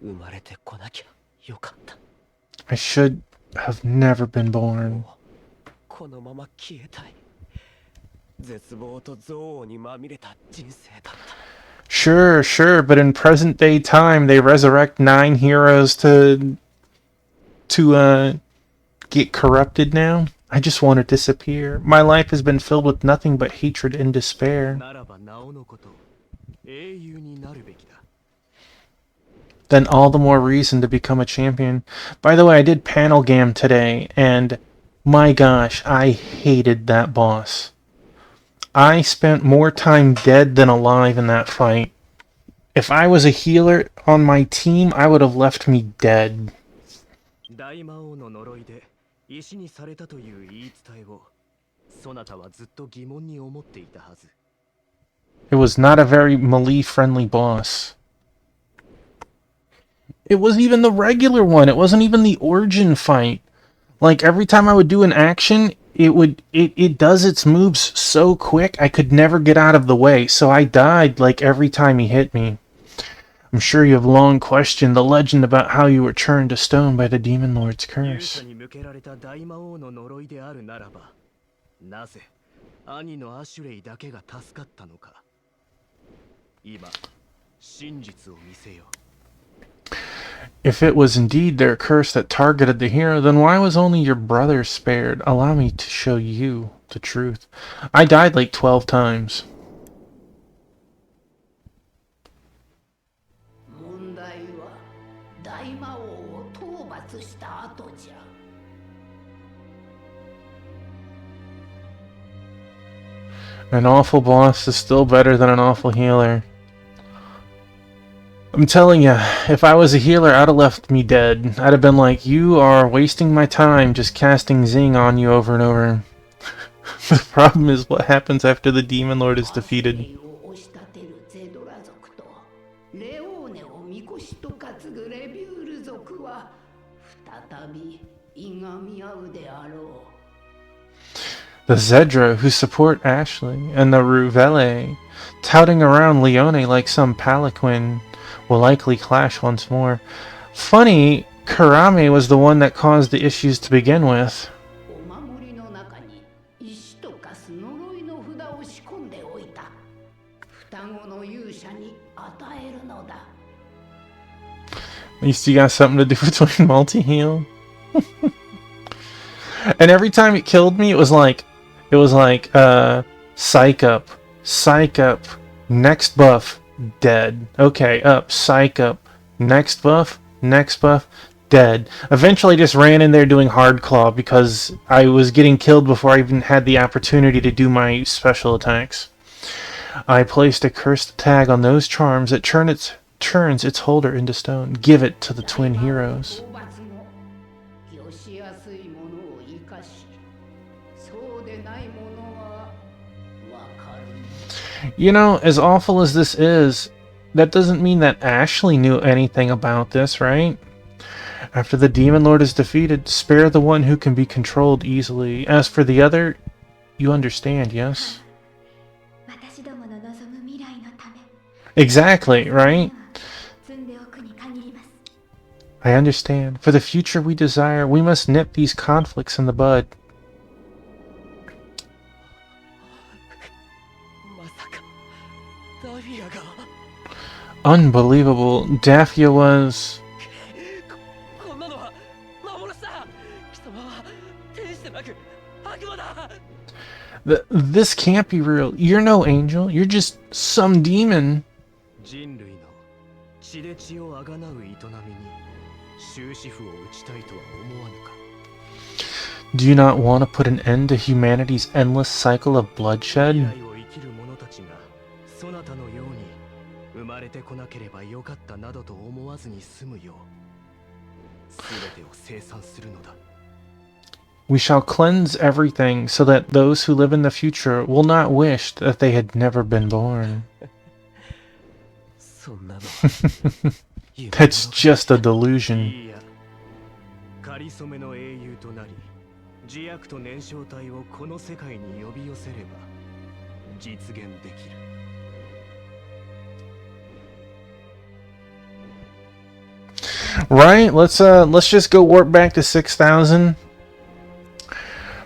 生まれてこなきゃよかった。 I should have never been born. このまま消えたい。絶望と憎悪にまみれた人生だった。 Sure, but in present day time, they resurrect 9 heroes to get corrupted now. I just want to disappear. My life has been filled with nothing but hatred and despair. ならばなおのこと、英雄になるべきだ。 Then all the more reason to become a champion. By the way, I did Panel Gam today, and my gosh, I hated that boss. I spent more time dead than alive in that fight. If I was a healer on my team, I would have left me dead. 大魔王の呪いで石にされたという言い伝えをそなたはずっと疑問に思っていたはず。 It was not a very melee-friendly boss. It was even the regular one. It wasn't even the origin fight. Like, every time I would do an action, it does its moves so quick, I could never get out of the way, so I died, like, every time he hit me. I'm sure you have long questioned the legend about how you were turned to stone by the Demon Lord's 勇 curse. 者に向けられた大魔王の呪いであるならば、なぜ兄のアシュレイだけが助かったのか。今、真実を見せよ。 If it was indeed their curse that targeted the hero, then why was only your brother spared? Allow me to show you the truth. I died like 12 times. 問題は大魔王を討伐した後じゃ。 An awful boss is still better than an awful healer. I'm telling you, if I was a healer, I'd have left me dead. I'd have been like, you are wasting my time just casting Zing on you over and over. The problem is what happens after the Demon Lord is defeated. アシュレイを押し立てるゼドラ族とレオーネをみこしと担ぐレビュール族は再びいがみ合うであろう。 The Zedra, who support Ashley, and the Ruvele, touting around Leone like some palanquin, will likely clash once more. Funny, Karame was the one that caused the issues to begin with. お守りの中に石と化す呪いの札を仕込んでおいた。双子の勇者に与えるのだ。 At least you got something to do between multi-heal. And every time it killed me, it was like, psych up, next buff, dead. Okay, up, psych up, next buff, dead. Eventually just ran in there doing hard claw because I was getting killed before I even had the opportunity to do my special attacks. I placed a cursed tag on those charms that turns its holder into stone. Give it to the twin heroes. 討伐後、よしやすいものを生かし、そうでないものはわかる。 You know, as awful as this is, that doesn't mean that Ashley knew anything about this, right? After the Demon Lord is defeated, spare the one who can be controlled easily. As for the other, you understand, yes? 私どもの望む未来のため Exactly, right? 積んでおくに限ります。 I understand. For the future we desire, we must nip these conflicts in the bud. まさかダフィアが Unbelievable. Daphia was... こんなのは幻だ。貴様は天使でなく悪魔だ。 This can't be real. You're no angel. You're just some demon. 人類の血で血をあがなう営みに終止符を打ちたいとは思わぬか。 Do you not want to put an end to humanity's endless cycle of 未 bloodshed? 来を生きる者たちがそなたのように生まれてこなければよかったなどと思わずに済むよう全てを清算するのだ。 We shall cleanse everything so that those who live in the future will not wish that they had never been born. そんなの That's just a delusion. いいや、かりそめの英雄となり、自悪と燃焼体をこの世界に呼び寄せれば実現できる。 Right? Let's just go warp back to 6,000.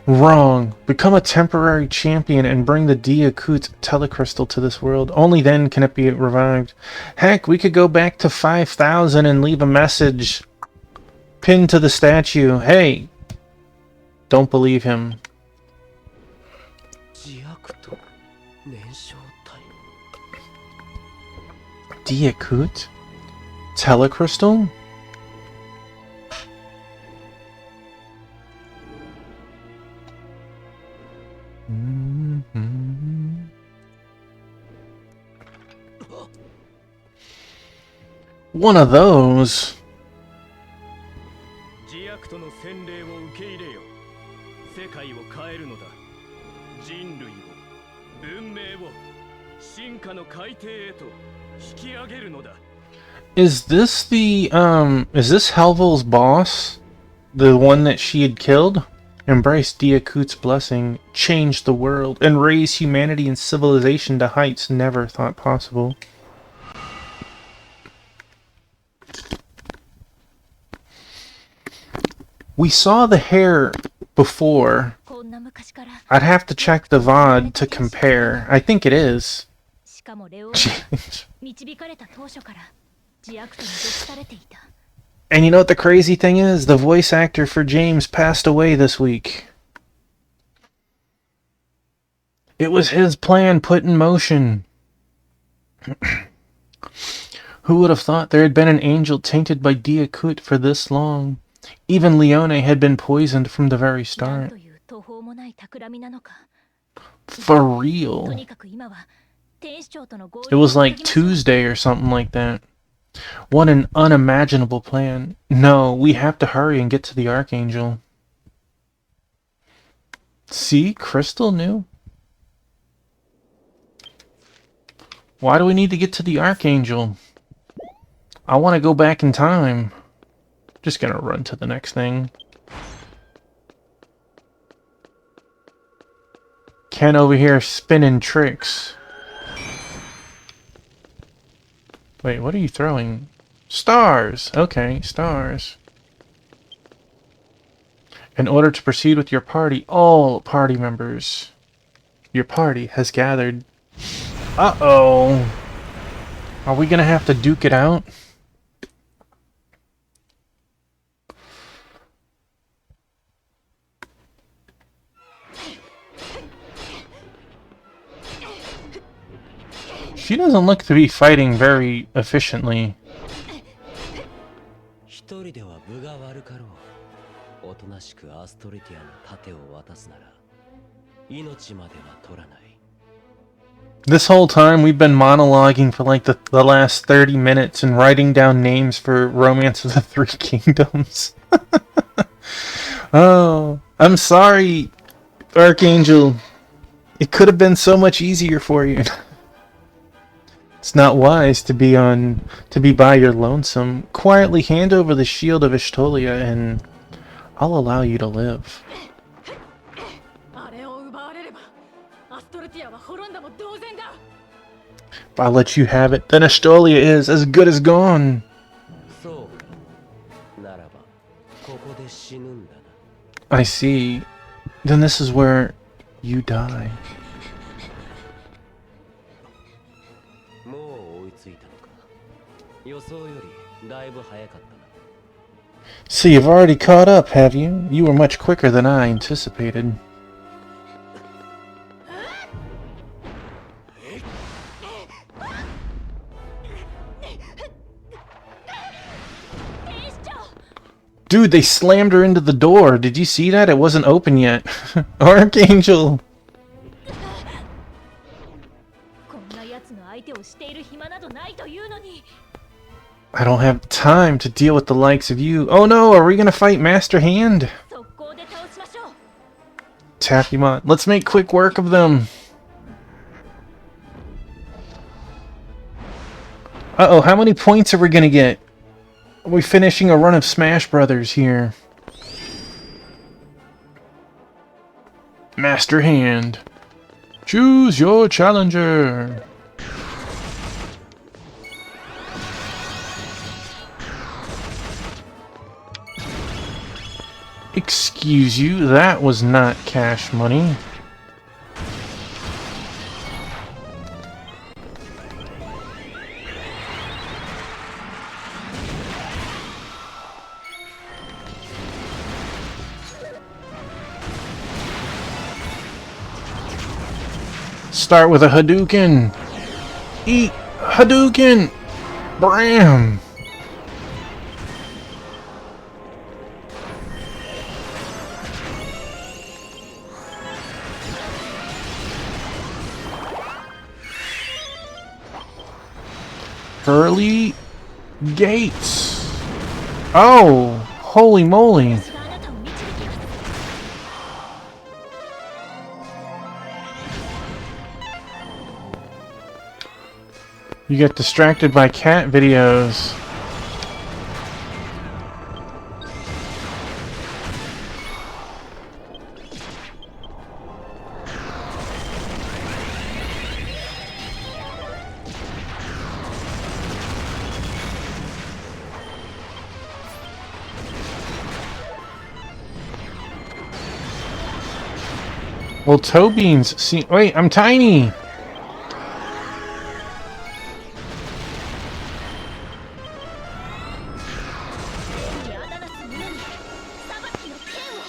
Wrong. Become a temporary champion and bring the Diakut telecrystal to this world. Only then can it be revived. Heck, we could go back to 5,000 and leave a message pinned to the statue. Hey, don't believe him. 自悪と燃焼体 Diakut? Telecrystal? Mm-hmm. One of those. 自悪との洗礼を受け入れよ。世界を変えるのだ。人類を、文明を、進化の海底へと引き上げるのだ。Is this Helvel's boss? The one that she had killed? Embrace Diakut's blessing, change the world, and raise humanity and civilization to heights never thought possible. We saw the hair before. こんな昔から I'd have to check the VOD to compare. I think it is. しかもレオーネは導かれた当初から自悪とに属されていた。 And you know what the crazy thing is? The voice actor for James passed away this week. It was his plan put in motion. Who would have thought there had been an angel tainted by Diakut for this long? Even Leone had been poisoned from the very なん start. という途方もない企みなのか。 For と real. にかく今は天使長との合 It was like Tuesday or something like that. What an unimaginable plan. No, we have to hurry and get to the Archangel. See? Crystal knew. Why do we need to get to the Archangel? I want to go back in time. Just gonna run to the next thing. Ken over here spinning tricks. Wait, what are you throwing? Stars! Okay, stars. In order to proceed with your party, all party members. Your party has gathered. Uh-oh. Are we gonna have to duke it out? She doesn't look to be fighting very efficiently. 一人では分が悪かろう。おとなしくアストレティアの盾を渡すなら、命までは取らない。 This whole time we've been monologuing for like the last 30 minutes and writing down names for Romance of the Three Kingdoms. Oh, I'm sorry, Archangel. It could have been so much easier for you. It's not wise to be by your lonesome. Quietly hand over the shield of Ishtolia and I'll allow you to live. あれを奪われればアストルティアは滅んだも同然だ。 If I let you have it, then Ishtolia is as good as gone. そうならばここで死ぬんだな。 I see. Then this is where you die. もう追いついたのか。予想よりだいぶ早かったな。 So you've already caught up, have you? You were much quicker than I anticipated. Dude, they slammed her into the door. Did you see that? It wasn't open yet. Archangel! こんな奴の相手をしている暇などないというのに。 I don't have time to deal with the likes of you. Oh no, are we gonna fight Master Hand? 速攻で倒しましょう。 Tapimon, let's make quick work of them. Uh-oh, how many points are we gonna get? Are we finishing a run of Smash Brothers here? Master Hand. Choose your challenger. Excuse you, that was not cash money. Start with a Hadouken. Eat Hadouken. Bram. Hurley Gates! Oh! Holy moly! 私があなたを導きます。 You get distracted by cat videos. Well, toe beans see. Wait, I'm tiny! にあだなす者に裁きの剣を。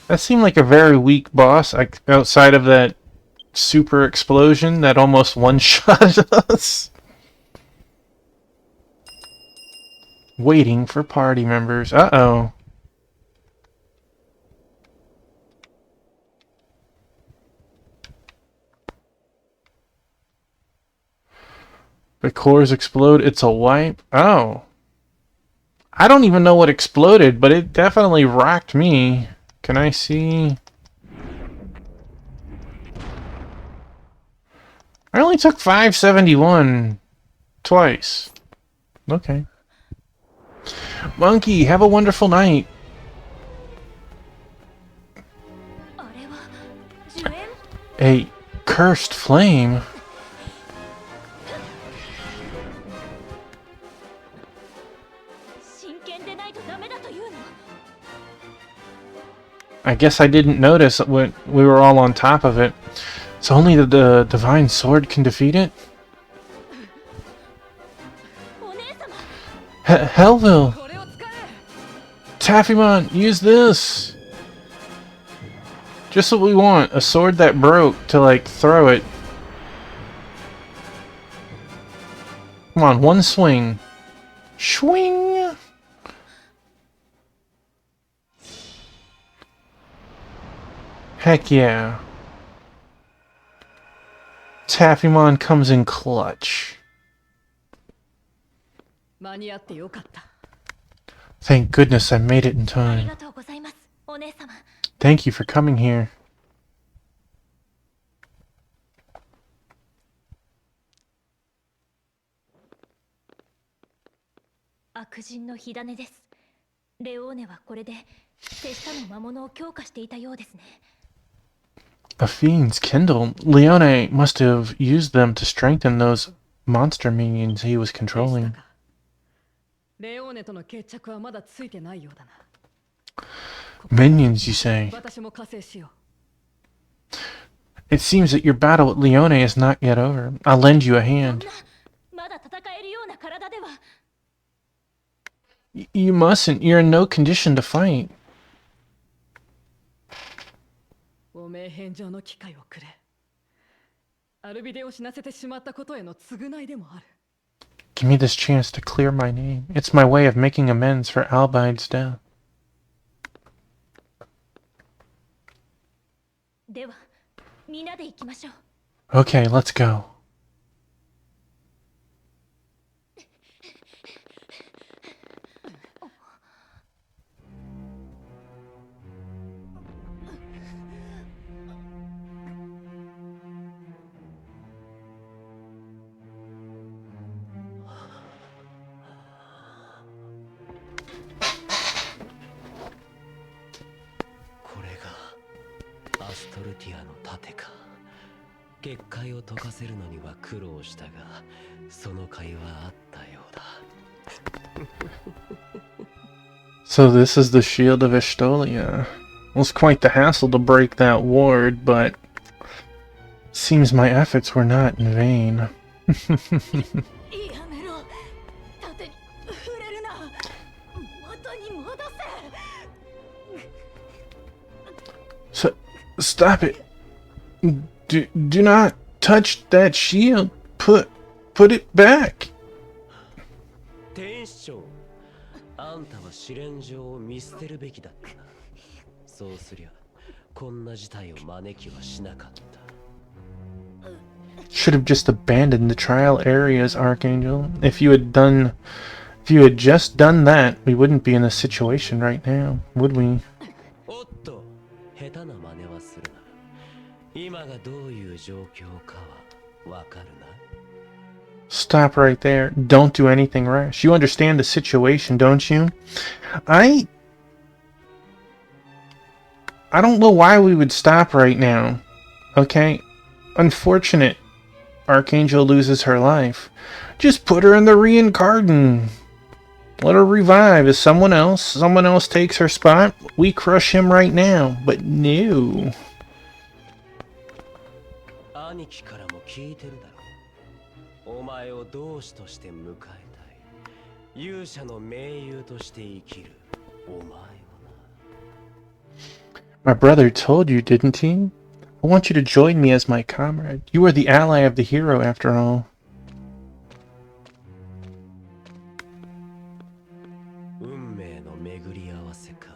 That seemed like a very weak boss, like outside of that super explosion that almost one-shot us. Waiting for party members. Uh-oh. The cores explode. It's a wipe. Oh. I don't even know what exploded, but it definitely rocked me. Can I see? I only took 571 twice. Okay. Monkey, have a wonderful night. あれは呪怨。 A cursed flame? 真剣でないとダメだというの。 I guess I didn't notice when we were all on top of it. So only the divine sword can defeat it? お姉様。 Hellville! これを使え。 Taffymon, use this! Just what we want. A sword that broke to, like, throw it. Come on, one swing. Swing! Heck yeah. Taffymon comes in clutch. 間に合ってよかった。 Thank goodness I made it in あり time. がとうございます、お姉様。 Thank you for coming here. 悪人の火種です。レオーネはこれで手下の魔物を強化していたようですね。 A fiend's kindle. Leone must have used them to strengthen those monster minions he was でした controlling. か。レオーネとの決着はまだついてないようだな。 Minions, you say? 私も加勢しよ It seems that your battle with Leone is not yet over. I'll lend you a hand. まだ戦えるような体では。 You mustn't. You're in no condition to fight. う。おめえ返上の機会をくれ。アルビデを死なせてしまったことへの償いでもある。 Give me this chance to clear my name. It's my way of making amends for Albide's death. では、みんなで行きましょう。 Okay, let's go. This アストルティアの盾か。結界を解かせるのには苦労したが、その甲斐はあったようだ。So this is the shield of Estolia. It was quite the hassle to break that ward, but seems my efforts were not in vain. やめろ。盾に触れるな。元に戻せ。Stop it! Do not touch that shield. Put it back. 天使長、あんたは試練場を見捨てるべきだったな。そうすりゃ、こんな事態を招きはしなかった。 Should have just abandoned the trial areas, Archangel. If you had just done that, we wouldn't be in this situation right now, would we? おっと、下手な真似はするな。今がどういう状況かはわかるな。 Stop right there. Don't do anything rash. You understand the situation, don't you? I don't know why we would stop right now. Okay? Unfortunate. Archangel loses her life. Just put her in the reincarnate. Let her revive as someone else. Someone else takes her spot. We crush him right now. But no. 兄貴からも聞いてるだろう。お前を同志として迎えたい。勇者の盟友として生きる。お前をな。 My brother told you, didn't he? I want you to join me as my comrade. You are the ally of the hero, after all. 運命の巡り合わせか。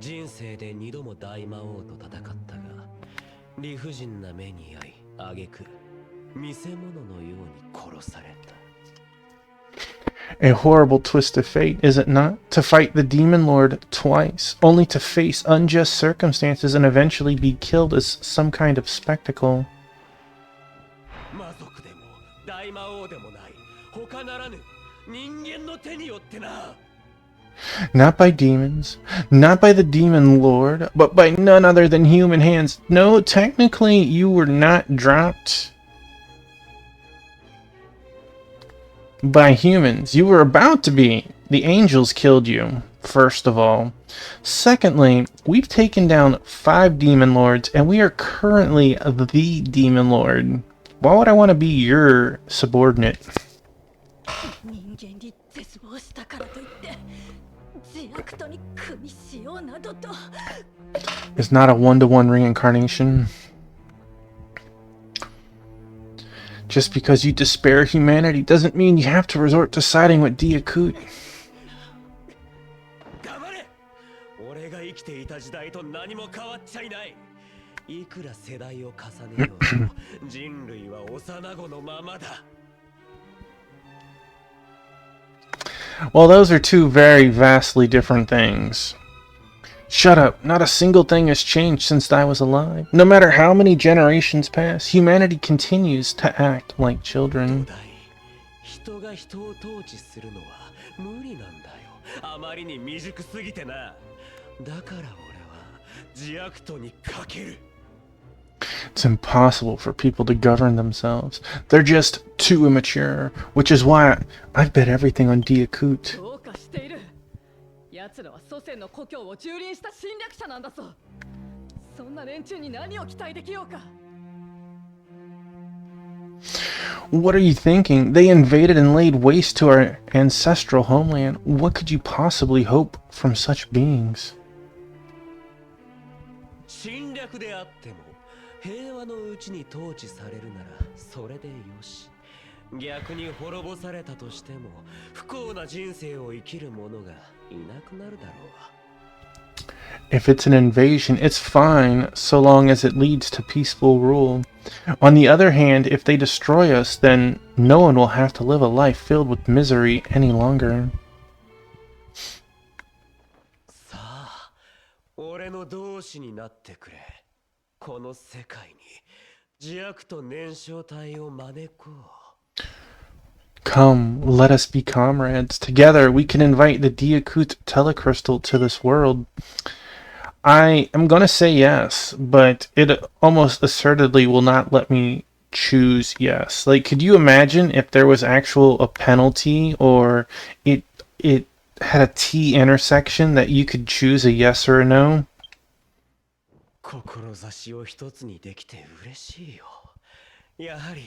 人生で2度も大魔王と戦ったが、理不尽な目に遭い、挙句見せ物のように殺された。 A horrible twist of fate, is it not? To fight the Demon Lord twice, only to face unjust circumstances and eventually be killed as some kind of spectacle. 魔族でも大魔王でもない。他ならぬ人間の手によってな。 Not by demons, not by the Demon Lord, but by none other than human hands. No, technically you were not dropped by humans. You were about to be. The angels killed you, first of all. Secondly, we've taken down 5 Demon Lords, and we are currently the Demon Lord. Why would I want to be your subordinate? 人間に絶望したからといって自悪とに組みしようなどと。 It's not a one-to-one reincarnation. Just because you despair humanity doesn't mean you have to resort to siding with Diakut. 黙れ。俺が生きていた時代と何も変わっちゃいない。いくら世代を重ねようと人類は幼子のままだ。 Well, those are two very vastly different things. Shut up. Not a single thing has changed since I was alive. No matter how many generations pass, humanity continues to act like children. 人が人を統治するのは無理なんだよ。あまりに未熟すぎてな。だから俺は自悪とにかける。 It's impossible for people to govern themselves. They're just too immature, which is why I've bet everything on Diakut. どうかしている。奴らは祖先の故郷を蹂躙した侵略者なんだぞ。そんな連中に何を期待できようか。 What are you thinking? They invaded and laid waste to our ancestral homeland. What could you possibly hope from such beings? 侵略であっても平和のうちに統治されるならそれでよし。逆に滅ぼされたとしても不幸な人生を生きる者がいなくなるだろう。 If it's an invasion, it's fine so long as it leads to peaceful rule. On the other hand, if they destroy us, then no one will have to live a life filled with misery any longer. さあ、俺の同志になってくれ。この世界に自悪と燃焼体を招こう。 Come, let us be comrades. Together we can invite the Diakut telecrystal to this world. I am gonna say yes, but it almost assertedly will not let me choose yes. Like, could you imagine if there was a penalty, or it had a T intersection that you could choose a yes or a no? 志を一つにできて嬉しいよ。やはり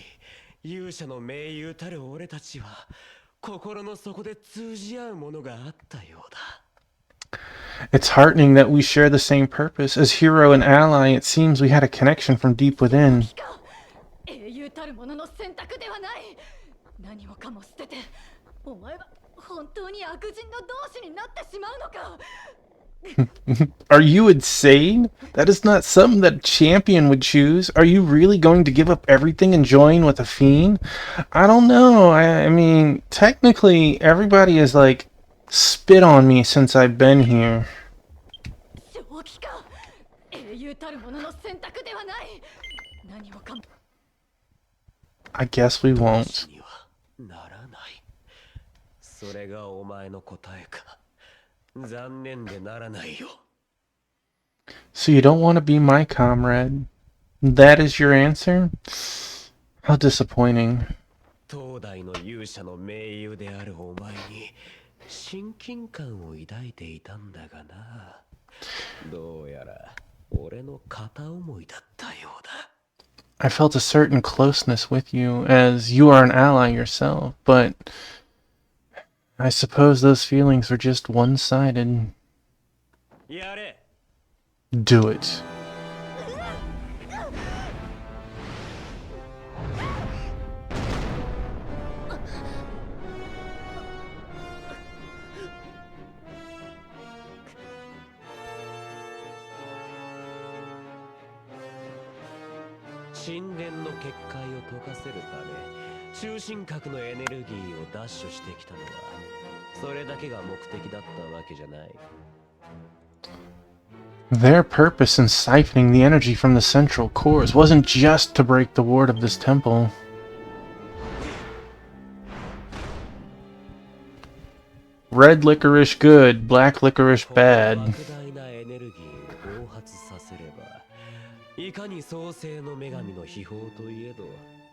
勇者の盟友たる俺たちは心の底で通じ合うものがあったようだ。 It's heartening that we share the same purpose. As hero and ally, it seems we had a connection from deep within. 英雄たる者の選択ではない。何もかも捨てて、お前は本当に悪人の同志になってしまうのか。Are you insane? That is not something that a champion would choose. Are you really going to give up everything and join with a fiend? I don't know. I mean, technically, everybody has, like, spit on me since I've been here. 正気か。英雄たる者の選択ではない。何もかも。I guess we won't. にはならない。それがお前の答えか。残念でならないよ。So you don't want to be my comrade? That is your answer? How disappointing. 東大の勇者の盟友であるお前に親近感を抱いていたんだがな。どうやら俺の片思いだったようだ。I felt a certain closeness with you, as you are an ally yourself, but I suppose those feelings were just one-sided. やれ。Do it.「神殿の結界を解かせるため中心核のエネルギーを奪取してきたのはそれだけが目的だったわけじゃない。 Their purpose in siphoning the energy from the central cores wasn't just to break the ward of this temple. Red licorice good, black licorice bad. 莫大なエネルギーを暴発させればいかに創世の女神の秘宝といえど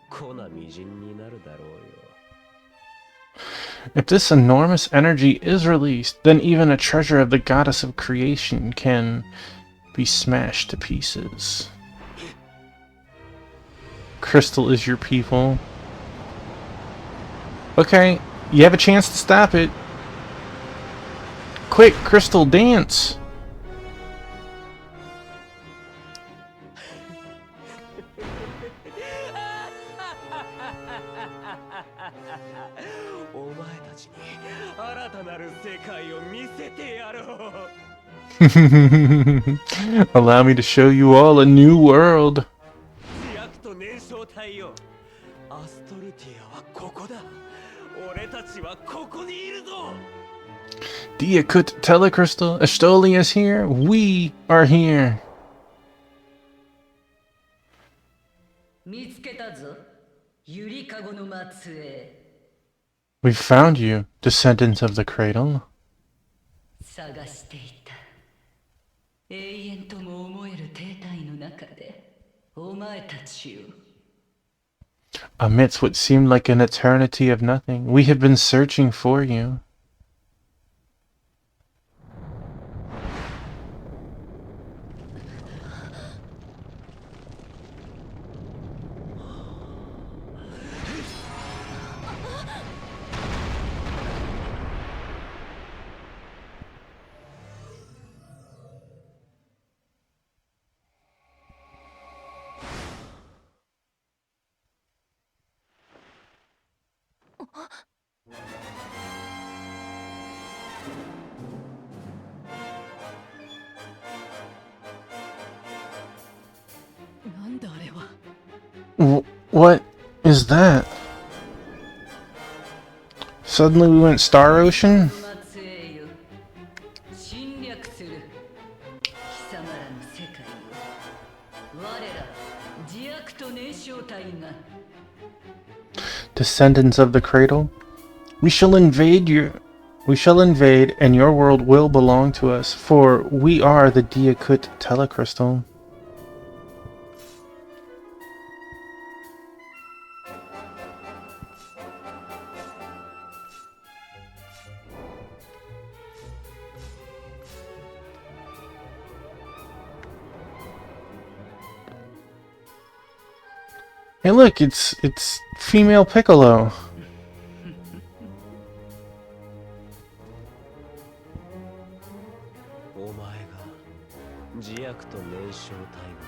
粉みじんになるだろうよ。 If this enormous energy is released, then even a treasure of the goddess of creation can be smashed to pieces. Crystal is your people. Okay, you have a chance to stop it. Quick, Crystal, dance! お前たちに新たなる世界を見せてやろう。 Allow me to show you all a new world. 自悪と燃焼体よ。アストルティアはここだ。俺たちはここにいるぞ。 Diakut Telecrystal, Estoli is here. We are here. 見つけたぞ。ゆりかごの末裔。 We found you, descendants of the cradle. 探していた。永遠とも思える停滞の中で、お前たちを。 Amidst what seemed like an eternity of nothing, we have been searching for you. What is that? Suddenly we went Star Ocean? 末裔よ。侵略する。貴様らの世界を。我ら自悪と燃焼体が。 Descendants of the cradle? We shall invade, and your world will belong to us, for we are the Diakut Telecrystal. Hey look, it's female Piccolo. お前が自悪と燃焼体なのか。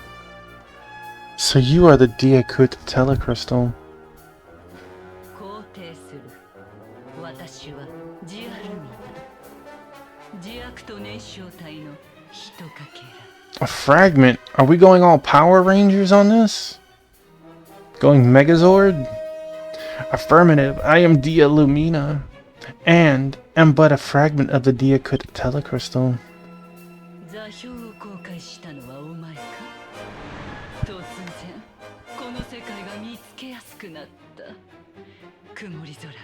So you are the Diakut Telecrystal. 肯定する。私はジアルミだ。自悪と燃焼体のひとかけら。 A fragment? Are we going all Power Rangers on this? Going Megazord? Affirmative. I am Dia Lumina. And am but a fragment of the Diakut Telecrystal. 座標を公開したのはお前か。突然この世界が見つけやすくなった。曇り空が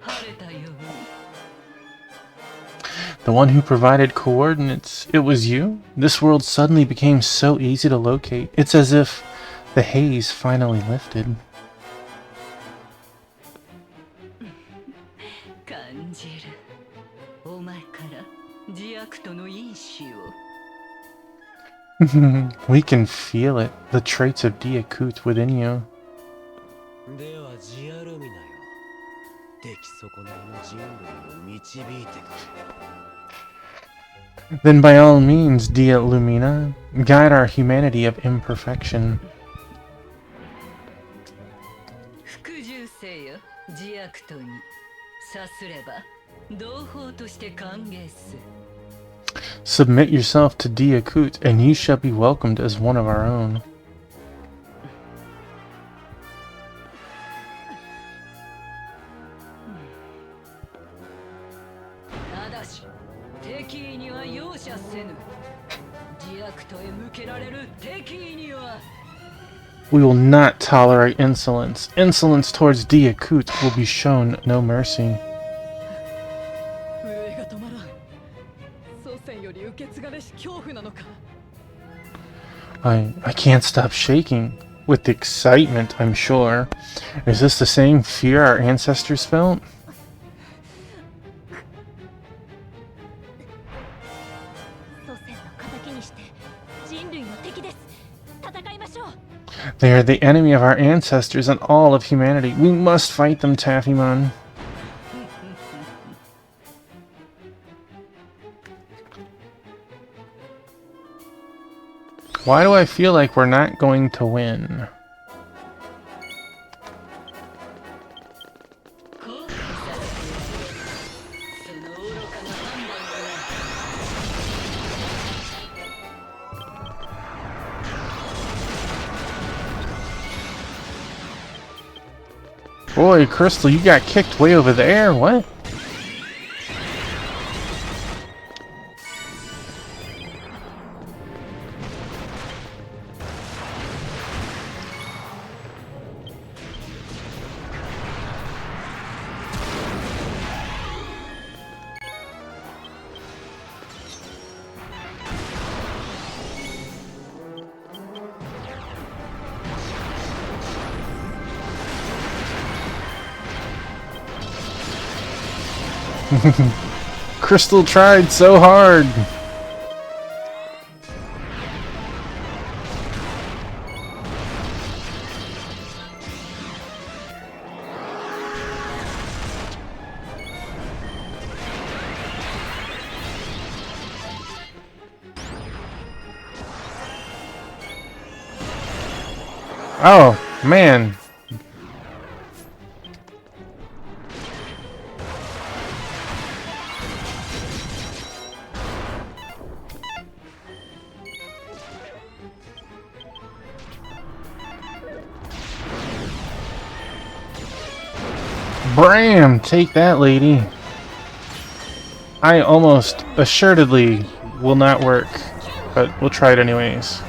晴れたように。 The one who provided coordinates. It was you? This world suddenly became so easy to locate. It's as if the haze finally lifted. 感じる。お前から自悪との因子を。 We can feel it. The traits of Diakut within you. ではジアルミナよ、出来損ないの人類を導いてくれ。 Then by all means, Dia Lumina, guide our humanity of imperfection. 服従せよ、自悪とに。さすれば同胞として歓迎する。 Submit yourself to Diakut, and you shall be welcomed as one of our own. ただし、敵意には容赦せぬ。自悪とへ向けられる敵意には。 We will not tolerate insolence. Insolence towards Diakut will be shown no mercy. 震えが止まらん。祖先より受け継がれし恐怖なのか。 I can't stop shaking. With excitement, I'm sure. Is this the same fear our ancestors felt? 祖先の敵にして人類の敵です。戦いましょう。 They are the enemy of our ancestors and all of humanity. We must fight them, Taffymon. Why do I feel like we're not going to win? 後悔させてやる。その愚かな判断は。 Boy, Crystal, you got kicked way over there. What? Crystal tried so hard. Oh, man. Bram! Take that, lady. I almost assuredly will not work, but we'll try it anyways.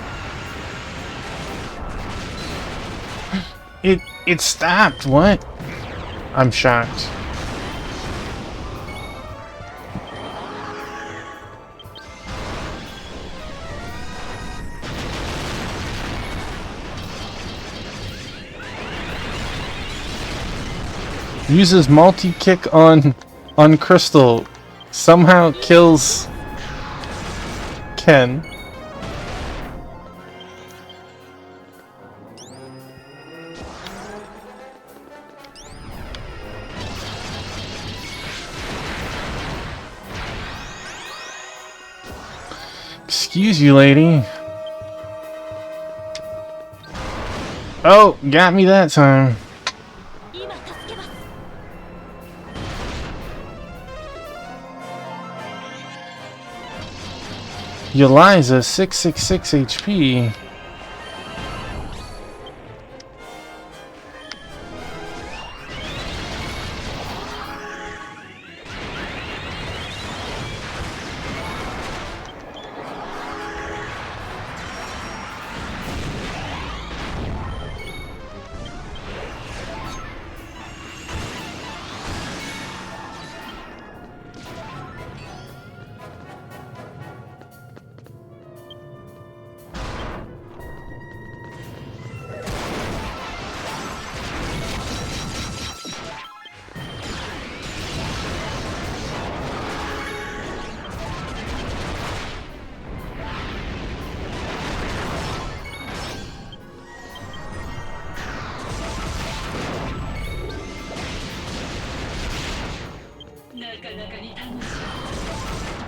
It stopped. What? I'm shocked. Uses multi-kick on Crystal. Somehow kills Ken. Excuse you, lady. Oh, got me that time. 今助けます。 Ugh. Eliza, 666 HP.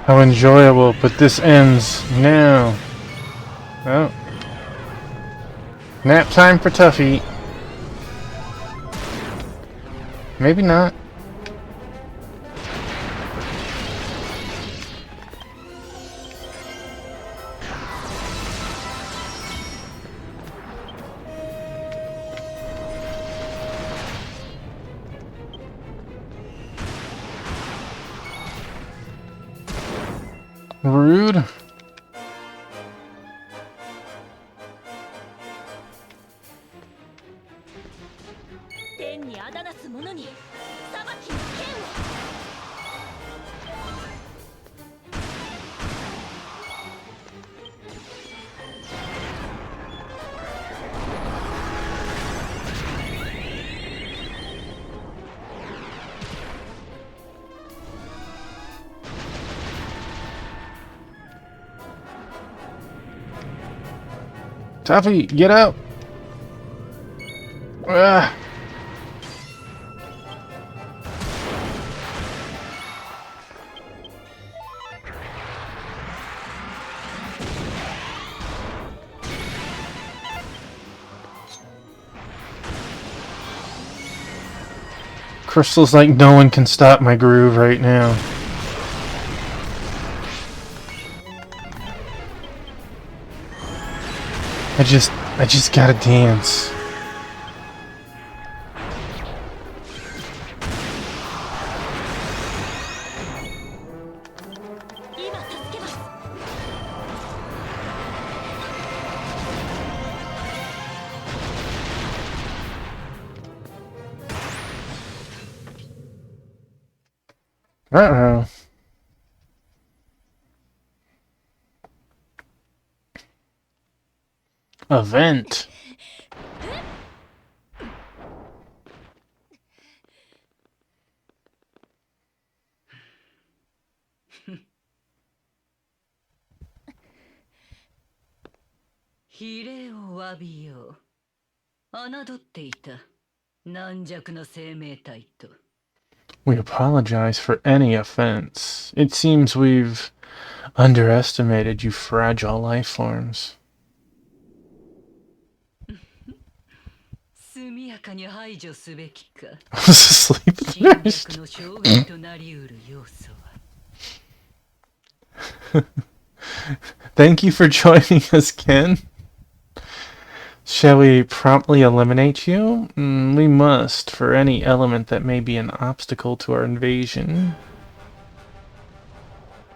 How enjoyable, but this ends now. Oh. Nap time for Tuffy. Maybe not. Rude. 天にあだなす者に裁きの剣を。Tuffy, get out! Ugh. Crystal's like no one can stop my groove right now. I just gotta dance. Uh-oh. Event. We apologize for any offense. It seems we've underestimated you fragile life forms. 速やかに排除すべきか。 I was asleep at 侵 the 略 nest. の障害となりうる要素は。 Thank you for joining us, Ken. Shall we promptly eliminate you? We must, for any element that may be an obstacle to our invasion.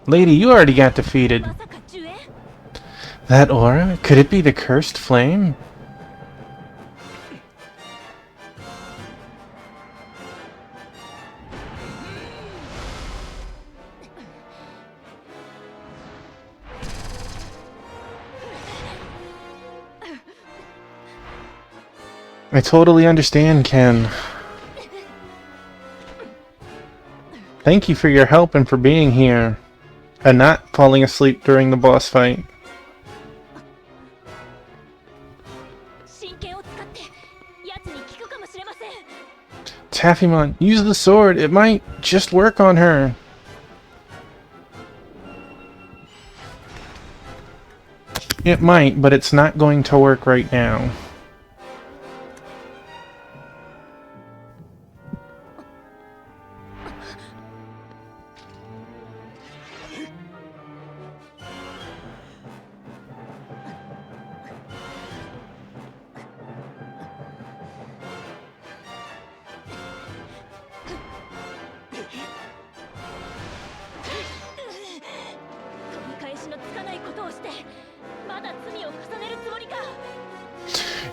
Lady, you already got defeated. まさかジュエン？ That aura? Could it be the cursed flame? I totally understand, Ken. Thank you for your help and for being here. And not falling asleep during the boss fight. 真剣を使って奴に効くかもしれません。 Taffymon, use the sword. It might just work on her. It might, but it's not going to work right now.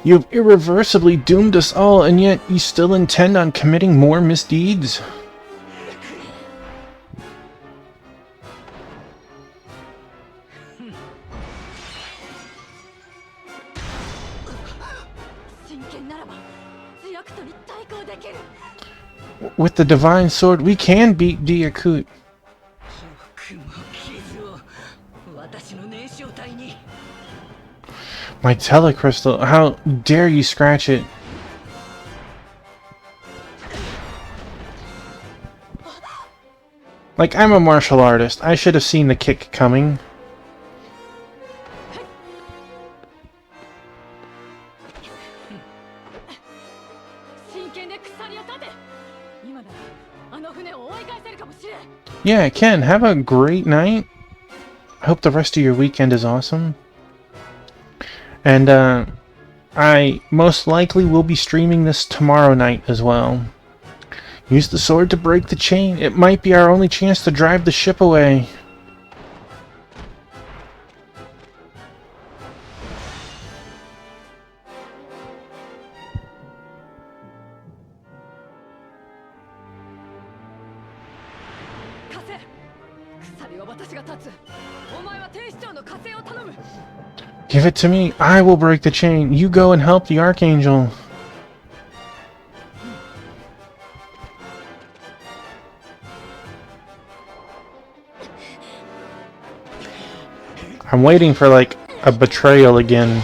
You've irreversibly doomed us all, and yet you still intend on committing more misdeeds? With the divine sword, we can beat Diakut. My telecrystal, how dare you scratch it? Like, I'm a martial artist. I should have seen the kick coming. Yeah, Ken, have a great night. I hope the rest of your weekend is awesome. And I most likely will be streaming this tomorrow night as well. Use the sword to break the chain. It might be our only chance to drive the ship away. Give it to me. I will break the chain. You go and help the Archangel. I'm waiting for, like, a betrayal again.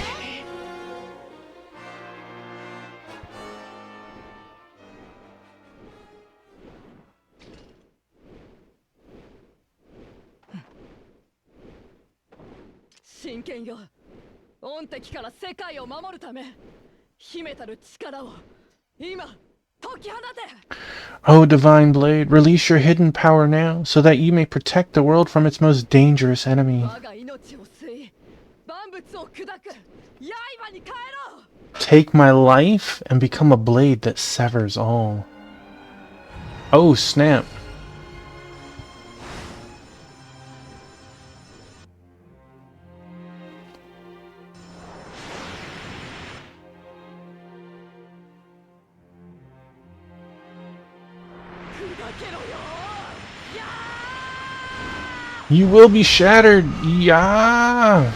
Oh, Divine Blade, release your hidden power now, so that you may protect the world from its most dangerous enemy. Take my life and become a blade that severs all. Oh, snap. You will be shattered! Yeah!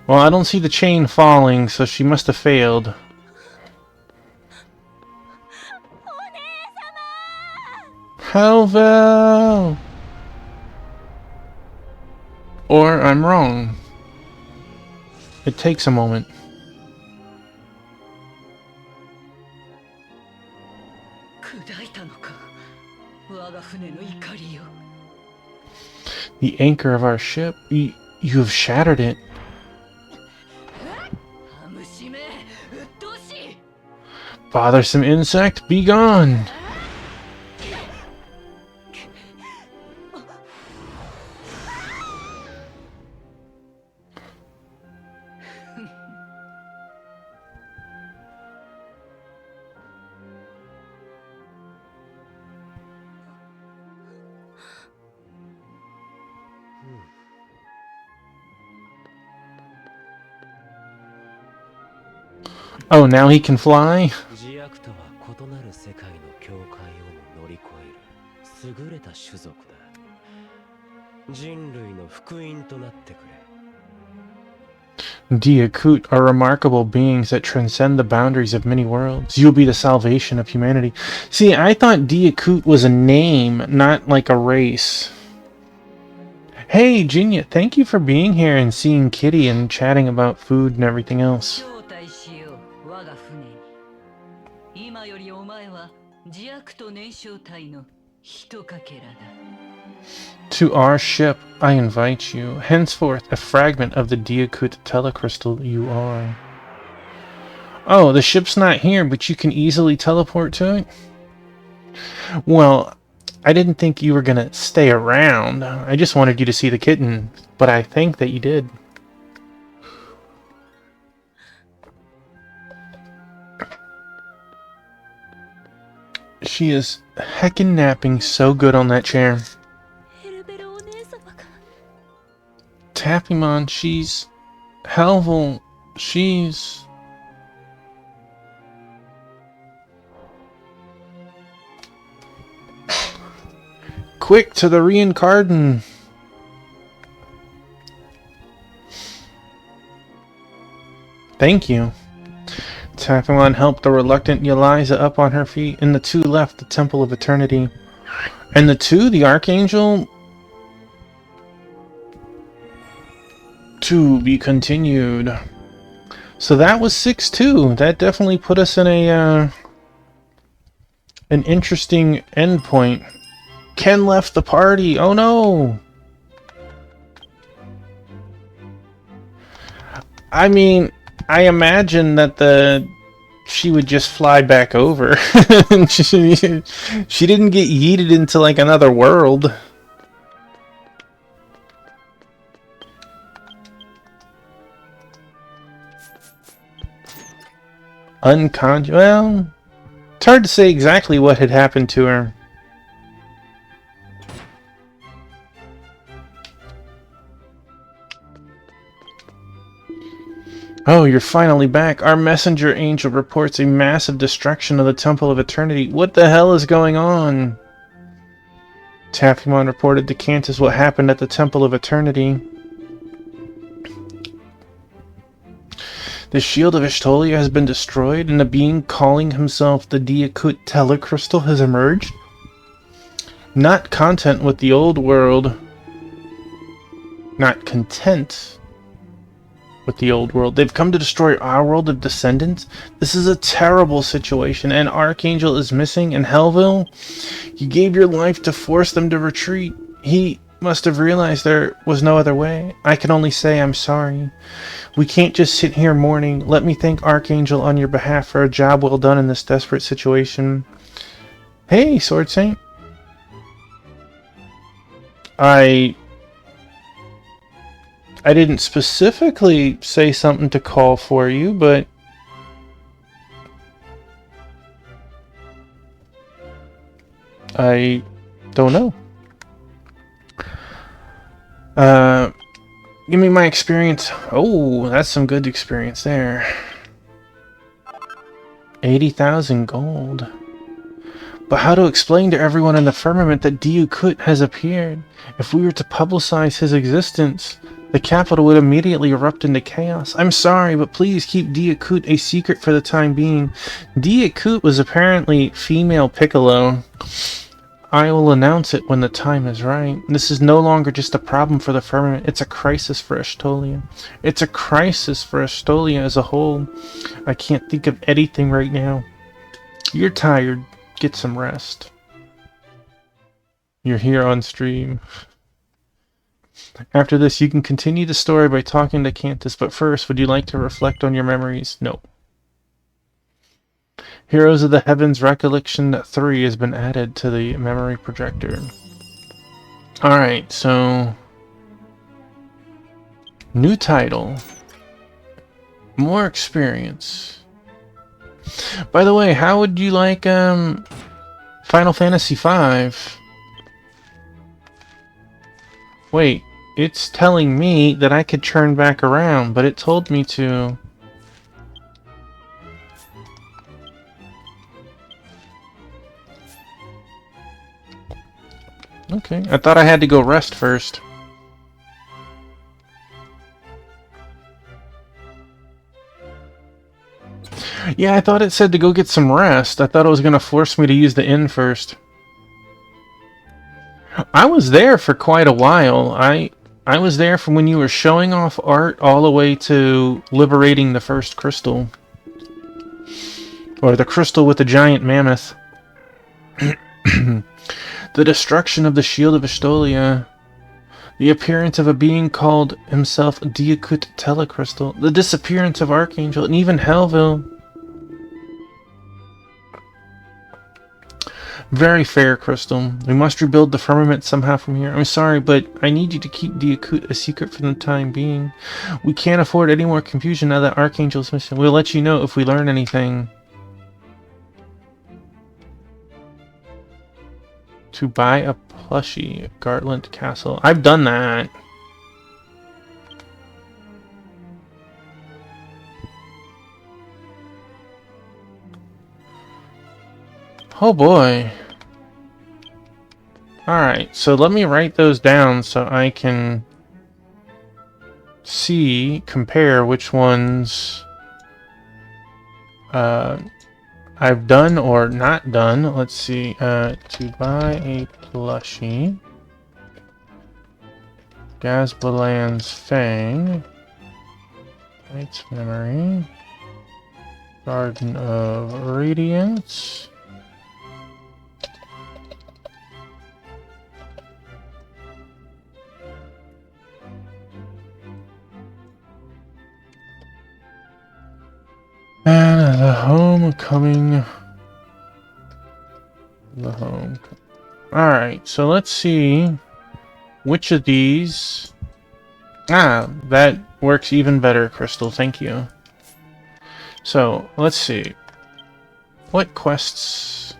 Well, I don't see the chain falling, so she must have failed. Helvel! Or I'm wrong. It takes a moment. The anchor of our ship, you have shattered it. Bothersome insect, be gone! Oh, now he can fly? Diakut are remarkable beings that transcend the boundaries of many worlds. You'll be the salvation of humanity. See, I thought Diakut was a name, not like a race. Hey, Jinya, thank you for being here and seeing Kitty and chatting about food and everything else. To our ship, I invite you. Henceforth, a fragment of the Diakut telecrystal you are. Oh, the ship's not here, but you can easily teleport to it? Well, I didn't think you were gonna stay around. I just wanted you to see the kitten, but I think that you did. She is heckin' napping so good on that chair. Tappymon, she's... Helvel, she's... Quick to the reincarnation. Thank you. Tappymon helped the reluctant Eliza up on her feet, and the two left the Temple of Eternity. And the two, the Archangel... To be continued. So that was 6-2. That definitely put us in a an interesting endpoint. Ken left the party. Oh no. I mean, I imagine that she would just fly back over. she didn't get yeeted into like another world. Unconscious. Well, it's hard to say exactly what had happened to her. Oh, you're finally back. Our messenger angel reports a massive destruction of the Temple of Eternity. What the hell is going on? Tappymon reported to Cantus what happened at the Temple of Eternity. The shield of Ashtolia has been destroyed, and a being calling himself the Diakut Telecrystal has emerged. Not content with the old world. Not content with the old world. They've come to destroy our world of descendants. This is a terrible situation, and Archangel is missing, and Helvel, you gave your life to force them to retreat. He must have realized there was no other way. I can only say I'm sorry. We can't just sit here mourning. Let me thank Archangel on your behalf for a job well done in this desperate situation. Hey, Sword Saint. I didn't specifically say something to call for you, but I don't know. Give me my experience. Oh, that's some good experience there. 80,000 gold. But how to explain to everyone in the firmament that Diakut has appeared? If we were to publicize his existence, the capital would immediately erupt into chaos. I'm sorry, but please keep Diakut a secret for the time being. Diakut was apparently female Piccolo. I will announce it when the time is right. This is no longer just a problem for the firmament, it's a crisis for Ashtolia. It's a crisis for Ashtolia as a whole. I can't think of anything right now. You're tired. Get some rest. You're here on stream. After this, you can continue the story by talking to Cantus, but first, would you like to reflect on your memories? No. Heroes of the Heavens Recollection 3 has been added to the memory projector. Alright, so... New title. More experience. By the way, how would you like Final Fantasy V? Wait, it's telling me that I could turn back around, but it told me to... Okay, I thought I had to go rest first. Yeah, I thought it said to go get some rest. I thought it was going to force me to use the inn first. I was there for quite a while. I was there from when you were showing off art all the way to liberating the first crystal. Or the crystal with the giant mammoth. The destruction of the shield of Ashtolia. The appearance of a being called himself Diakut Telecrystal. The disappearance of Archangel and even Helvel. Very fair, Crystal. We must rebuild the firmament somehow from here. I'm sorry, but I need you to keep Diakut a secret for the time being. We can't afford any more confusion now that Archangel's missing. We'll let you know if we learn anything. To buy a plushie, Gartland Castle. I've done that. Oh boy. Alright, so let me write those down so I can compare which ones I've done or not done. Let's see. To buy a plushie. Gazbalan's Fang. Knight's Memory. Garden of Radiance. And the Homecoming. Alright, so let's see which of these. Ah, that works even better, Crystal. Thank you. So, let's see. What quests?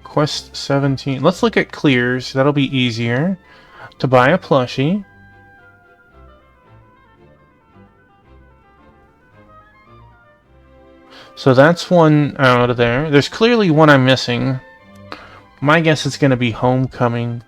Quest 17. Let's look at clears. That'll be easier. To buy a plushie. So that's one out of there. There's clearly one I'm missing. My guess is going to be Homecoming.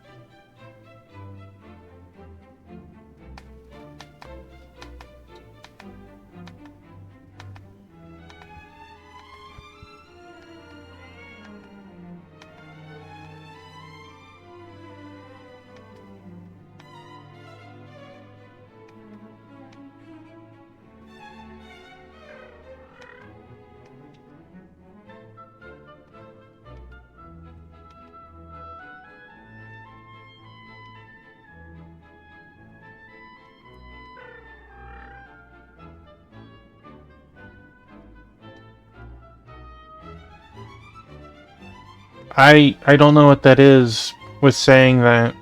I don't know what that is with saying that.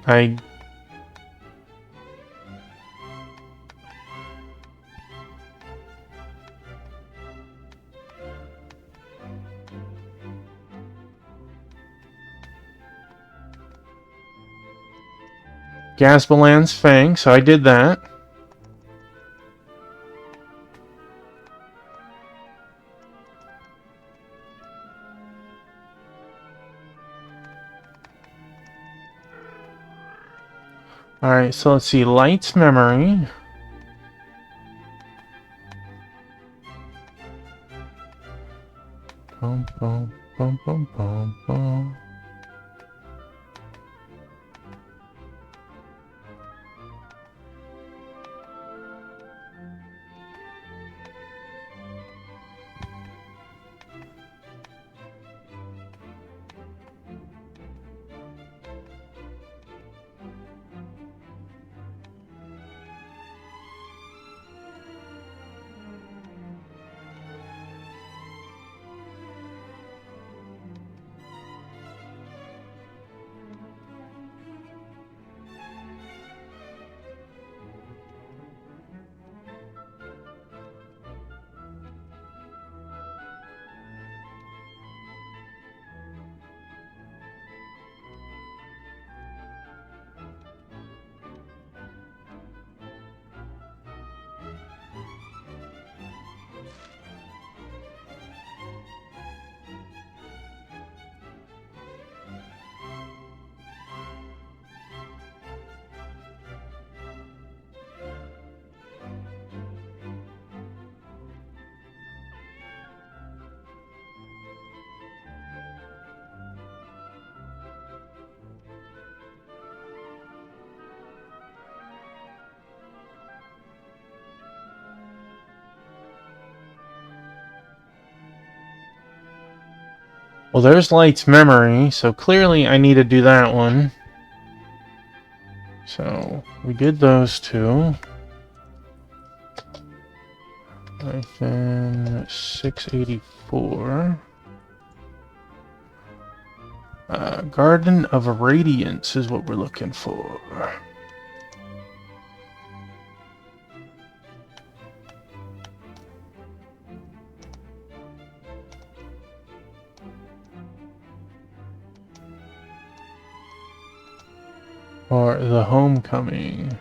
Gazbalan's Fang, so I did that. Alright, so let's see. Light's Memory. Boom, boom, boom, boom, boom, boom. Well, there's Light's Memory, so clearly I need to do that one. So, we did those two. Then 684. Garden of Radiance is what we're looking for. Or the Homecoming.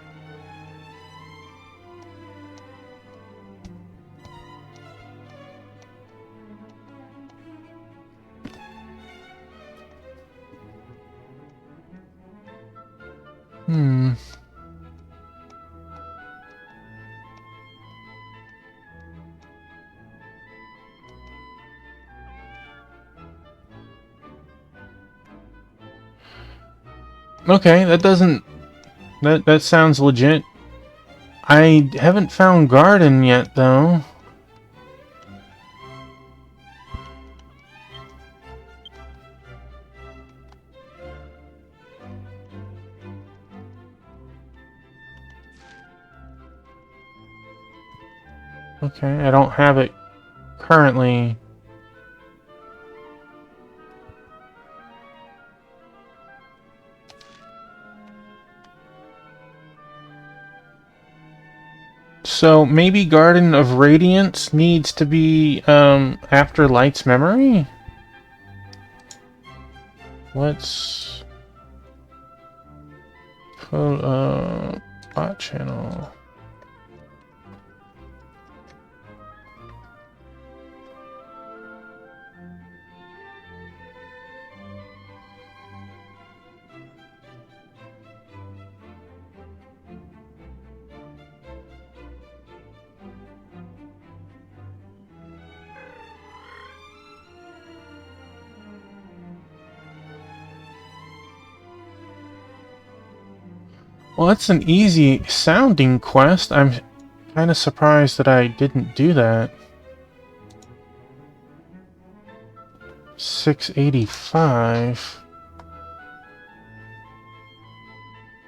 Hmm. Okay, that doesn't... That sounds legit. I haven't found Garden yet, though. Okay, I don't have it currently. So maybe Garden of Radiance needs to be after Light's memory? Let's pull up bot channel. Well, that's an easy sounding quest. I'm kind of surprised that I didn't do that. 685.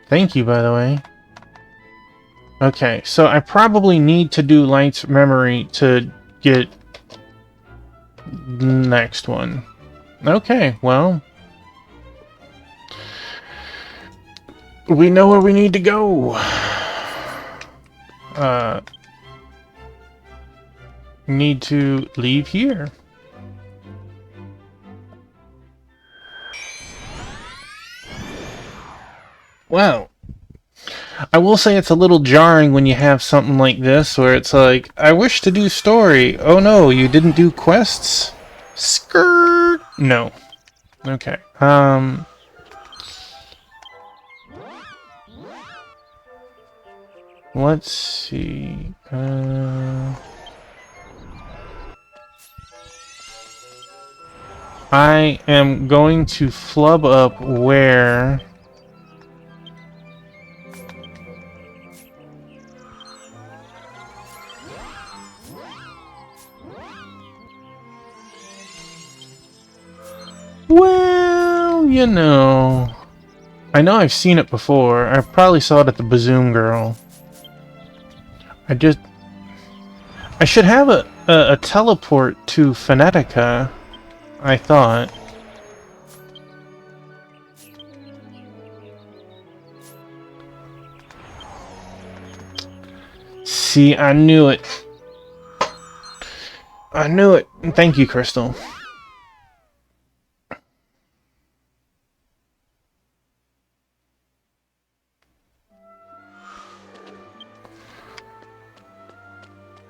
Thank you, by the way. Okay, so I probably need to do Light's memory to get the next one. Okay, well... we know where we need to go. Need to leave here. Wow. I will say it's a little jarring when you have something like this where it's like, I wish to do story. Oh no, you didn't do quests? Skirt. No. Okay. Let's see. I am going to flub up where... Well, you know... I know I've seen it before. I probably saw it at the Bazoom Girl. I should have a teleport to Phonetica, I thought. See, I knew it. I knew it. Thank you, Crystal.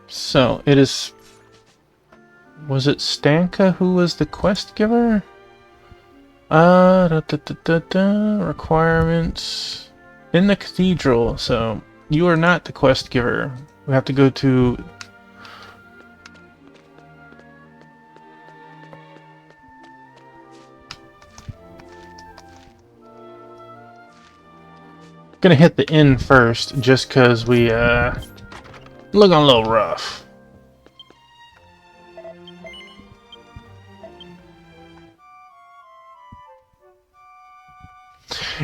So, it is... Was it Stanka who was the quest giver? Requirements... In the cathedral, so... You are not the quest giver. We have to go to... Gonna hit the inn first, just cause we, looking a little rough.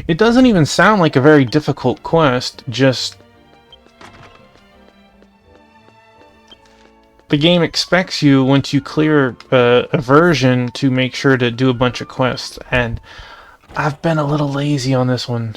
It doesn't even sound like a very difficult quest, just... The game expects you, once you clear a version, to make sure to do a bunch of quests, and I've been a little lazy on this one.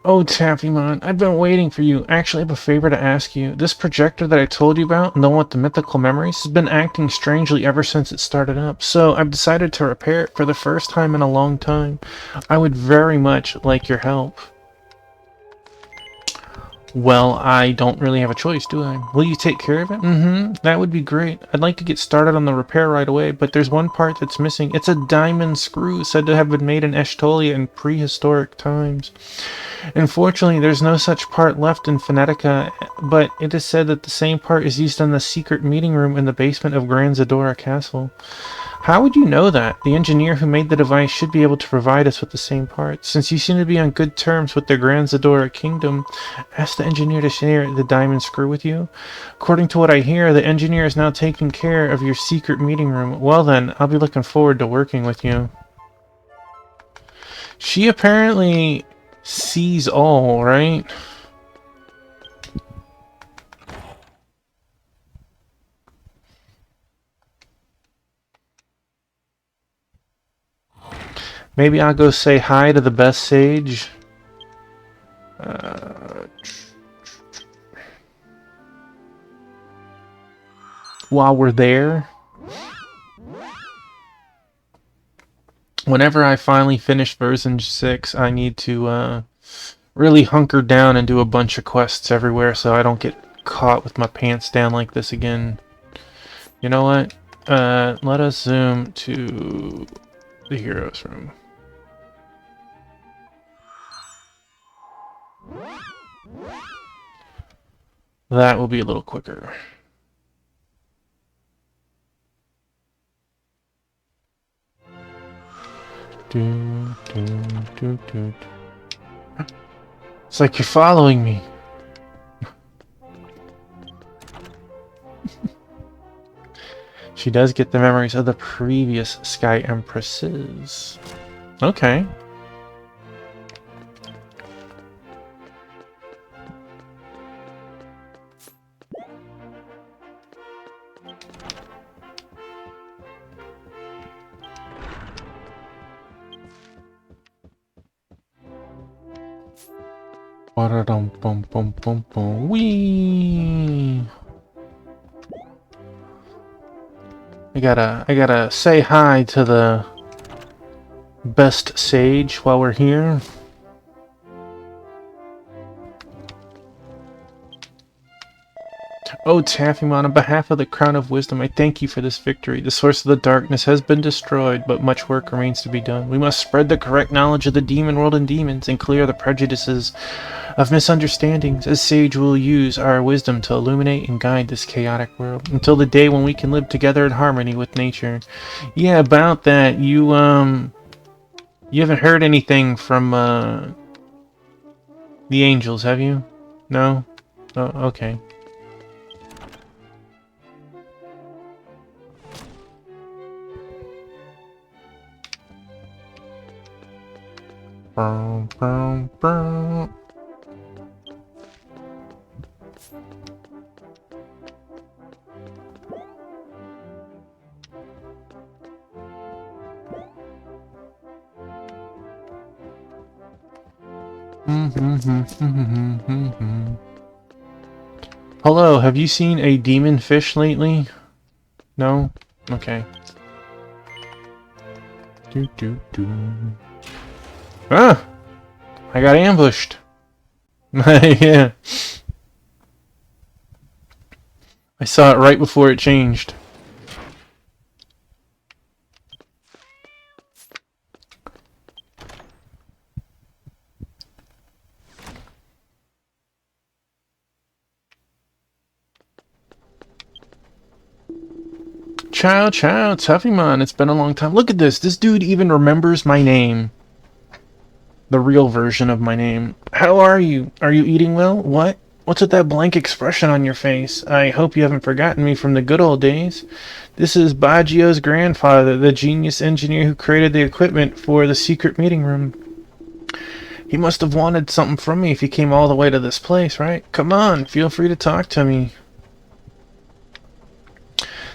Oh, Taffymon, I've been waiting for you. Actually, I have a favor to ask you. This projector that I told you about, the one with the mythical memories, has been acting strangely ever since it started up. So I've decided to repair it for the first time in a long time. I would very much like your help. Well, I don't really have a choice, do I? Will you take care of it? That would be great. I'd like to get started on the repair right away, but there's one part that's missing. It's a diamond screw said to have been made in Eshtolia in prehistoric times. Unfortunately, there's no such part left in Phonetica, but it is said that the same part is used in the secret meeting room in the basement of Grand Zadora Castle. How would you know that? The engineer who made the device should be able to provide us with the same parts. Since you seem to be on good terms with the Grand Zadora Kingdom, ask the engineer to share the diamond screw with you. According to what I hear, the engineer is now taking care of your secret meeting room. Well then, I'll be looking forward to working with you. She apparently sees all, right? Maybe I'll go say hi to the best sage. While we're there. Whenever I finally finish version 6, I need to really hunker down and do a bunch of quests everywhere so I don't get caught with my pants down like this again. You know what? Let us zoom to the heroes room. That will be a little quicker. It's like you're following me. She does get the memories of the previous Sky Empresses. Okay. Wee. I gotta say hi to the best sage while we're here. Oh, Taffymon, on behalf of the Crown of Wisdom, I thank you for this victory. The source of the darkness has been destroyed, but much work remains to be done. We must spread the correct knowledge of the demon world and demons, and clear the prejudices of misunderstandings. As sage, we'll use our wisdom to illuminate and guide this chaotic world, until the day when we can live together in harmony with nature. Yeah, about that, you haven't heard anything from, the angels, have you? No? Oh, okay. Bow, bow. Hello, have you seen a demon fish lately? No? Okay. Ah! I got ambushed. Yeah. I saw it right before it changed. Ciao, ciao, Tuffymon. It's been a long time. Look at this. This dude even remembers my name. The real version of my name. How are you? Are you eating well? What? What's with that blank expression on your face? I hope you haven't forgotten me from the good old days. This is Baggio's grandfather, the genius engineer who created the equipment for the secret meeting room. He must have wanted something from me if he came all the way to this place, right? Come on, feel free to talk to me.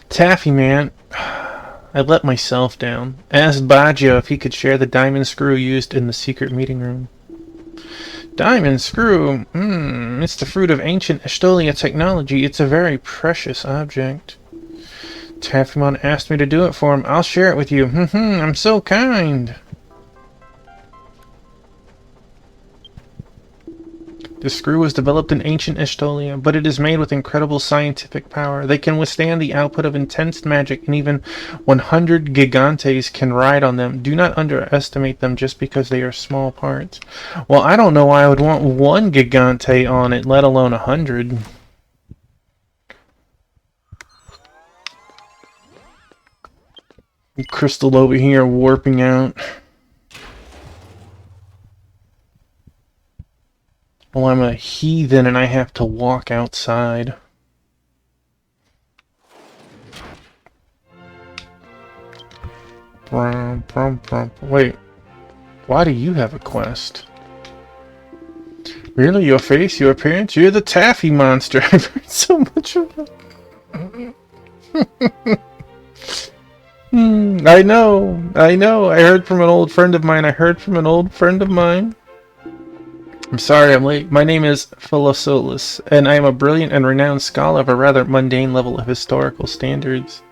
Taffy, man. I let myself down. Asked Baggio if he could share the diamond screw used in the secret meeting room. Diamond screw. It's the fruit of ancient Estolia technology. It's a very precious object. Taffymon asked me to do it for him. I'll share it with you. I'm so kind. The screw was developed in ancient Estolia, but it is made with incredible scientific power. They can withstand the output of intense magic, and even 100 gigantes can ride on them. Do not underestimate them just because they are small parts. Well, I don't know why I would want 1 gigante on it, let alone 100. Crystal over here warping out. Well, I'm a heathen and I have to walk outside. Wait, why do you have a quest? Really? Your face, your appearance? You're the taffy monster. I've heard so much about I know. I heard from an old friend of mine. I'm sorry I'm late. My name is Philosolus, and I am a brilliant and renowned scholar of a rather mundane level of historical standards.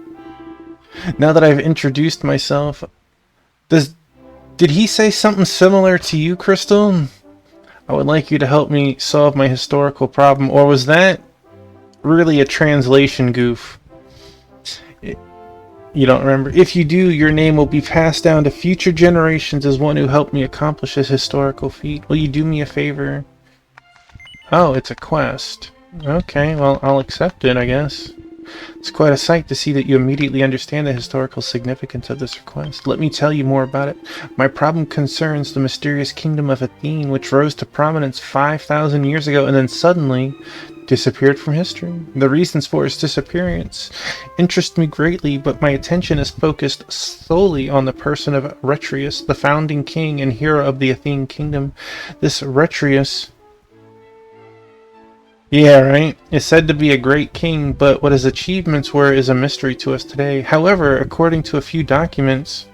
Now that I've introduced myself, did he say something similar to you, Crystal? I would like you to help me solve my historical problem, or was that really a translation goof? You don't remember? If you do, your name will be passed down to future generations as one who helped me accomplish this historical feat. Will you do me a favor? Oh, it's a quest. Okay, well, I'll accept it, I guess. It's quite a sight to see that you immediately understand the historical significance of this request. Let me tell you more about it. My problem concerns the mysterious kingdom of Athene, which rose to prominence 5,000 years ago and then suddenly disappeared from history. The reasons for its disappearance interest me greatly, but my attention is focused solely on the person of Retrius, the founding king and hero of the Athene kingdom. This Retrius, yeah, right, is said to be a great king, but what his achievements were is a mystery to us today. However, according to a few documents,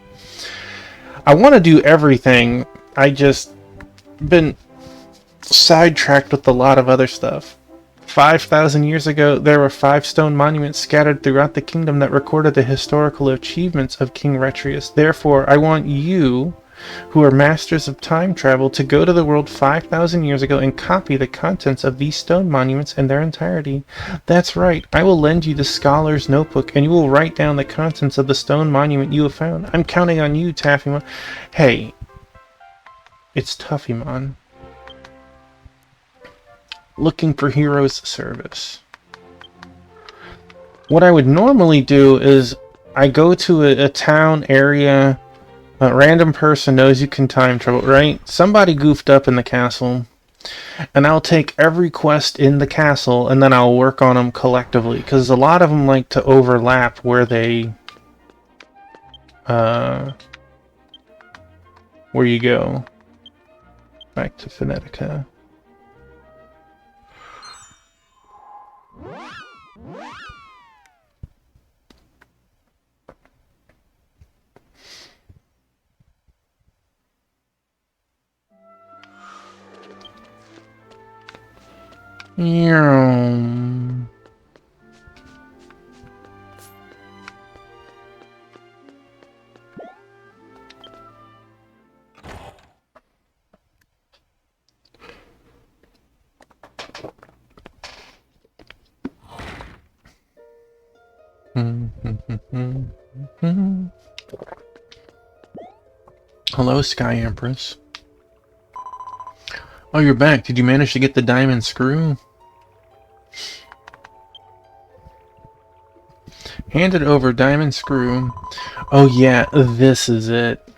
I want to do everything. I just been sidetracked with a lot of other stuff. 5,000 years ago, there were 5 stone monuments scattered throughout the kingdom that recorded the historical achievements of King Retrius. Therefore, I want you, who are masters of time travel, to go to the world 5,000 years ago and copy the contents of these stone monuments in their entirety. That's right, I will lend you the scholar's notebook, and you will write down the contents of the stone monument you have found. I'm counting on you, Taffymon. Hey, it's Tuffymon. Looking for hero's service. What I would normally do is I go to a town area, a random person knows you can time travel, right? Somebody goofed up in the castle, and I'll take every quest in the castle and then I'll work on them collectively, because a lot of them like to overlap where they where you go. Back to Phonetica. Hello, Sky Empress. Oh, you're back. Did you manage to get the diamond screw? Handed over diamond screw. Oh yeah, this is it.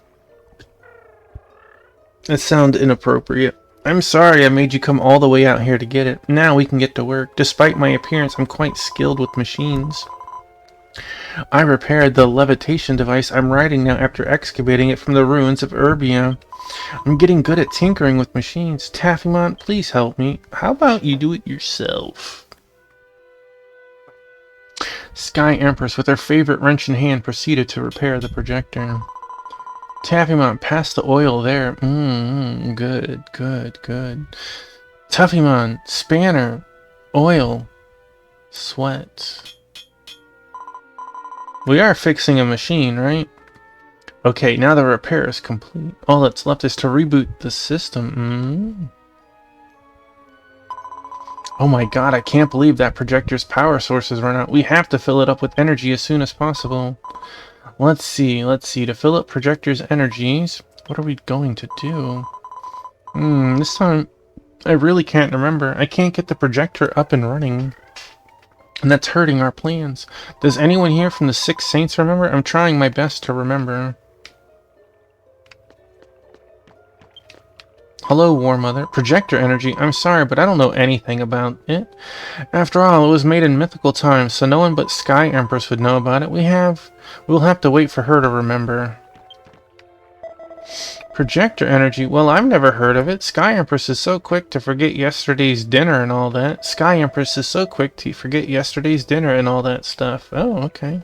That sounds inappropriate. I'm sorry I made you come all the way out here to get it. Now we can get to work. Despite my appearance, I'm quite skilled with machines. I repaired the levitation device I'm riding now after excavating it from the ruins of Urbia. I'm getting good at tinkering with machines. Taffymon, please help me. How about you do it yourself? Sky Empress, with her favorite wrench in hand, proceeded to repair the projector. Taffymon, pass the oil there. Good, good, good. Tuffymon, spanner, oil, sweat. We are fixing a machine, right? Okay, now the repair is complete. All that's left is to reboot the system. Oh my god, I can't believe that projector's power source has run out. We have to fill it up with energy as soon as possible. Let's see. To fill up projector's energies, what are we going to do? This time, I really can't remember. I can't get the projector up and running. And that's hurting our plans. Does anyone here from the Six Saints remember? I'm trying my best to remember. Hello, War Mother. Projector energy. I'm sorry, but I don't know anything about it. After all, it was made in mythical times, so no one but Sky Empress would know about it. We'll have to wait for her to remember. Projector energy. Well, I've never heard of it. Sky Empress is so quick to forget yesterday's dinner and all that. Sky Empress is so quick to forget yesterday's dinner and all that stuff. Oh, okay.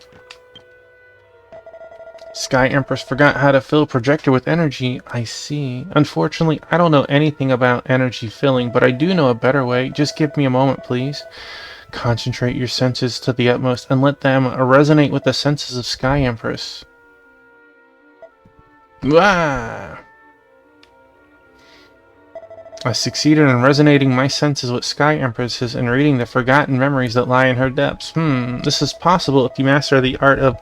Sky Empress forgot how to fill projector with energy. I see. Unfortunately, I don't know anything about energy filling, but I do know a better way. Just give me a moment, please. Concentrate your senses to the utmost and let them resonate with the senses of Sky Empress. Ah! I succeeded in resonating my senses with Sky Empresses and reading the forgotten memories that lie in her depths. This is possible if you master the art of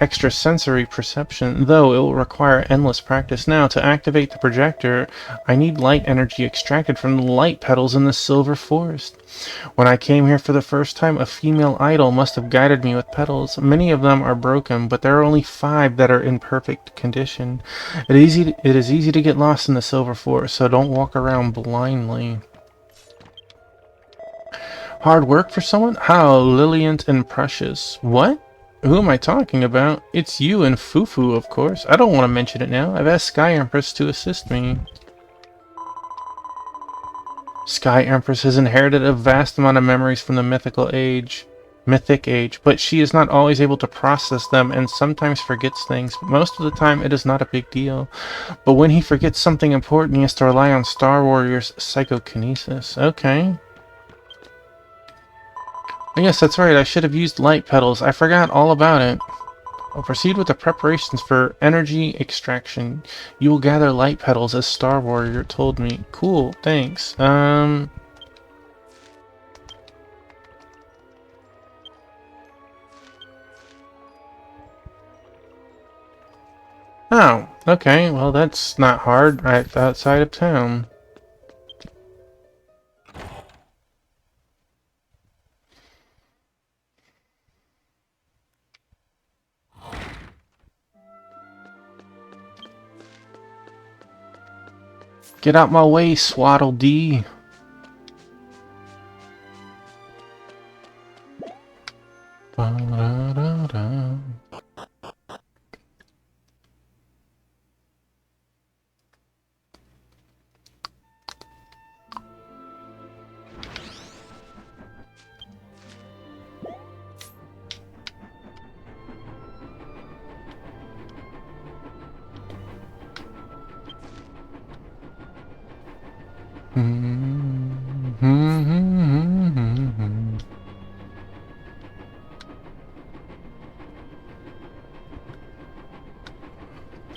extrasensory perception, though it will require endless practice. Now, to activate the projector, I need light energy extracted from the light petals in the Silver Forest. When I came here for the first time, a female idol must have guided me with petals. Many of them are broken, but there are only 5 that are in perfect condition. It is easy to get lost in the Silver Forest, so don't walk around blindly. Hard work for someone? How liliant and precious. What? Who am I talking about? It's you and Fufu, of course. I don't want to mention it now. I've asked Sky Empress to assist me. Sky Empress has inherited a vast amount of memories from the mythic age, but she is not always able to process them and sometimes forgets things. Most of the time, it is not a big deal. But when he forgets something important, he has to rely on Star Warrior's psychokinesis. Okay. Yes, that's right. I should have used light petals. I forgot all about it. I'll proceed with the preparations for energy extraction. You will gather light petals as Star Warrior told me. Cool, thanks. Oh, okay. Well, that's not hard. Right outside of town. Get out my way, Swaddle Dee. Ba-da-da-da.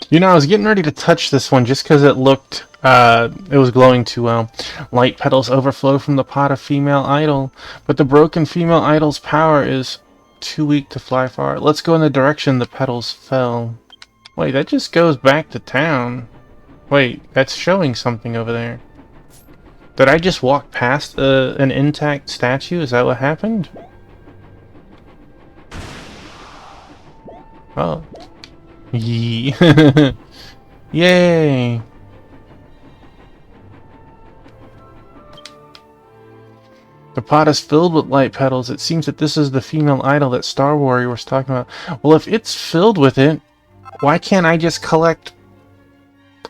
You know, I was getting ready to touch this one just because it looked, it was glowing too well. Light petals overflow from the pot of female idol, but the broken female idol's power is too weak to fly far. Let's go in the direction the petals fell. Wait, that just goes back to town. Wait, that's showing something over there. Did I just walk past an intact statue? Is that what happened? Oh. Yee. Yay! The pot is filled with light petals. It seems that this is the female idol that Star Warrior was talking about. Well, if it's filled with it, why can't I just collect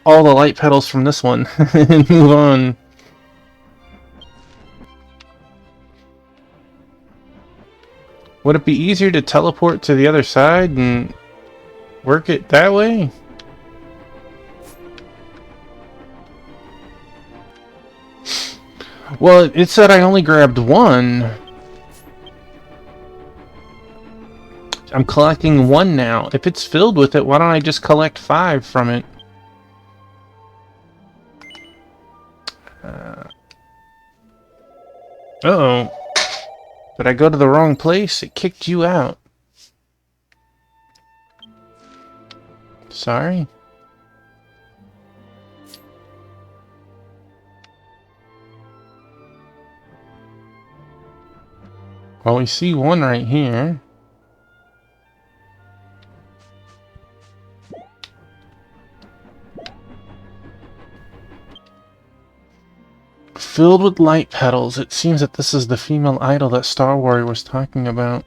all the light petals from this one and move on? Would it be easier to teleport to the other side and work it that way? Well, it said I only grabbed one. I'm collecting one now. If it's filled with it, why don't I just collect 5 from it? Uh-oh. Did I go to the wrong place? It kicked you out. Sorry. Well, we see one right here. Filled with light petals. It seems that this is the female idol that Star Warrior was talking about.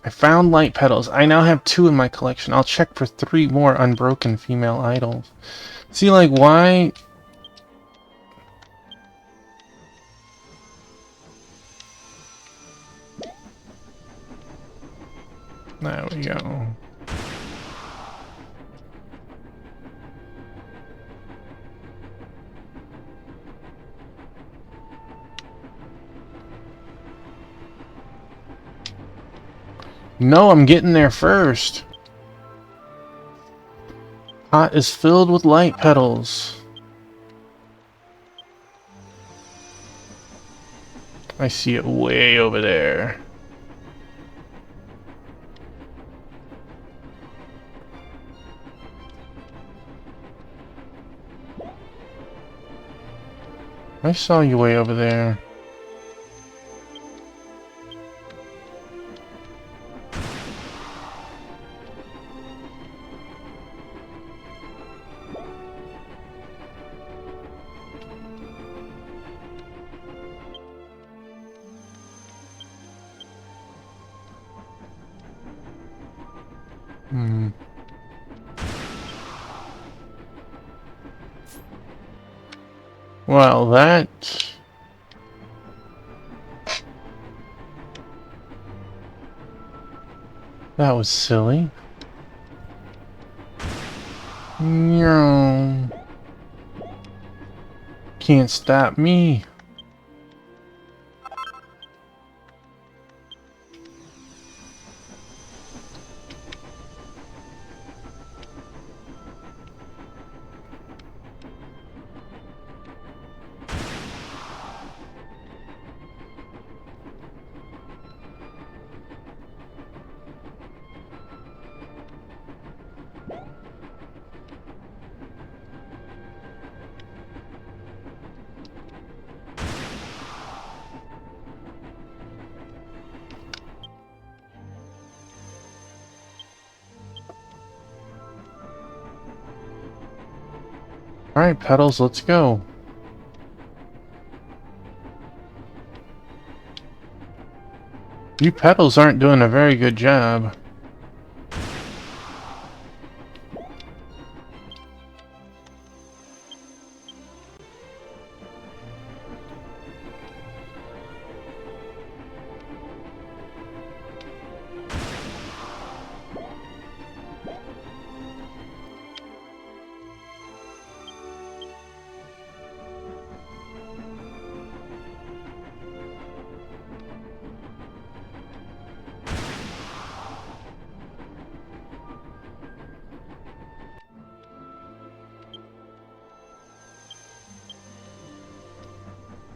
I found light petals. I now have 2 in my collection. I'll check for 3 more unbroken female idols. See, like, why... There we go. No, I'm getting there first. Pot is filled with light petals. I see it way over there. I saw you way over there. Well, that was silly. No. Can't stop me. Alright, Petals, let's go. You Petals aren't doing a very good job.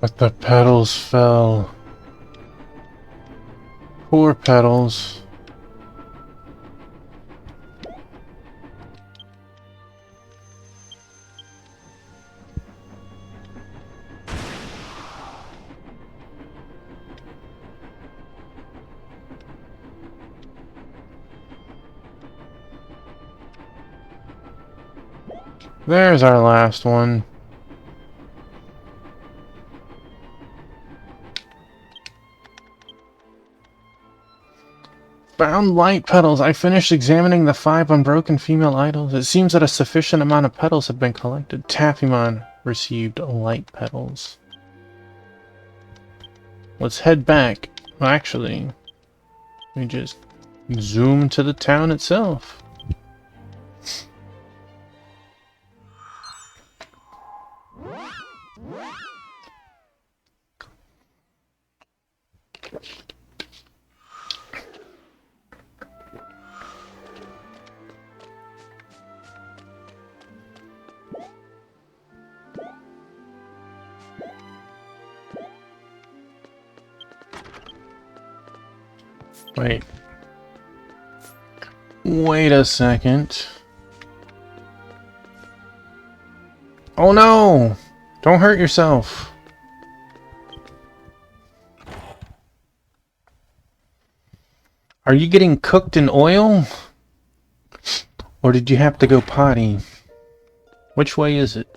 But the petals fell. Poor Petals. There's our last one. Found light petals. I finished examining the 5 unbroken female idols. It seems that a sufficient amount of petals have been collected. Taffymon received light petals. Let's head back. Well, actually, we just zoom to the town itself. Wait. Wait a second. Oh no! Don't hurt yourself. Are you getting cooked in oil? Or did you have to go potty? Which way is it?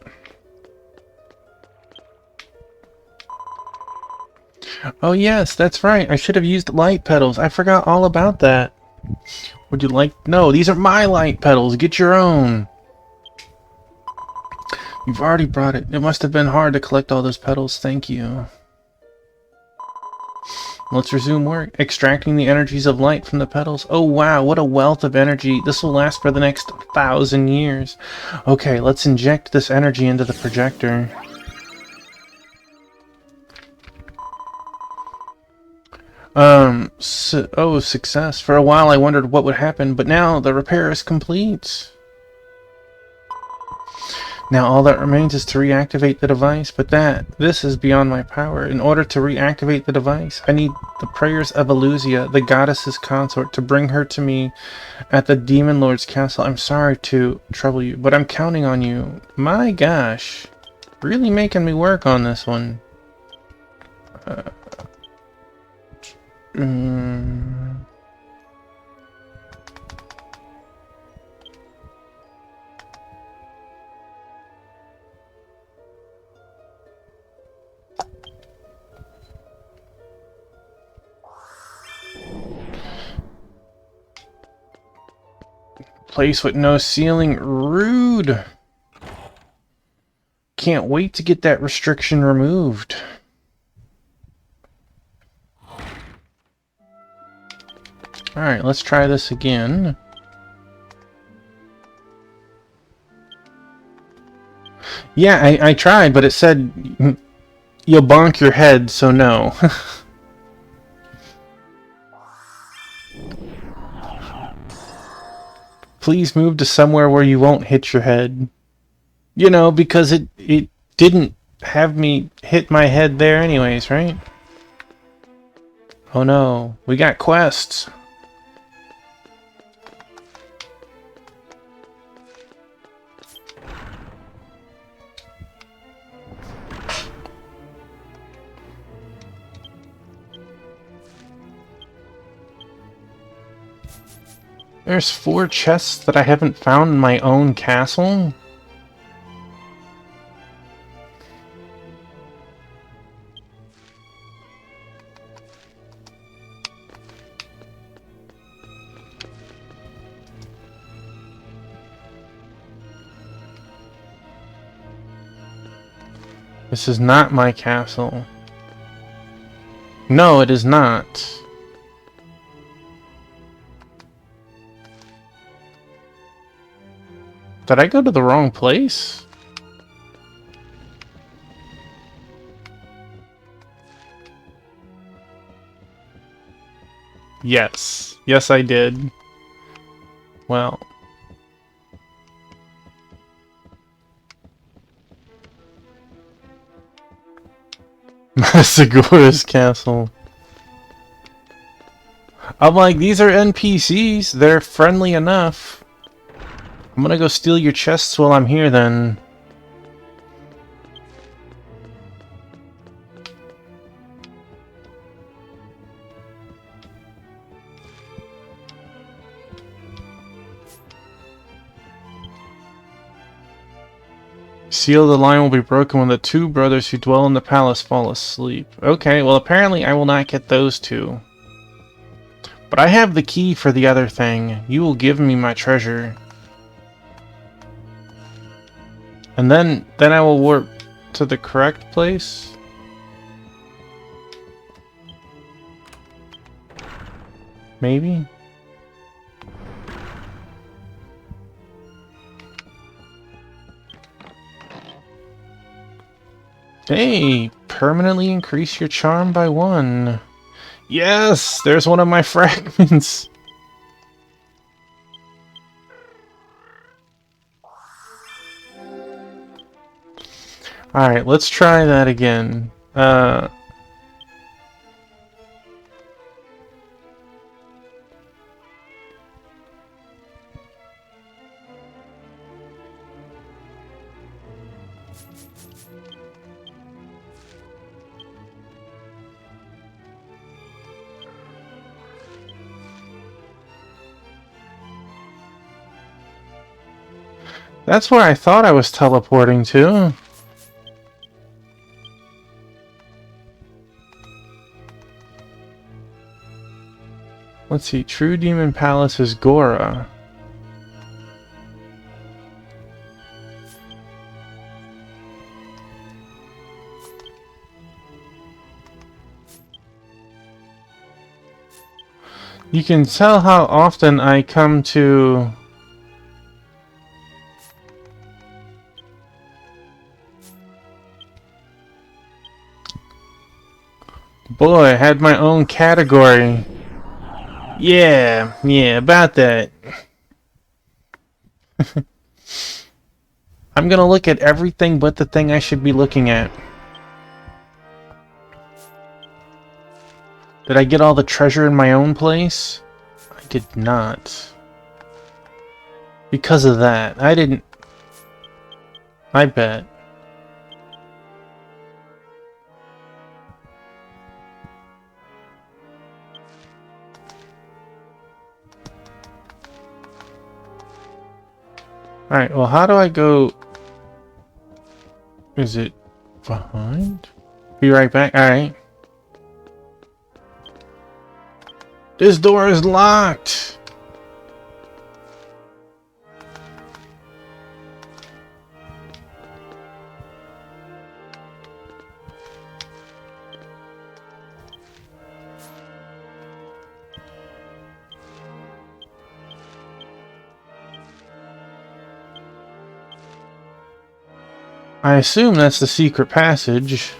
Oh yes, that's right. I should have used light pedals. I forgot all about that. Would you like... No, these are my light pedals. Get your own. You've already brought it. It must have been hard to collect all those pedals. Thank you. Let's resume work. Extracting the energies of light from the petals. Oh wow, what a wealth of energy. This will last for the next 1,000 years. Okay, let's inject this energy into the projector. Oh, success. For a while I wondered what would happen, but now the repair is complete. Now all that remains is to reactivate the device, but this is beyond my power. In order to reactivate the device, I need the prayers of Eleusia, the goddess's consort, to bring her to me at the Demon Lord's castle. I'm sorry to trouble you, but I'm counting on you. My gosh. Really making me work on this one. Place with no ceiling. Rude. Can't wait to get that restriction removed. Alright, let's try this again. Yeah, I tried, but it said you'll bonk your head, so no. Please move to somewhere where you won't hit your head. You know, because it didn't have me hit my head there anyways, right? Oh no, we got quests. There's 4 chests that I haven't found in my own castle? This is not my castle. No, it is not. Did I go to the wrong place? Yes. Yes, I did. Well. Segura's castle. I'm like, these are NPCs. They're friendly enough. I'm gonna go steal your chests while I'm here then. Seal the line will be broken when the 2 brothers who dwell in the palace fall asleep. Okay, well apparently I will not get those 2. But I have the key for the other thing. You will give me my treasure. And then I will warp to the correct place. Maybe? Hey, permanently increase your charm by 1. Yes! There's one of my fragments! Alright, let's try that again. That's where I thought I was teleporting to. Let's see, True Demon Palace is Gora. You can tell how often I come to... Boy, I had my own category. Yeah, about that. I'm gonna look at everything but the thing I should be looking at. Did I get all the treasure in my own place? I did not. Because of that, I didn't... I bet. Alright, well, how do I go... Is it behind? Be right back. Alright. This door is locked! I assume that's the secret passage.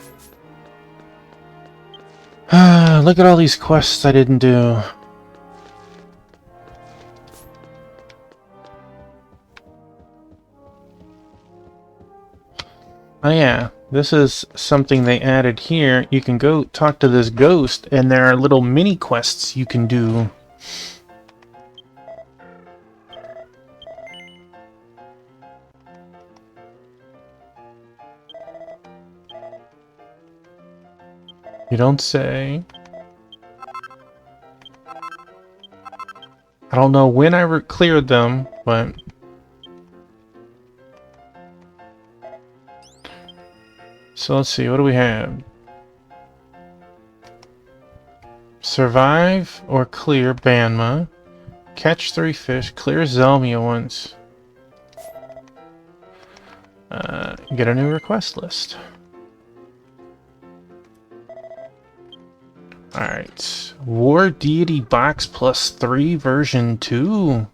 Look at all these quests I didn't do. Oh yeah, this is something they added here. You can go talk to this ghost, and there are little mini quests you can do. You don't say. I don't know when I cleared them, but... So let's see, what do we have? Survive or clear Banma. Catch 3 fish. Clear Zelmia once. Get a new request list. Alright. War Deity Box plus 3 version 2.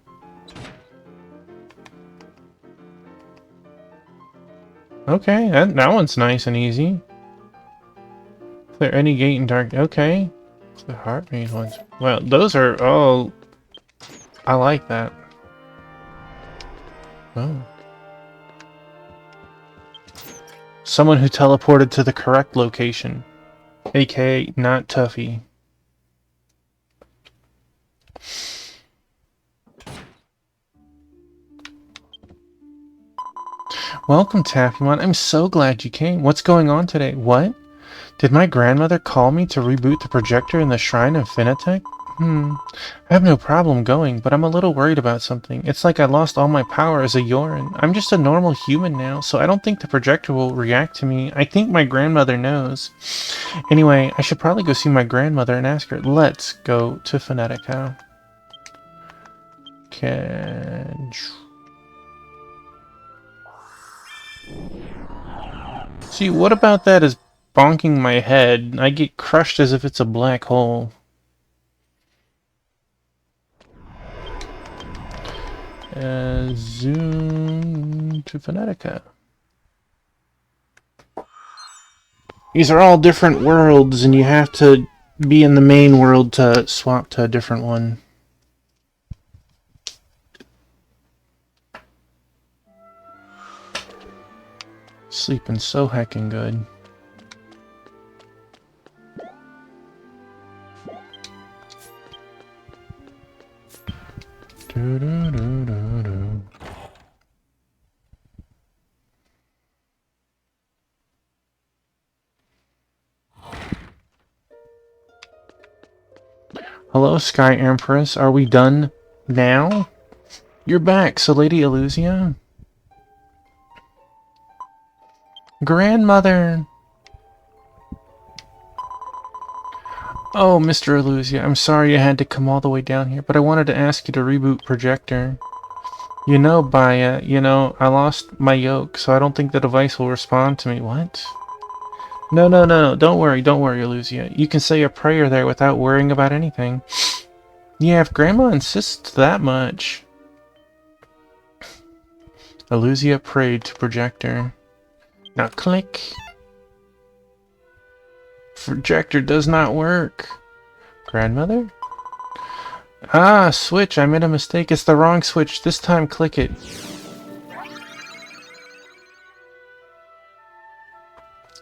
Okay, that one's nice and easy. Clear any gate in dark. Okay. The heart rate ones. Well, those are all... I like that. Oh. Someone who teleported to the correct location. AKA not Tuffy. Welcome, Taffymon. I'm so glad you came. What's going on today? What? Did my grandmother call me to reboot the projector in the Shrine of Finitech? I have no problem going, but I'm a little worried about something. It's like I lost all my power as a Yorin. I'm just a normal human now, so I don't think the projector will react to me. I think my grandmother knows. Anyway, I should probably go see my grandmother and ask her. Let's go to Phonetica. See, what about that is bonking my head? I get crushed as if it's a black hole. Zoom to Phonetica. These are all different worlds, and you have to be in the main world to swap to a different one. Sleeping so heckin' good. Do-do-do-do-do. Hello, Sky Empress. Are we done now? You're back, so Lady Elusia? Grandmother! Oh, Mr. Elusia, I'm sorry I had to come all the way down here, but I wanted to ask you to reboot Projector. You know, Baya, I lost my yoke, so I don't think the device will respond to me. What? No, don't worry, Elusia. You can say a prayer there without worrying about anything. Yeah, if Grandma insists that much. Elusia prayed to Projector. Now click. Projector does not work. Grandmother? Ah, switch. I made a mistake. It's the wrong switch. This time click it.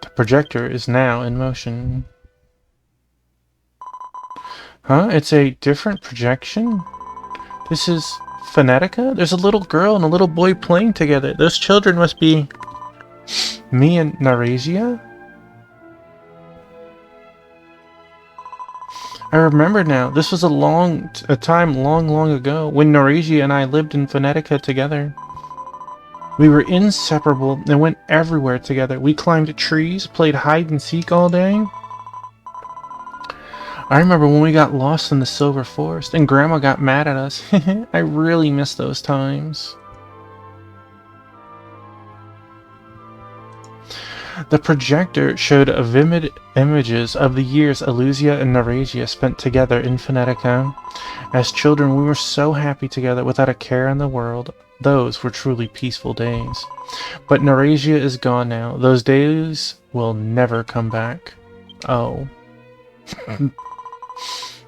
The projector is now in motion. Huh? It's a different projection? This is Phonetica? There's a little girl and a little boy playing together. Those children must be me and Narazia? I remember now. This was a time long ago when Narazia and I lived in Phonetica together. We were inseparable and went everywhere together. We climbed trees, played hide and seek all day. I remember when we got lost in the Silver Forest and Grandma got mad at us. I really miss those times. The projector showed vivid images of the years Elusia and Narazia spent together in Phonetica. As children, we were so happy together without a care in the world. Those were truly peaceful days. But Narazia is gone now. Those days will never come back. Oh.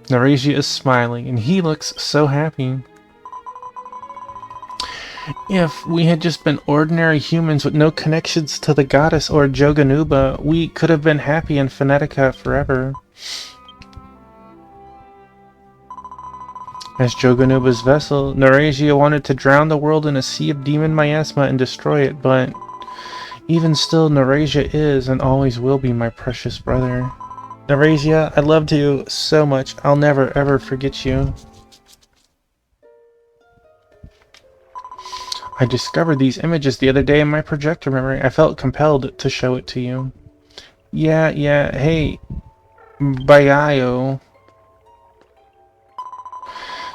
Narazia is smiling, and he looks so happy. If we had just been ordinary humans with no connections to the goddess or Joganuba, we could have been happy in Phonetica forever. As Joganuba's vessel, Narazia wanted to drown the world in a sea of demon miasma and destroy it, but even still, Narazia is and always will be my precious brother. Narazia, I loved you so much. I'll never ever forget you. I discovered these images the other day in my projector memory. I felt compelled to show it to you. Yeah, hey, Bayayo.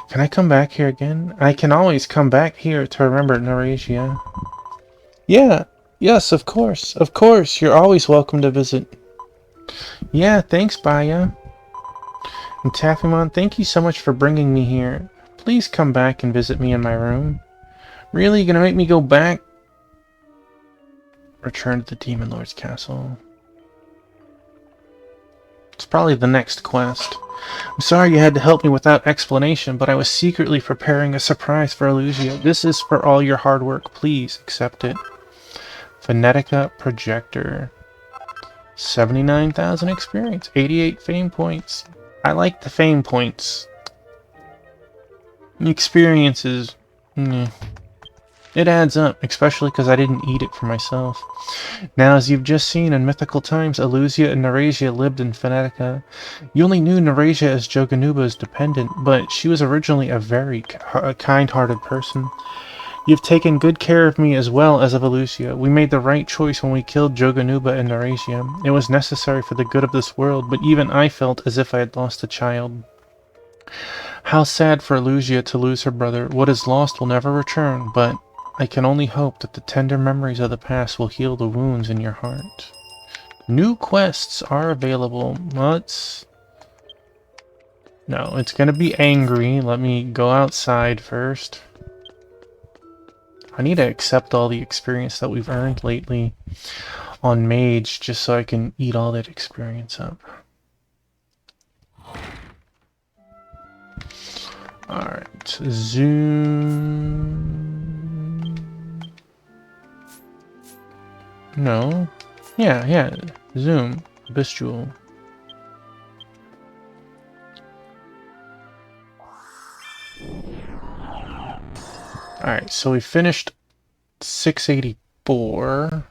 Can I come back here again? I can always come back here to remember Narazia. Yeah, yes, of course, you're always welcome to visit. Yeah, thanks, Baya. And Taffymon, thank you so much for bringing me here. Please come back and visit me in my room. Really? You gonna make me go back? Return to the Demon Lord's castle. It's probably the next quest. I'm sorry you had to help me without explanation, but I was secretly preparing a surprise for Elusia. This is for all your hard work. Please accept it. Phonetica Projector. 79,000 experience. 88 fame points. I like the fame points. The experiences... It adds up, especially because I didn't eat it for myself. Now, as you've just seen in mythical times, Elusia and Narazia lived in Phonetica. You only knew Narazia as Joganuba's dependent, but she was originally a very kind-hearted person. You've taken good care of me as well as of Elusia. We made the right choice when we killed Joganuba and Narazia. It was necessary for the good of this world, but even I felt as if I had lost a child. How sad for Elusia to lose her brother. What is lost will never return, but I can only hope that the tender memories of the past will heal the wounds in your heart. New quests are available. No, it's gonna be angry. Let me go outside first. I need to accept all the experience that we've earned lately on Mage just so I can eat all that experience up. Alright, zoom. No. Yeah, zoom. Bestial. Alright, so we finished 684.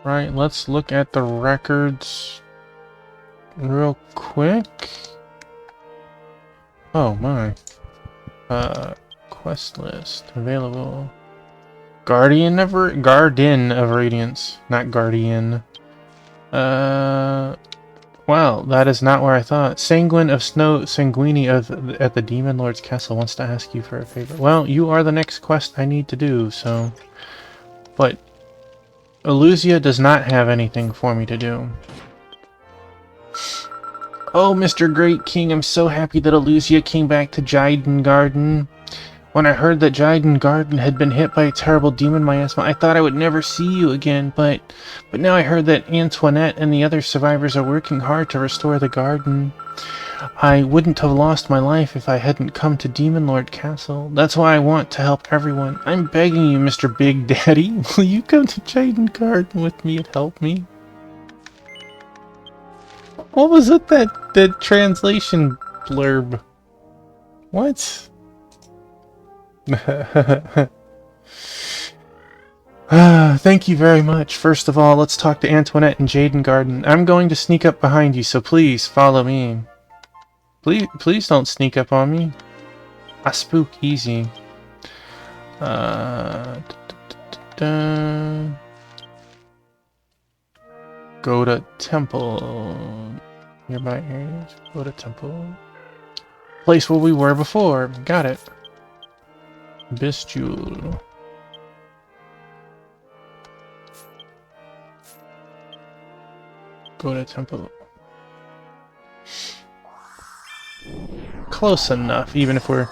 Right, let's look at the records real quick. Oh my. Quest list available. Garden of Radiance, not Guardian. Wow, that is not where I thought. Sanguine of Sanguini at the Demon Lord's Castle wants to ask you for a favor. Well, you are the next quest I need to do, so. But Eleusia does not have anything for me to do. Oh, Mr. Great King, I'm so happy that Eleusia came back to Jyden Garden. When I heard that Jyden Garden had been hit by a terrible demon miasma, I thought I would never see you again, but now I heard that Antoinette and the other survivors are working hard to restore the garden. I wouldn't have lost my life if I hadn't come to Demon Lord Castle. That's why I want to help everyone. I'm begging you, Mr. Big Daddy, will you come to Jyden Garden with me and help me? What was it, that translation blurb? What? Thank you very much. First of all, let's talk to Antoinette in Jyden Garden. I'm going to sneak up behind you, so please follow me. Please don't sneak up on me. I spook easy. Go to temple. Nearby areas. Go to temple. Place where we were before. Got it. Bestial. Go to temple. Close enough, even if we're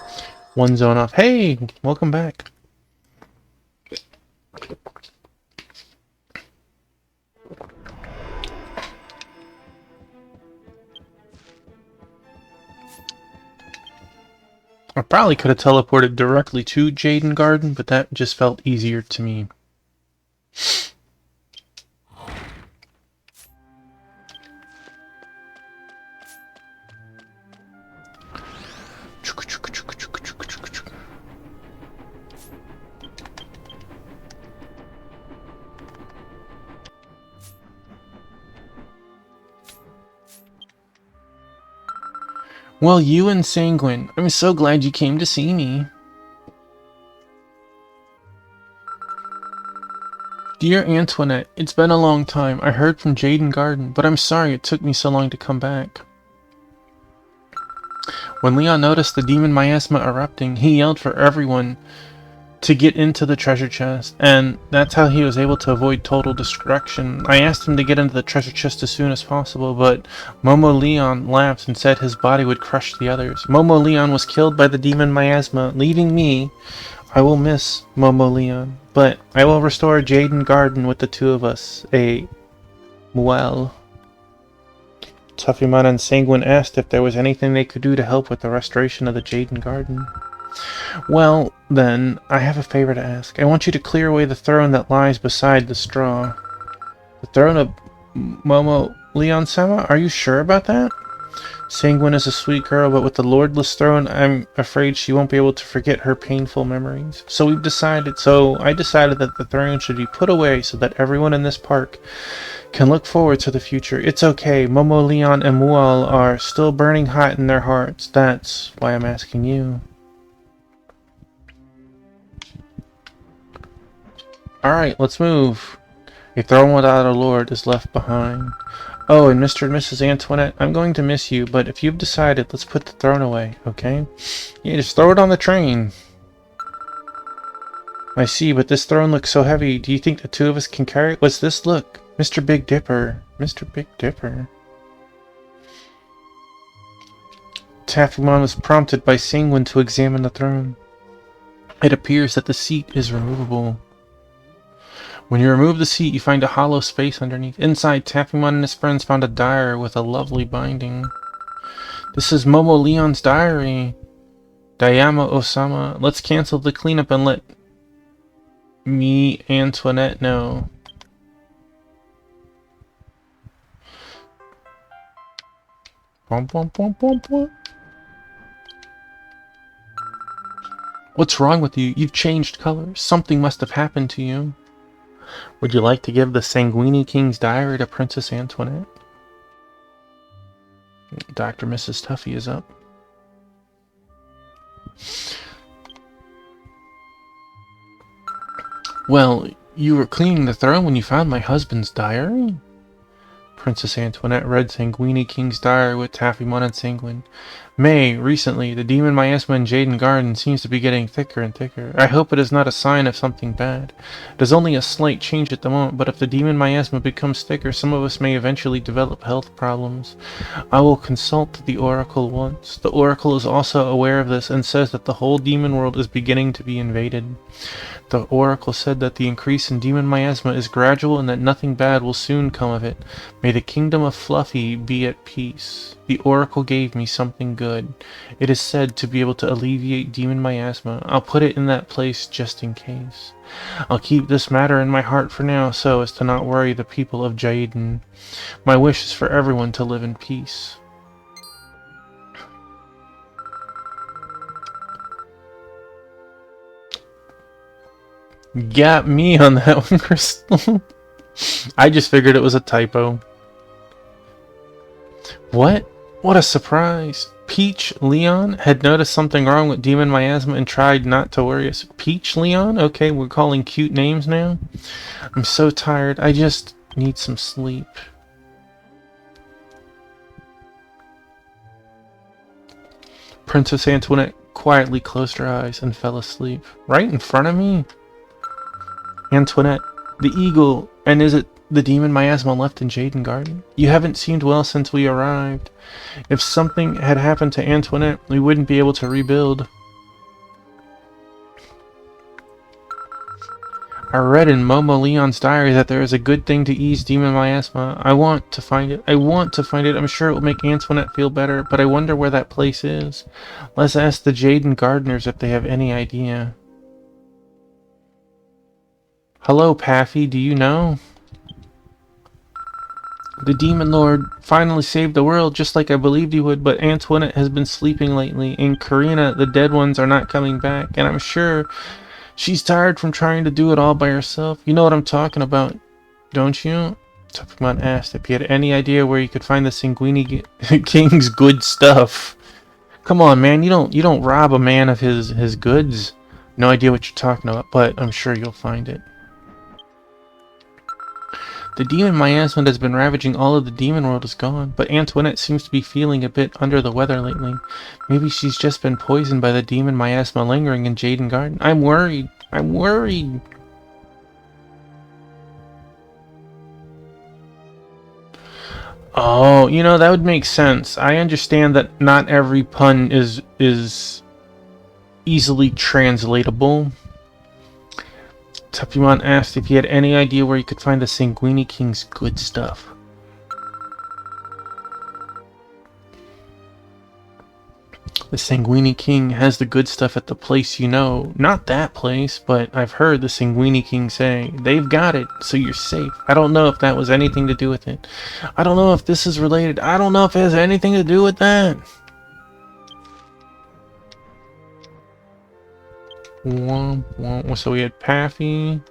one zone off. Hey, welcome back. I probably could have teleported directly to Jyden Garden, but that just felt easier to me. Well, you and Sanguine, I'm so glad you came to see me. Dear Antoinette, it's been a long time. I heard from Jyden Garden, but I'm sorry it took me so long to come back. When Leon noticed the demon miasma erupting, he yelled for everyone to get into the treasure chest, and that's how he was able to avoid total destruction. I asked him to get into the treasure chest as soon as possible, but Momo Leon laughed and said his body would crush the others. Momo Leon was killed by the demon miasma, leaving me. I will miss Momo Leon, but I will restore Jyden Garden with the two of us. Well. Tuffyman and Sanguine asked if there was anything they could do to help with the restoration of the Jyden Garden. Well, then, I have a favor to ask. I want you to clear away the throne that lies beside the straw. The throne of Momo Leon-sama? Are you sure about that? Sanguine is a sweet girl, but with the Lordless throne, I'm afraid she won't be able to forget her painful memories. So I decided that the throne should be put away so that everyone in this park can look forward to the future. It's okay. Momo Leon and Mual are still burning hot in their hearts. That's why I'm asking you. Alright, let's move. A throne without a lord is left behind. Oh, and Mr. and Mrs. Antoinette, I'm going to miss you, but if you've decided, let's put the throne away, okay? Yeah, just throw it on the train. I see, but this throne looks so heavy. Do you think the two of us can carry it? What's this? Look, Mr. Big Dipper. Mr. Big Dipper. Taffymon was prompted by Sanguine to examine the throne. It appears that the seat is removable. When you remove the seat, you find a hollow space underneath. Inside, Taffymon and his friends found a diary with a lovely binding. This is Momo Leon's diary. Dayama Osama. Let's cancel the cleanup and let me, Antoinette, know. Bum, bum, bum, bum, bum. What's wrong with you? You've changed colors. Something must have happened to you. Would you like to give the Sanguini King's diary to Princess Antoinette? Dr. Mrs. Tuffy is up. Well, you were cleaning the throne when you found my husband's diary? Princess Antoinette read Sanguini King's diary with Taffymon and Sanguine. May, recently, the demon miasma in Jaden Garden seems to be getting thicker and thicker. I hope it is not a sign of something bad. It is only a slight change at the moment, but if the demon miasma becomes thicker, some of us may eventually develop health problems. I will consult the Oracle once. The Oracle is also aware of this and says that the whole demon world is beginning to be invaded. The Oracle said that the increase in demon miasma is gradual and that nothing bad will soon come of it. May the kingdom of Fluffy be at peace. The Oracle gave me something good. It is said to be able to alleviate demon miasma. I'll put it in that place just in case. I'll keep this matter in my heart for now so as to not worry the people of Jaden. My wish is for everyone to live in peace. Got me on that one, Crystal. I just figured it was a typo. What? What a surprise. Peach Leon had noticed something wrong with demon miasma and tried not to worry us. Peach Leon? Okay, we're calling cute names now. I'm so tired. I just need some sleep. Princess Antoinette quietly closed her eyes and fell asleep. Right in front of me? Antoinette, the eagle, and is it the demon miasma left in Jaden Garden? You haven't seemed well since we arrived. If something had happened to Antoinette, we wouldn't be able to rebuild. I read in Momo Leon's diary that there is a good thing to ease demon miasma. I want to find it. I'm sure it will make Antoinette feel better, but I wonder where that place is. Let's ask the Jaden Gardeners if they have any idea. Hello, Paffy, do you know? The Demon Lord finally saved the world just like I believed he would, but Antoinette has been sleeping lately, and Karina, the dead ones are not coming back, and I'm sure she's tired from trying to do it all by herself. You know what I'm talking about, don't you? Tuffymon asked if he had any idea where you could find the Sanguini King's good stuff. Come on, man, you don't rob a man of his goods. No idea what you're talking about, but I'm sure you'll find it. The demon miasma that has been ravaging all of the demon world is gone, but Antoinette seems to be feeling a bit under the weather lately. Maybe she's just been poisoned by the demon miasma lingering in Jaden Garden. I'm worried. I'm worried. Oh, you know, that would make sense. I understand that not every pun is easily translatable. Tuffymon asked if he had any idea where he could find the Sanguini King's good stuff. The Sanguini King has the good stuff at the place you know. Not that place, but I've heard the Sanguini King say, they've got it, so you're safe. I don't know if that was anything to do with it. I don't know if this is related. I don't know if it has anything to do with that. So we had Paffy,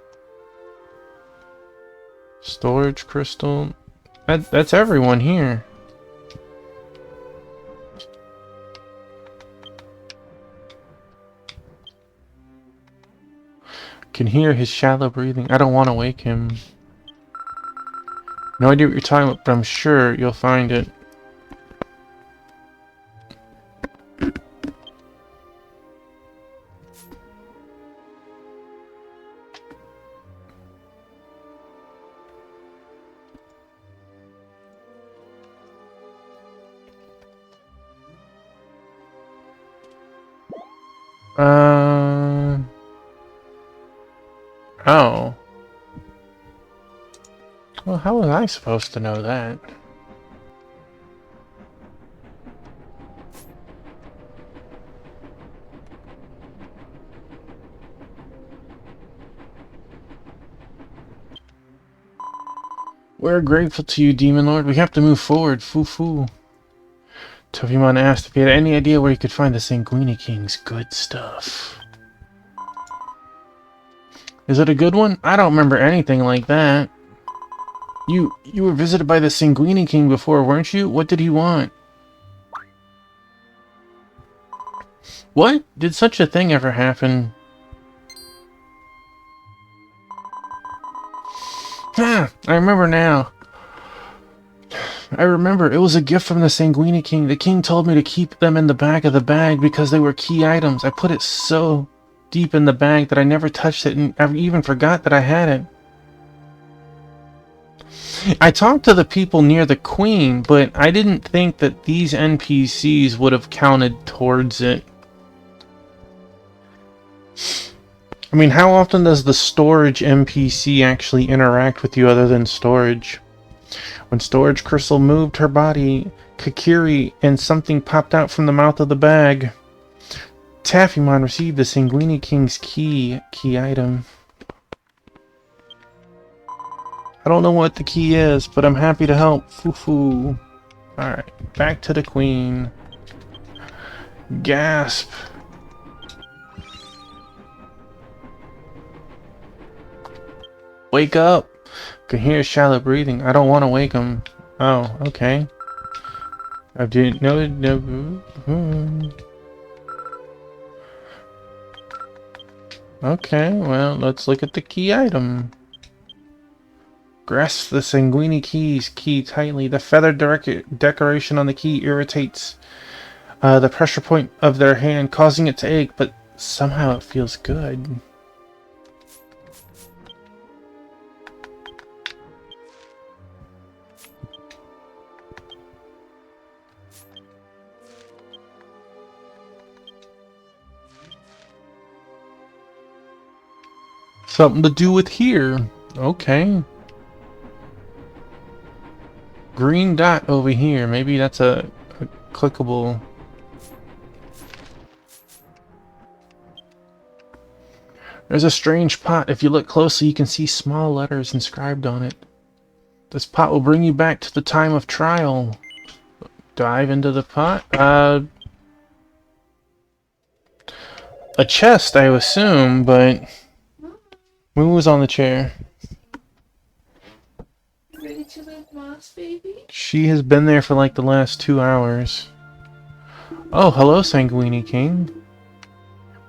storage crystal. That's everyone here. Can hear his shallow breathing. I don't want to wake him. No idea what you're talking about, but I'm sure you'll find it. Oh. Well, how was I supposed to know that? We're grateful to you, Demon Lord. We have to move forward. Foo-foo. Tofiumon asked if he had any idea where he could find the Sanguini King's good stuff. Is it a good one? I don't remember anything like that. You were visited by the Sanguini King before, weren't you? What did he want? What? Did such a thing ever happen? Ah, I remember now. I remember, it was a gift from the Sanguini King. The king told me to keep them in the back of the bag because they were key items. I put it so deep in the bag that I never touched it and I even forgot that I had it. I talked to the people near the queen, but I didn't think that these NPCs would have counted towards it. I mean, how often does the storage NPC actually interact with you other than storage? When Storage Crystal moved her body, Kakiri, and something popped out from the mouth of the bag. Taffymon received the Sanguini King's key item. I don't know what the key is, but I'm happy to help. Foo-foo. Alright, back to the queen. Gasp. Wake up! Can hear shallow breathing. I don't want to wake him. Oh, okay. I didn't know. Okay, well, let's look at the key item. Grasp the Sanguini key tightly. The feathered decoration on the key irritates the pressure point of their hand, causing it to ache, but somehow it feels good. Something to do with here. Okay. Green dot over here. Maybe that's a clickable. There's a strange pot. If you look closely, you can see small letters inscribed on it. This pot will bring you back to the time of trial. Dive into the pot. A chest, I assume, but Moo was on the chair. Ready to live moss, baby? She has been there for like the last 2 hours. Oh, hello, Sanguini King.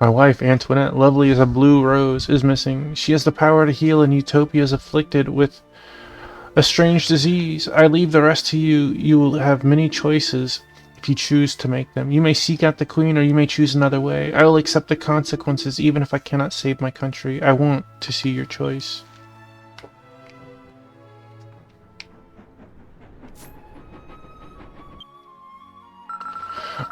My wife, Antoinette, lovely as a blue rose, is missing. She has the power to heal and Utopia is afflicted with a strange disease. I leave the rest to you. You will have many choices if you choose to make them. You may seek out the queen or you may choose another way. I will accept the consequences even if I cannot save my country. I want to see your choice.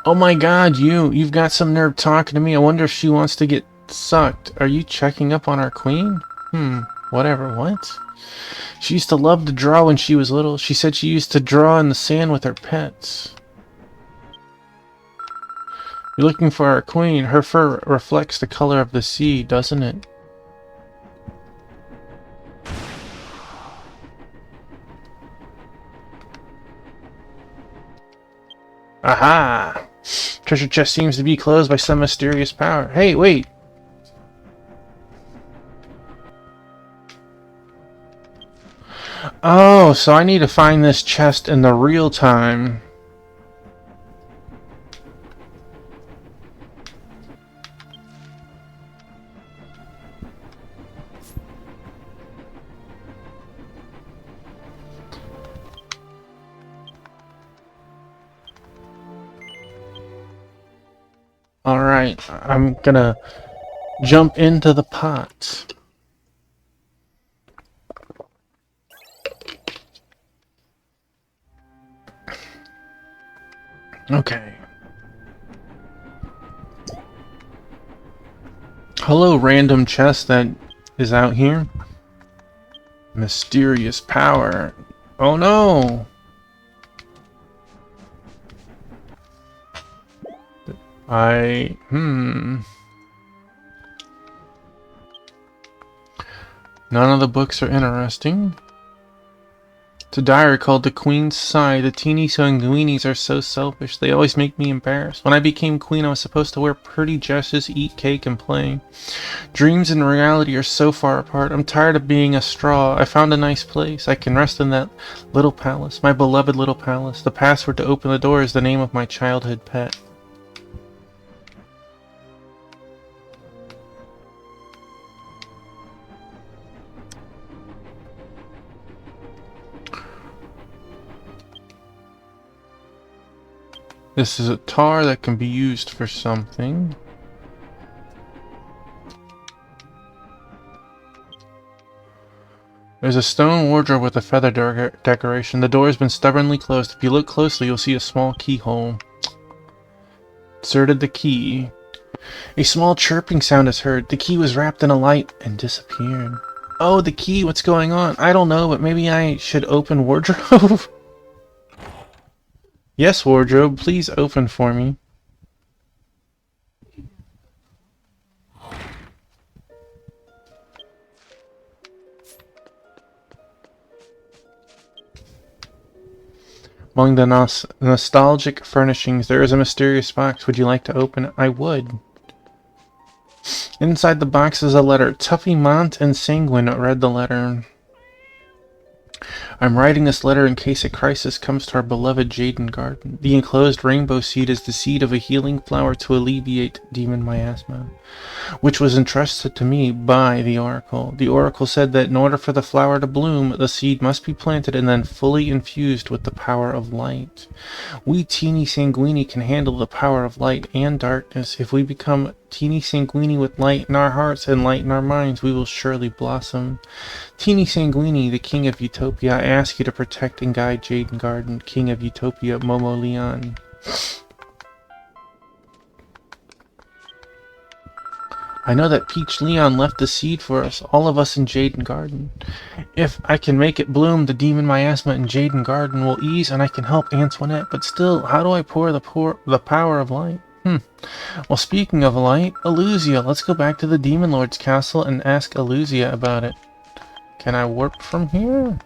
Oh my god, you've got some nerve talking to me. I wonder if she wants to get sucked. Are you checking up on our queen? Whatever, what? She used to love to draw when she was little. She said she used to draw in the sand with her pets. You're looking for our queen. Her fur reflects the color of the sea, doesn't it? Aha! Treasure chest seems to be closed by some mysterious power. Hey, wait! Oh, so I need to find this chest in the real time. Alright, I'm gonna jump into the pot. Okay. Hello, random chest that is out here. Mysterious power. Oh no! None of the books are interesting. It's a diary called The Queen's Side. The teeny sanguinis are so selfish. They always make me embarrassed. When I became queen, I was supposed to wear pretty dresses, eat cake, and play. Dreams and reality are so far apart. I'm tired of being a straw. I found a nice place. I can rest in that little palace. My beloved little palace. The password to open the door is the name of my childhood pet. This is a tar that can be used for something. There's a stone wardrobe with a feather decoration. The door has been stubbornly closed. If you look closely, you'll see a small keyhole. Inserted the key. A small chirping sound is heard. The key was wrapped in a light and disappeared. Oh, the key! What's going on? I don't know, but maybe I should open wardrobe? Yes, wardrobe, please open for me. Among the nostalgic furnishings, there is a mysterious box. Would you like to open it? I would. Inside the box is a letter. Tuffy, Mont, and Sanguine read the letter. I'm writing this letter in case a crisis comes to our beloved Jaden Garden. The enclosed rainbow seed is the seed of a healing flower to alleviate demon miasma, which was entrusted to me by the Oracle. The Oracle said that in order for the flower to bloom, the seed must be planted and then fully infused with the power of light. We teeny sanguini can handle the power of light and darkness. If we become teeny sanguini with light in our hearts and light in our minds, we will surely blossom. Teeny Sanguini, the King of Utopia, I ask you to protect and guide Jaden Garden, King of Utopia, Momo Leon. I know that Peach Leon left the seed for us, all of us in Jaden Garden. If I can make it bloom, the demon miasma in Jaden Garden will ease and I can help Antoinette, but still, how do I pour the power of light? Well, speaking of light, Eluzia, let's go back to the Demon Lord's castle and ask Eluzia about it. Can I warp from here?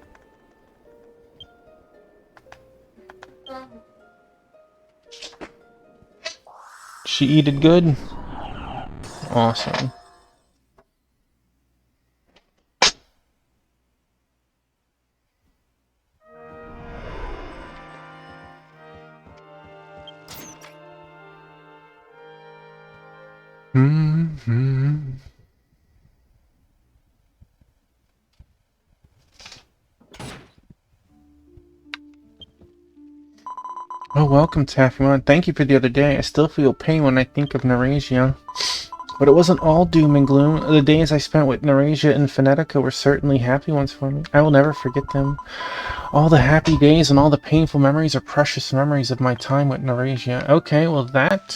She eated good? Awesome. Oh, welcome, Taffymon. Thank you for the other day. I still feel pain when I think of Neresia. But it wasn't all doom and gloom. The days I spent with Neresia and Phonetica were certainly happy ones for me. I will never forget them. All the happy days and all the painful memories are precious memories of my time with Neresia. Okay, well that...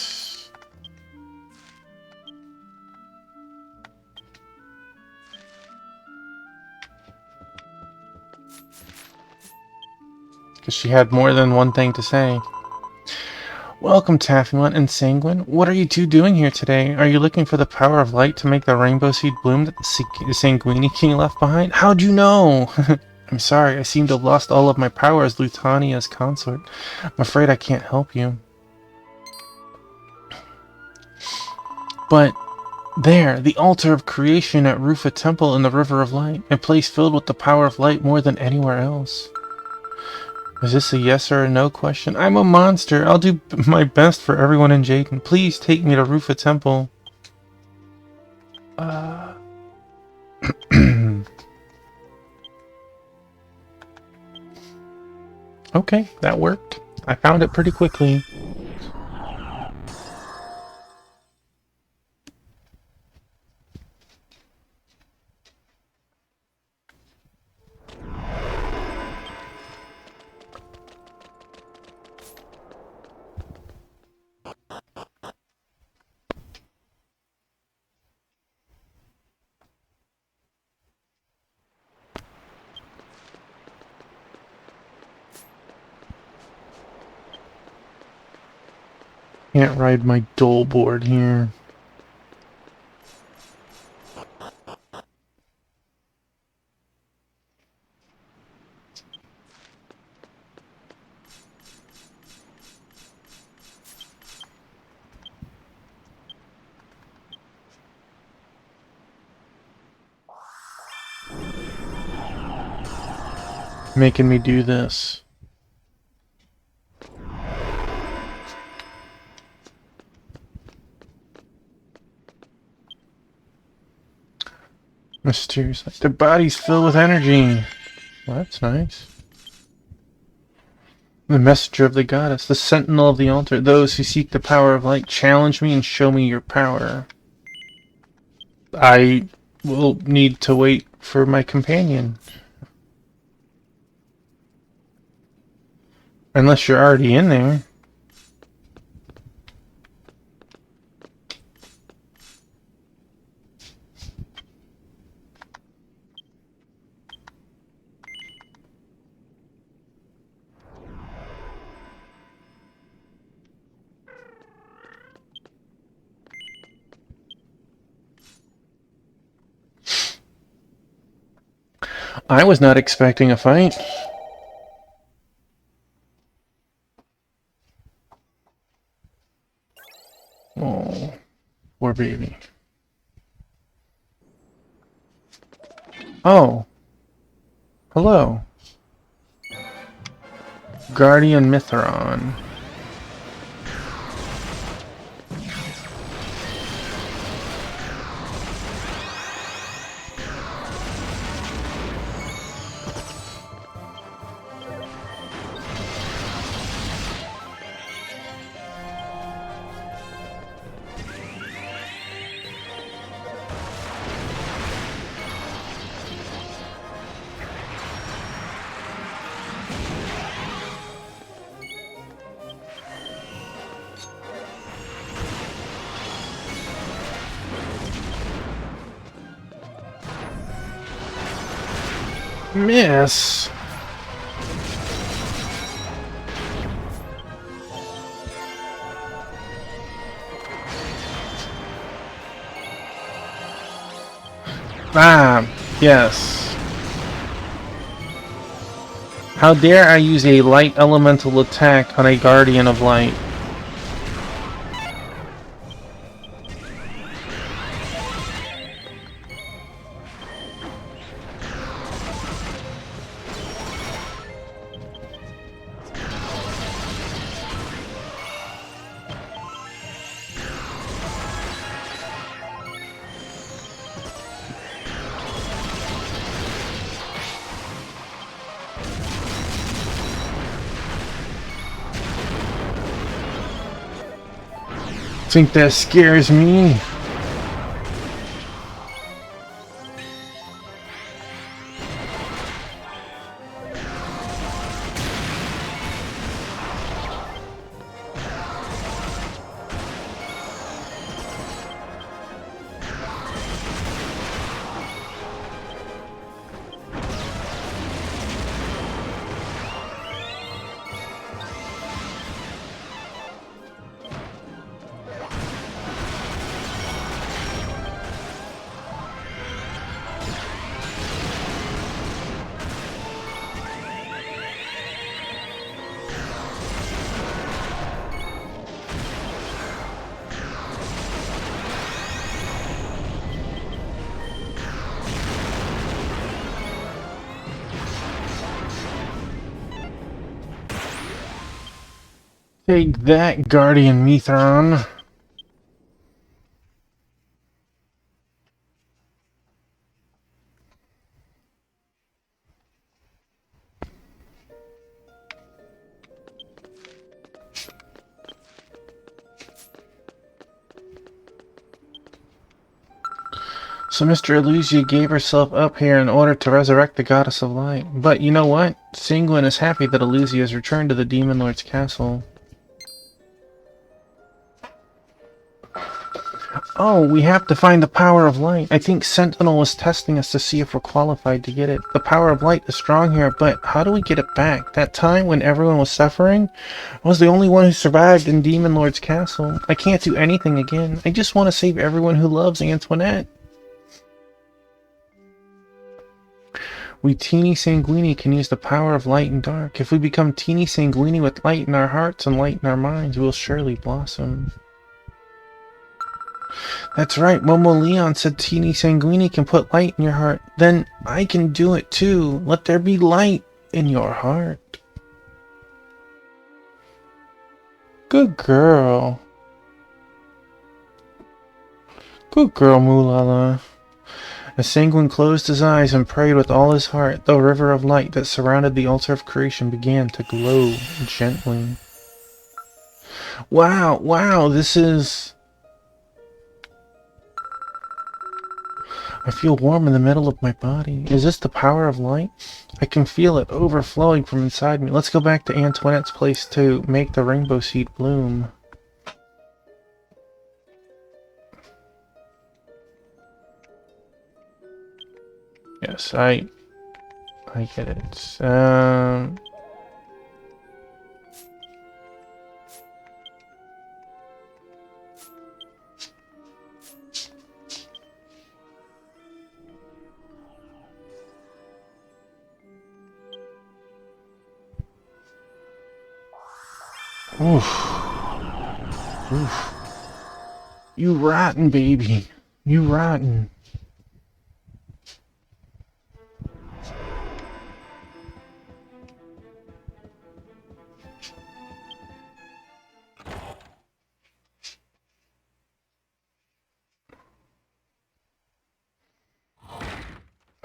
because she had more than one thing to say. Welcome, Taffymon and Sanguine. What are you two doing here today? Are you looking for the power of light to make the rainbow seed bloom that the Sanguini King left behind? How'd you know? I'm sorry, I seem to have lost all of my power as Lutania's consort. I'm afraid I can't help you. But there, the altar of creation at Rufa Temple in the River of Light, a place filled with the power of light more than anywhere else. Is this a yes or a no question? I'm a monster. I'll do my best for everyone in Jaden. Please take me to Rufa Temple. Okay, that worked. I found it pretty quickly. can't ride my dole board here. Making me do this. Mysterious. Their bodies filled with energy. Well, that's nice. The messenger of the goddess, the sentinel of the altar. Those who seek the power of light, challenge me and show me your power. I will need to wait for my companion. Unless you're already in there. I was not expecting a fight. Oh, poor baby. Oh. Hello. Guardian Mithron. Miss. Ah, yes. How dare I use a light elemental attack on a guardian of light? Think that scares me? Take that, Guardian Mithron. So Mr. Elusia gave herself up here in order to resurrect the Goddess of Light. But you know what? Singuin is happy that Elusia has returned to the Demon Lord's castle. Oh, we have to find the power of light. I think Sentinel was testing us to see if we're qualified to get it. The power of light is strong here, but how do we get it back? That time when everyone was suffering, I was the only one who survived in Demon Lord's castle. I can't do anything again. I just want to save everyone who loves Antoinette. We teeny sanguini can use the power of light and dark. If we become teeny sanguini with light in our hearts and light in our minds, we'll surely blossom. That's right, Momo Leon said Teeny Sanguini can put light in your heart. Then I can do it too. Let there be light in your heart. Good girl. Good girl, Mulala. As Sanguine closed his eyes and prayed with all his heart, the river of light that surrounded the altar of creation began to glow gently. Wow, this is... I feel warm in the middle of my body. Is this the power of light? I can feel it overflowing from inside me. Let's go back to Antoinette's place to make the rainbow seed bloom. Yes, I get it. Oof. You rotten, baby. You rotten.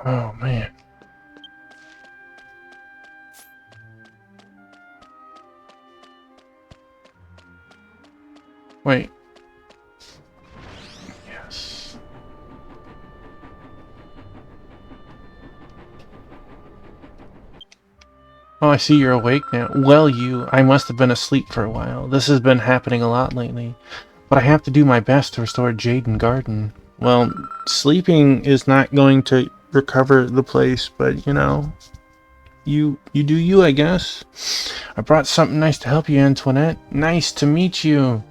Oh, man. Wait. Yes. Oh, I see you're awake now. Well, I must have been asleep for a while. This has been happening a lot lately. But I have to do my best to restore Jaden Garden. Well, sleeping is not going to recover the place, but, you know, you do you, I guess. I brought something nice to help you, Antoinette. Nice to meet you.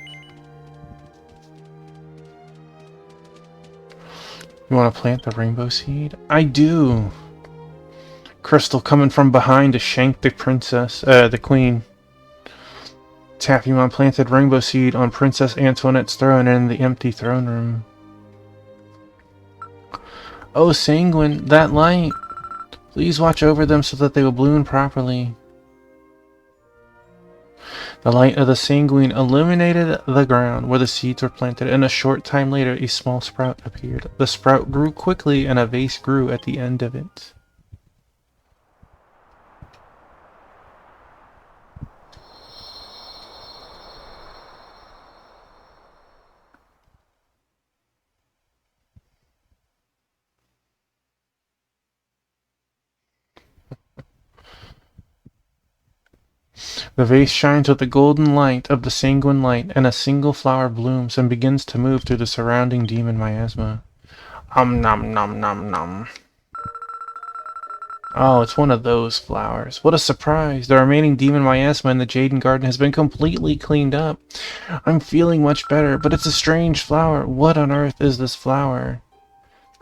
You want to plant the rainbow seed? I do. Crystal coming from behind to shank the princess, the queen. Taffymon planted rainbow seed on Princess Antoinette's throne and in the empty throne room. Oh, Sanguine, that light. Please watch over them so that they will bloom properly. The light of the Sanguine illuminated the ground where the seeds were planted, and a short time later a small sprout appeared. The sprout grew quickly and a vase grew at the end of it. The vase shines with the golden light of the sanguine light, and a single flower blooms and begins to move through the surrounding demon miasma. Nom nom nom nom. Oh, it's one of those flowers. What a surprise! The remaining demon miasma in the Jaden Garden has been completely cleaned up. I'm feeling much better, but it's a strange flower. What on earth is this flower?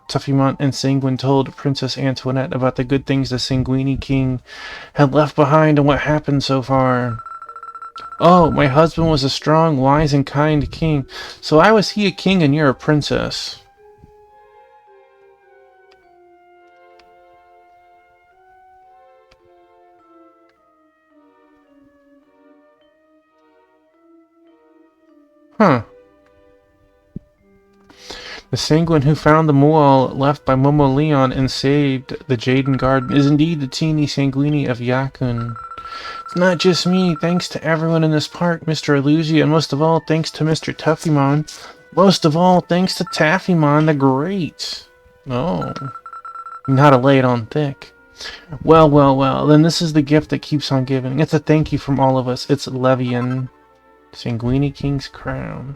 Tuffymont and Sanguine told Princess Antoinette about the good things the Sanguini King had left behind and what happened so far. Oh, my husband was a strong, wise, and kind king. So why was he a king and you're a princess? Huh. The Sanguine who found the Mual left by Momo Leon and saved the Jaden Garden is indeed the teeny Sanguini of Yakun. It's not just me, thanks to everyone in this park, Mr. Illusia, and most of all, thanks to Mr. Tuffymon. Most of all, thanks to Taffymon the Great. Oh. You know how to lay it on thick. Well, then this is the gift that keeps on giving. It's a thank you from all of us. It's Levian, Sanguini King's crown.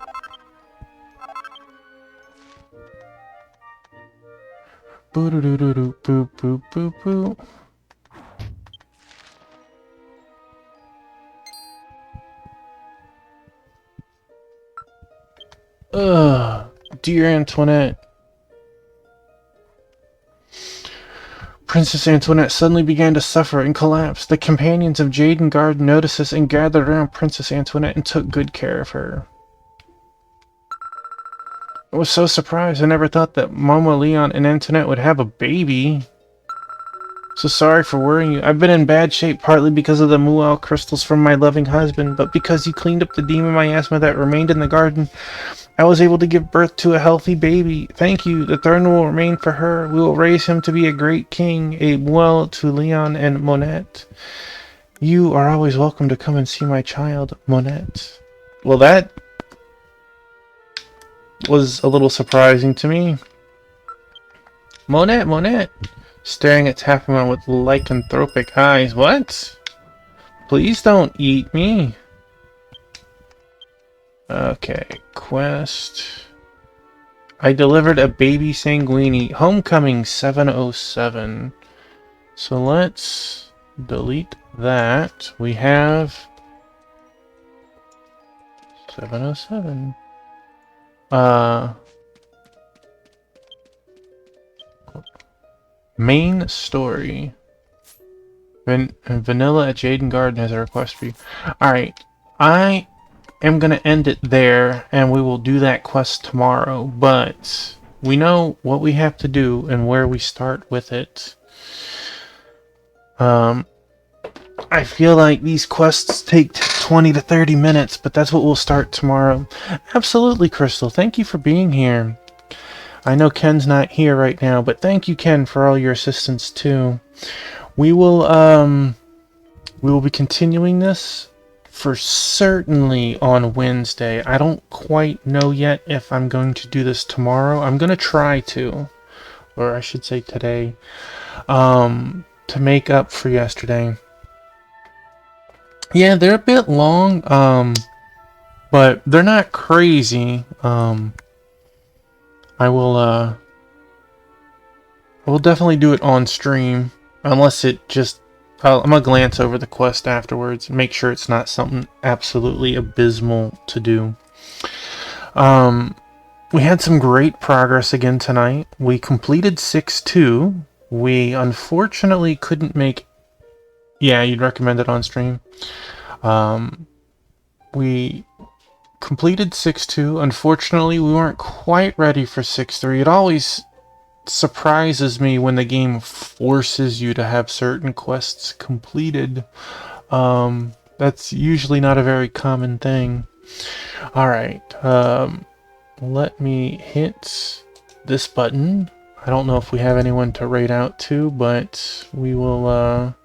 Boo doo doo doo doo boo boo boo boo. Ugh, dear Antoinette. Princess Antoinette suddenly began to suffer and collapse. The companions of Jaden Guard noticed this and gathered around Princess Antoinette and took good care of her. I was so surprised. I never thought that Mama Leon and Antoinette would have a baby. So sorry for worrying you. I've been in bad shape partly because of the Mual crystals from my loving husband, but because you cleaned up the demon miasma that remained in the garden, I was able to give birth to a healthy baby. Thank you. The throne will remain for her. We will raise him to be a great king, a Mual to Leon and Monette. You are always welcome to come and see my child, Monette. Well, that was a little surprising to me. Monette, staring at Taffyman with lycanthropic eyes. What? Please don't eat me. Okay, quest. I delivered a baby Sanguini. Homecoming 707. So let's delete that. We have 707. Main story. Vanilla at Jaden Garden has a request for you. Alright, I am going to end it there, and we will do that quest tomorrow, but we know what we have to do and where we start with it. I feel like these quests take 20 to 30 minutes, but that's what we'll start tomorrow. Absolutely, Crystal. Thank you for being here. I know Ken's not here right now, but thank you, Ken, for all your assistance too. We will be continuing this for certainly on Wednesday. I don't quite know yet if I'm going to do this tomorrow. I'm going to try to, or I should say today, to make up for yesterday. Yeah, they're a bit long, but they're not crazy. I will definitely do it on stream, unless it just, I'm gonna glance over the quest afterwards and make sure it's not something absolutely abysmal to do. We had some great progress again tonight. We completed 6-2. We unfortunately couldn't make, yeah, you'd recommend it on stream. We completed 6-2. Unfortunately, we weren't quite ready for 6-3. It always surprises me when the game forces you to have certain quests completed. That's usually not a very common thing. Alright, let me hit this button. I don't know if we have anyone to raid out to, but we will